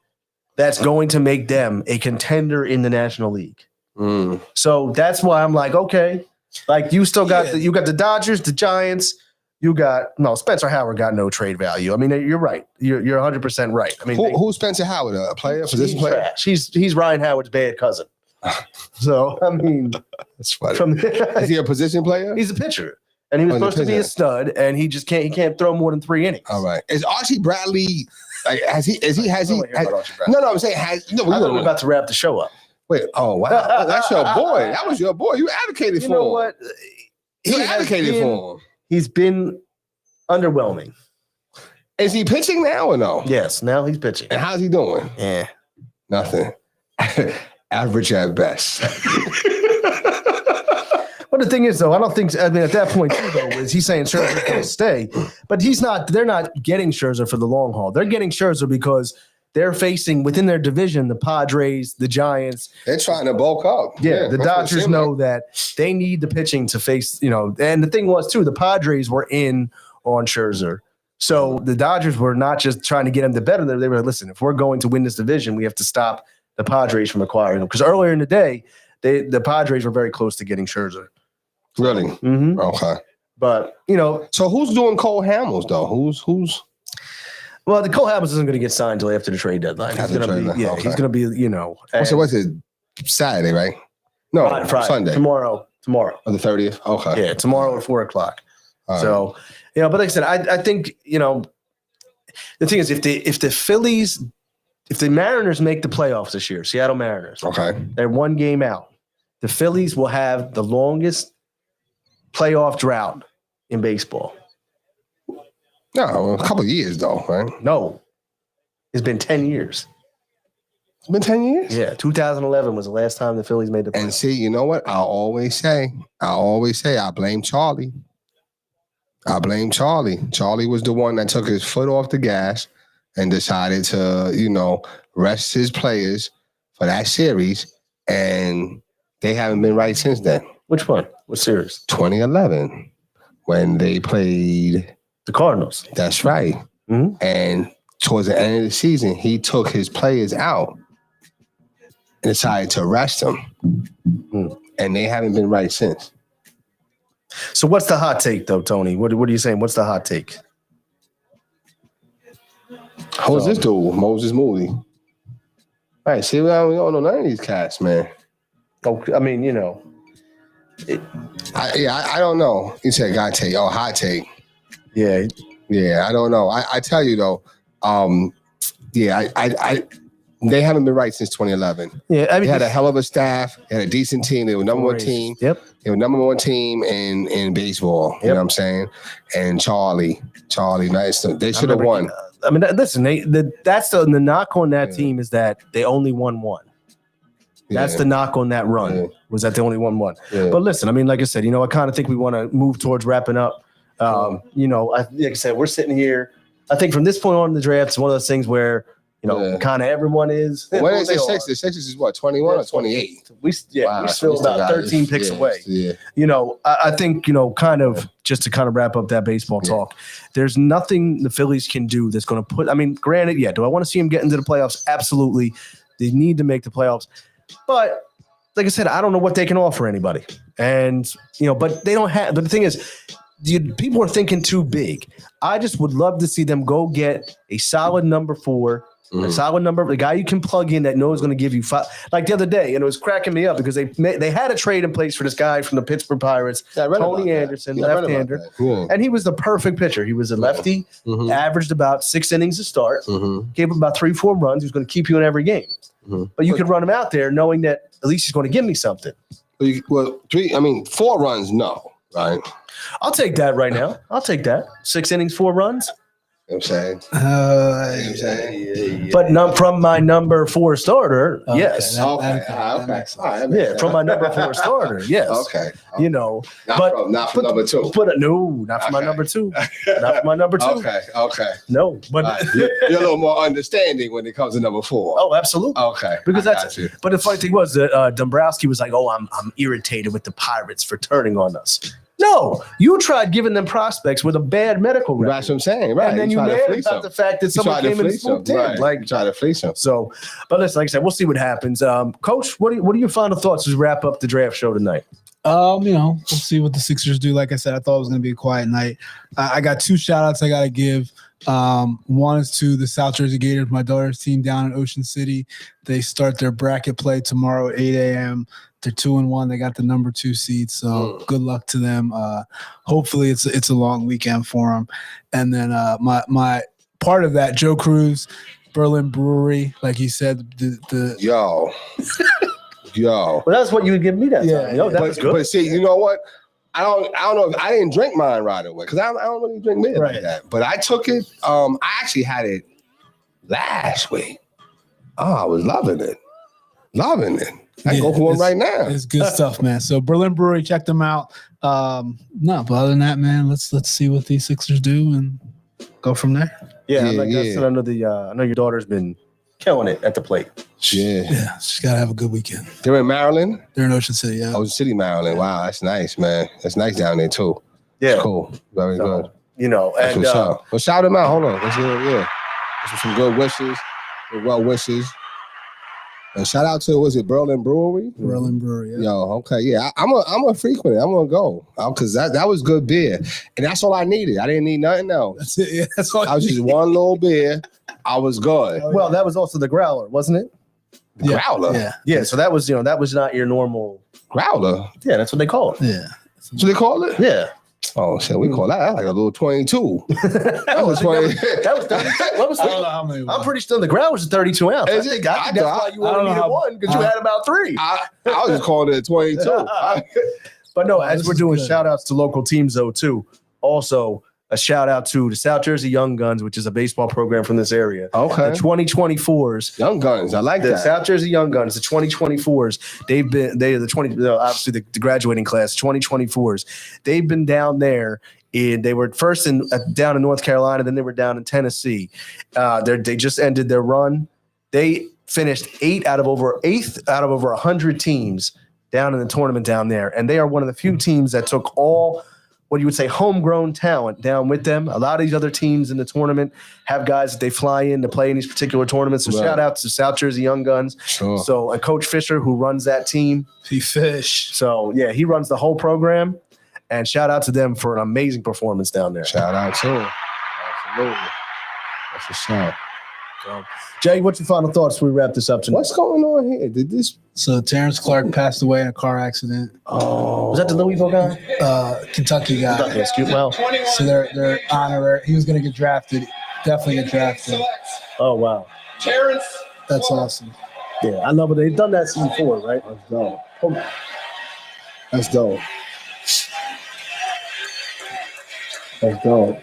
that's going to make them a contender in the National League. So that's why I'm like, okay, like you still got you got the Dodgers, the Giants. You got Spencer Howard got no trade value. I mean, you're right. You're 100% right. I mean, who's Spencer Howard? A player, position player? Trash. He's Ryan Howard's bad cousin. So I mean, that's funny. Is he a position player? He's a pitcher. And he was supposed to be a stud, and he just can't throw more than 3 innings. All right. Is Archie Bradley like I'm saying we're about to wrap the show up. Wait, oh wow. That's your boy. That was your boy. You advocated for him. You know what? You advocated for him. He's been underwhelming. Is he pitching now or no? Yes, now he's pitching. And how's he doing? Yeah. Nothing. Average at best. But the thing is, though, at that point, too, though, is he's saying Scherzer's going to stay, but he's not. They're not getting Scherzer for the long haul. They're getting Scherzer because they're facing within their division the Padres, the Giants. They're trying to bulk up. Yeah, the that's what it Dodgers seemed know like. that they need the pitching to face, and the thing was too, the Padres were in on Scherzer. So the Dodgers were not just trying to get him to better them. They were like, listen, if we're going to win this division, we have to stop the Padres from acquiring them. Because earlier in the day, the Padres were very close to getting Scherzer. Really? Mm-hmm. Okay. But, So who's doing Cole Hamels, though? Who's? well, the Cole Hamels isn't going to get signed until after the trade deadline. He's After going to the be, trade deadline, he's okay. going to be, So what's it? Saturday, right? No, Friday, Sunday. Tomorrow. On the 30th? Okay. Yeah, tomorrow at 4:00. All right. So, but like I said, I think, the thing is, if the Mariners make the playoffs this year, Seattle Mariners, Okay. they're one game out. The Phillies will have the longest playoff drought in baseball. No, a couple of years, though, right? No, it's been 10 years. It's been 10 years? Yeah, 2011 was the last time the Phillies made the playoffs. And see, you know what? I always say, I blame Charlie. Charlie was the one that took his foot off the gas and decided to, rest his players for that series. And they haven't been right since then. Which one? What series? 2011, when they played the Cardinals. That's right. Mm-hmm. And towards the end of the season, he took his players out and decided to rest them. And they haven't been right since. So what's the hot take, though, Tony? What are you saying? What's the hot take? Who's this dude? Moses Moody. All right, see, we don't know none of these cats, man. Oh, I mean, I don't know. You said hot take. Oh, hot take. Yeah. Yeah, I don't know. I tell you, though, they haven't been right since 2011. Yeah, I mean, they had a hell of a staff. They had a decent team. They were number one team. Yep. They were number one team in baseball. Yep. You know what I'm saying? And Charlie, nice. They should have won. I mean, listen, that's the knock on that team is that they only won one. That's the knock on that run was that they only won one. Yeah. But listen, I mean, like I said, I kind of think we want to move towards wrapping up. Like I said, we're sitting here. I think from this point on in the draft, it's one of those things where kind of everyone is. When is the Sixers? The Sixers is what, 21 or 28? We still about 13 picks away. Yeah. I think kind of just to kind of wrap up that baseball talk. There's nothing the Phillies can do that's going to put. I mean, granted, do I want to see them get into the playoffs? Absolutely, they need to make the playoffs. But like I said, I don't know what they can offer anybody, and but they don't have. But the thing is, people are thinking too big. I just would love to see them go get a solid number 4. A solid number, the guy you can plug in that knows going to give you 5. Like the other day, and it was cracking me up because they had a trade in place for this guy from the Pittsburgh Pirates, Tony Anderson, left-hander, and he was the perfect pitcher. He was a lefty, averaged about 6 innings to start, gave him about 3-4 runs. He was going to keep you in every game, but you could run him out there knowing that at least he's going to give me something. Well, 4 runs, no, right? I'll take that right now. I'll take that. 6 innings, 4 runs. You know what I'm saying? But not from my number 4 starter, yes. Okay. From my number 4 starter, yes. Okay. Not from number 2. But no, not for my number 2. Not for my number 2. Okay. No, but you're a little more understanding when it comes to number 4. Oh, absolutely. Okay. Because that's it. But the funny thing was that Dombrowski was like, "Oh, I'm irritated with the Pirates for turning on us." No, you tried giving them prospects with a bad medical record. That's what I'm saying, right? And then you mad about the fact that someone came and swooped in. Right. Like, try to fleece them. So, but listen, like I said, we'll see what happens. Coach, what are your final thoughts as we wrap up the draft show tonight? We'll see what the Sixers do. Like I said, I thought it was going to be a quiet night. I got 2 shout outs I got to give. One is to the South Jersey Gators, my daughter's team down in Ocean City. They start their bracket play tomorrow at 8 a.m. They're 2-1. They got the number 2 seed, so good luck to them. Hopefully, it's a long weekend for them. And then my part of that, Joe Cruz, Berlin Brewery, like he said, the Yo. Well, that's what you would give me that time. That was good. But see, you know what? I don't know if I didn't drink mine right away because I don't really drink beer like that. But I took it. I actually had it last week. Oh, I was loving it. I go for one right now. It's good stuff, man. So Berlin Brewery, check them out. But other than that, man, let's see what these Sixers do and go from there. Yeah, like I said, I know your daughter's been killing it at the plate. Yeah. Yeah, just gotta have a good weekend. They're in Maryland? They're in Ocean City, yeah. Ocean City, Maryland. Wow, that's nice, man. That's nice down there too. Yeah. That's cool. Very good. You know, That's and what's up. Well, shout them out. Hold on. Let's hear it. Yeah. That's some good wishes. Good well wishes. And shout out to, was it Berlin Brewery? Berlin Brewery, yeah. Yo, okay, yeah. I'm a frequent. I'm gonna go because that was good beer, and that's all I needed. I didn't need nothing else. That's it. Yeah, that's all I was just one little beer. I was good. well, that was also the growler, wasn't it? Growler. Yeah. Yeah. So that was, that was not your normal. Growler. Yeah, that's what they call it. Yeah. That's what they call it? Yeah. Oh shit, we call that like a little 22. That was 20. That was 30. What was I don't know how many. I'm pretty sure the ground was a 32 ounce. Is I it? think that's why you I don't only know needed how- one because you had about 3. I was just calling it a 22. But no, Oh, as this we're is doing good. shout outs to local teams though too. Also, a shout out to the South Jersey Young Guns, which is a baseball program from this area. Okay. The 2024s. Young Guns, I like The that. South Jersey Young Guns, the 2024s, they are the 20, obviously the graduating class, 2024s. They've been down there. And they were first down in North Carolina, then they were down in Tennessee. They just ended their run. They finished 8th out of over 100 teams down in the tournament down there, and they are one of the few teams that took all what you would say homegrown talent down with them. A lot of these other teams in the tournament have guys that they fly in to play in these particular tournaments. So Right. shout out to South Jersey Young Guns. Sure. So Coach Fisher, who runs that team. P. Fish. So yeah, he runs the whole program. And shout out to them for an amazing performance down there. Shout out to him. Absolutely. That's a shout. So, Jay, what's your final thoughts before we wrap this up tonight? What's going on here? Did this? So Terrence Clark passed away in a car accident. Oh, was that the Louisville guy? Kentucky guy. Kentucky, excuse- well, So they're honorary. He was gonna get drafted. Definitely get drafted. oh wow, Terrence. That's awesome. yeah, I love it. They've done that since before, right? Let's go. Let's go. Let's go.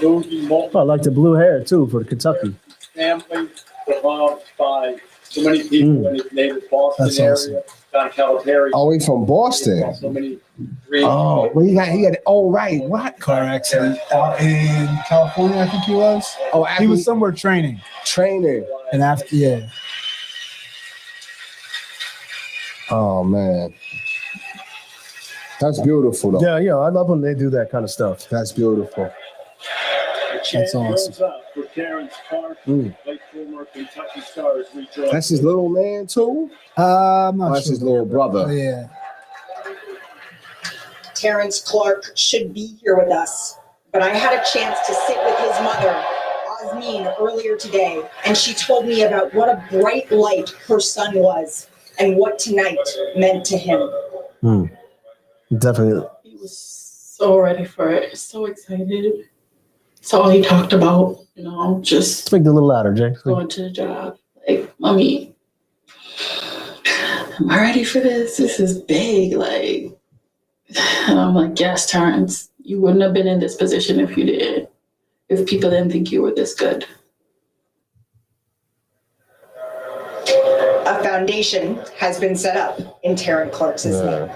Losing multiple I like the blue hair too for Kentucky. families, beloved by so many people in the native Boston That's area. awesome. John Calipari. Oh, he's from Boston. So many great. Oh, well, he got. Oh, right. What? Car accident out in California, I think he was. Oh, He was somewhere training. training. And after, yeah. Oh man, that's beautiful though. Yeah, I love when they do that kind of stuff. That's beautiful. The chant That's awesome. goes up for Terrence Clark, late former Kentucky Stars rejoice. That's his little man too. I'm Oh, not that's sure. his little Oh, brother. yeah. Terrence Clark should be here with us, but I had a chance to sit with his mother, Osmeen, earlier today, and she told me about what a bright light her son was and what tonight meant to him. Definitely. He was so ready for it, so excited. It's all he talked about, just Speak a little louder, Jay. going to the job. Like, Mommy, am I ready for this? This is big. Like, and I'm like, yes, Terrence, you wouldn't have been in this position if you did, if people didn't think you were this good. A foundation has been set up in Terrence Clark's name.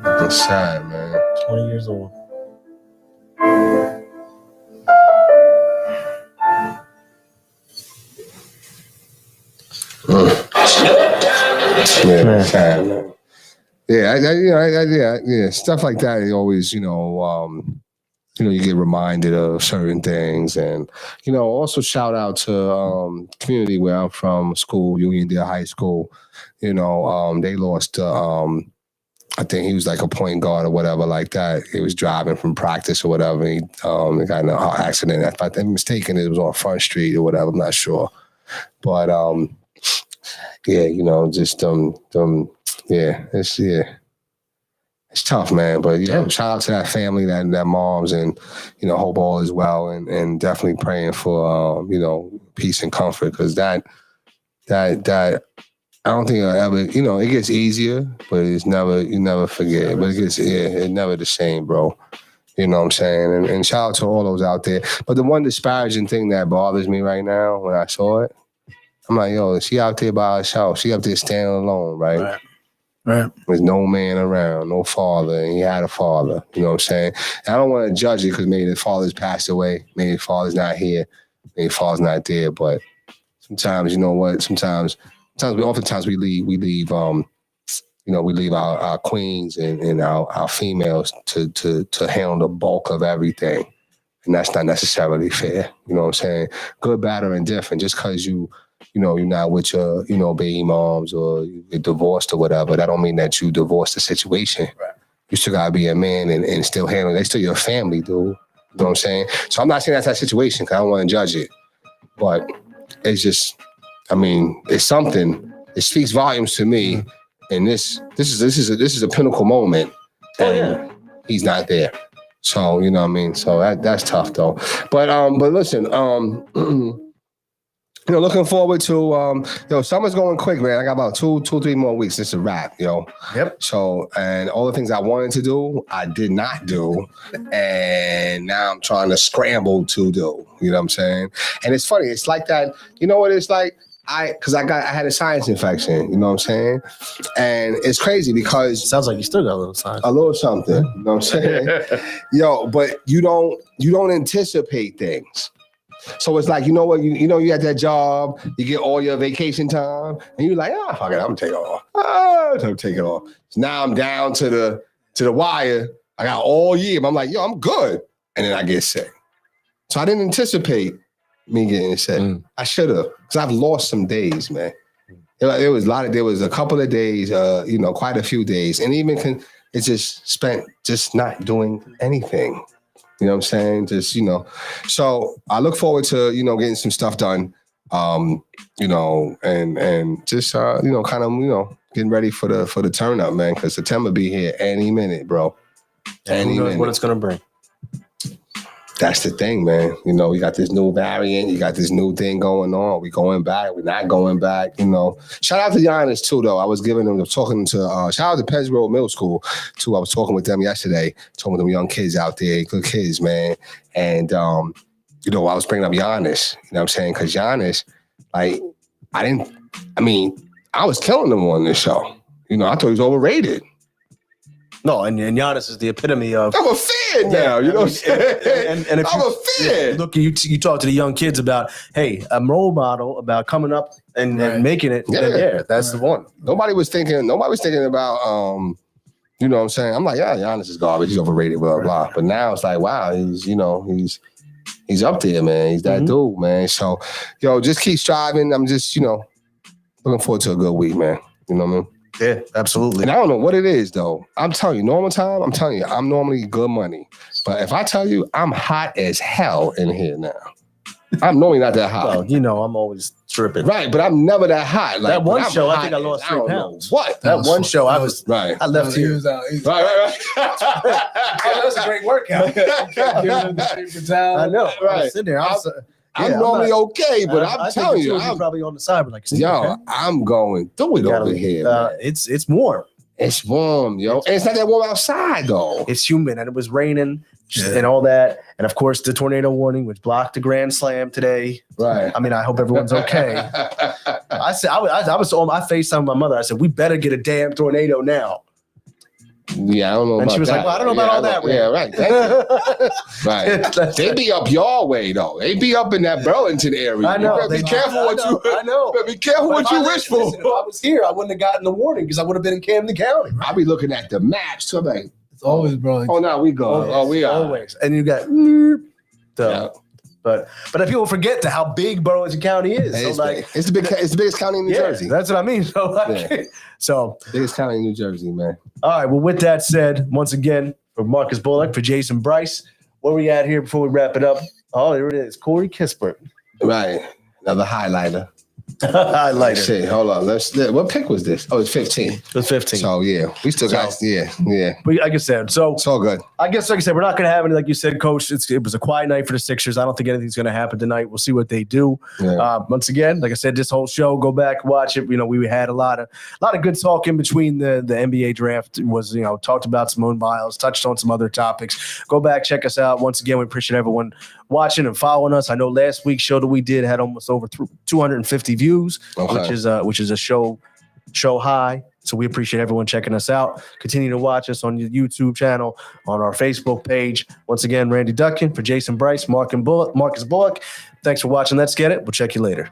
That's sad, man. 20 years old. Yeah, Man. sad, man. Yeah, stuff like that. You always, you get reminded of certain things, and also shout out to community where I'm from, school, Uniondale High School. They lost. I think he was like a point guard or whatever like that. He was driving from practice or whatever. He got in an accident. If I'm mistaken, it was on Front Street or whatever. I'm not sure, but it's tough, man. But shout out to that family, that moms, and hope all is well, and definitely praying for peace and comfort, because that I don't think I ever, it gets easier, but it's never, you never forget. But it's never the same, bro. You know what I'm saying? And shout out to all those out there. But the one disparaging thing that bothers me right now when I saw it, I'm like, yo, she out there by herself. She up there standing alone, right? Right. There's no man around, no father, and he had a father. You know what I'm saying? And I don't want to judge it because maybe the father's passed away, maybe the father's not here, maybe the father's not there. But sometimes, you know what? Oftentimes we leave, we leave our queens and our females to handle the bulk of everything, and that's not necessarily fair. You know what I'm saying? Good, bad, or indifferent. Just because you're not with your, baby moms or you get divorced or whatever, that don't mean that you divorced the situation. Right. You still gotta be a man and still handle it. They still your family, dude. You know what I'm saying? So I'm not saying that's that situation because I don't want to judge it. But it's just, it's something. It speaks volumes to me. And this is a pinnacle moment. And he's not there. So, you know what I mean? So that's tough though. But listen, looking forward to summer's going quick, man. I got about 3 more weeks. It's a wrap, yo. Yep. So, and all the things I wanted to do, I did not do. And now I'm trying to scramble to do. You know what I'm saying? And it's funny, it's like that, you know what it's like? I had a sinus infection, you know what I'm saying? And it's crazy because sounds like you still got a little sinus. A little something, you know what I'm saying? But you don't anticipate things. So it's like, you know what, you at that job, you get all your vacation time, and you're like, fuck it, I'm gonna take it off. I'm take it off. So now I'm down to the wire. I got all year, but I'm like, I'm good. And then I get sick. So I didn't anticipate me getting sick. I should have, because I've lost some days, man. There was a couple of days, quite a few days, and even it just spent just not doing anything. You know what I'm saying? Just, so I look forward to, getting some stuff done, and just, kind of, getting ready for the turn up, man, because September be here any minute, bro. Who knows what it's going to bring? That's the thing, man. We got this new variant. You got this new thing going on. We going back. We're not going back. Shout out to Giannis too, though. I was talking to shout out to Pez Road Middle School too. I was talking with them yesterday, talking with them young kids out there, good kids, man. And I was bringing up Giannis. You know what I'm saying? Because Giannis, I was killing him on this show. I thought he was overrated. No, and Giannis is the epitome of. I'm a fan now, you know what I'm saying? And if I'm a fan. Look, you talk to the young kids about, hey, a role model about coming up and making it. Yeah, that's the one. Nobody was thinking about, you know what I'm saying? I'm like, Giannis is garbage. He's overrated, blah, blah. But now it's like, wow, he's up there, man. He's that dude, man. So, just keep striving. I'm just, looking forward to a good week, man. You know what I mean? Yeah, absolutely. And I don't know what it is, though. I'm telling you, normal time, I'm normally good money. But if I tell you, I'm hot as hell in here now. I'm normally not that hot. Well, I'm always tripping. Right, but I'm never that hot. That one show, I think I lost 3 pounds. What? That one show, I was right. I left here. Right. That was a great workout. I know. Right. I was sitting there. I'm normally okay, but I'm telling you, I'm probably on the side, but I'm going through it over here. It's warm. It's warm, yo. And it's not that warm outside, though. It's humid, and it was raining and all that. And of course, the tornado warning, which blocked the Grand Slam today. Right. I hope everyone's okay. I said, I FaceTimed my mother. I said, we better get a damn tornado now. Yeah, I don't know. And she was like, well, I don't know about all that. Yeah, right. Right. They be up your way, though. They be up in that Burlington area. I know. You better be careful what you Be careful what you wish for. Listen, if I was here, I wouldn't have gotten the warning because I would have been in Camden County. I'll be looking at the maps. So like, it's always Burlington. Oh, no, we go. We are. Always. And you got But if people forget how big Burlington County is. It's the biggest county in New Jersey. That's what I mean. So biggest county in New Jersey, man. All right. Well, with that said, once again, for Marcus Bullock, for Jason Bryce, where we at here before we wrap it up? Oh, there it is. Corey Kispert. Right. Another highlighter. I like it. Shit, hold on. What pick was this? Oh, it's 15. It was 15. So yeah, we still got yeah. But like I said, so it's all good. I guess, like I said, we're not going to have any, like you said, Coach. It was a quiet night for the Sixers. I don't think anything's going to happen tonight. We'll see what they do. Yeah. Once again, like I said, this whole show, go back, watch it. You know, we had a lot of good talk in between the NBA draft. It was, you know, talked about Simone Biles, touched on some other topics. Go back, check us out. Once again, we appreciate everyone watching and following us. I know last week's show that we did had almost over 250 views, which is a show high. So we appreciate everyone checking us out. Continue to watch us on the YouTube channel, on our Facebook page. Once again, Randy Dutkin for Jason Bryce, Marcus Bullock. Thanks for watching. Let's Get It. We'll check you later.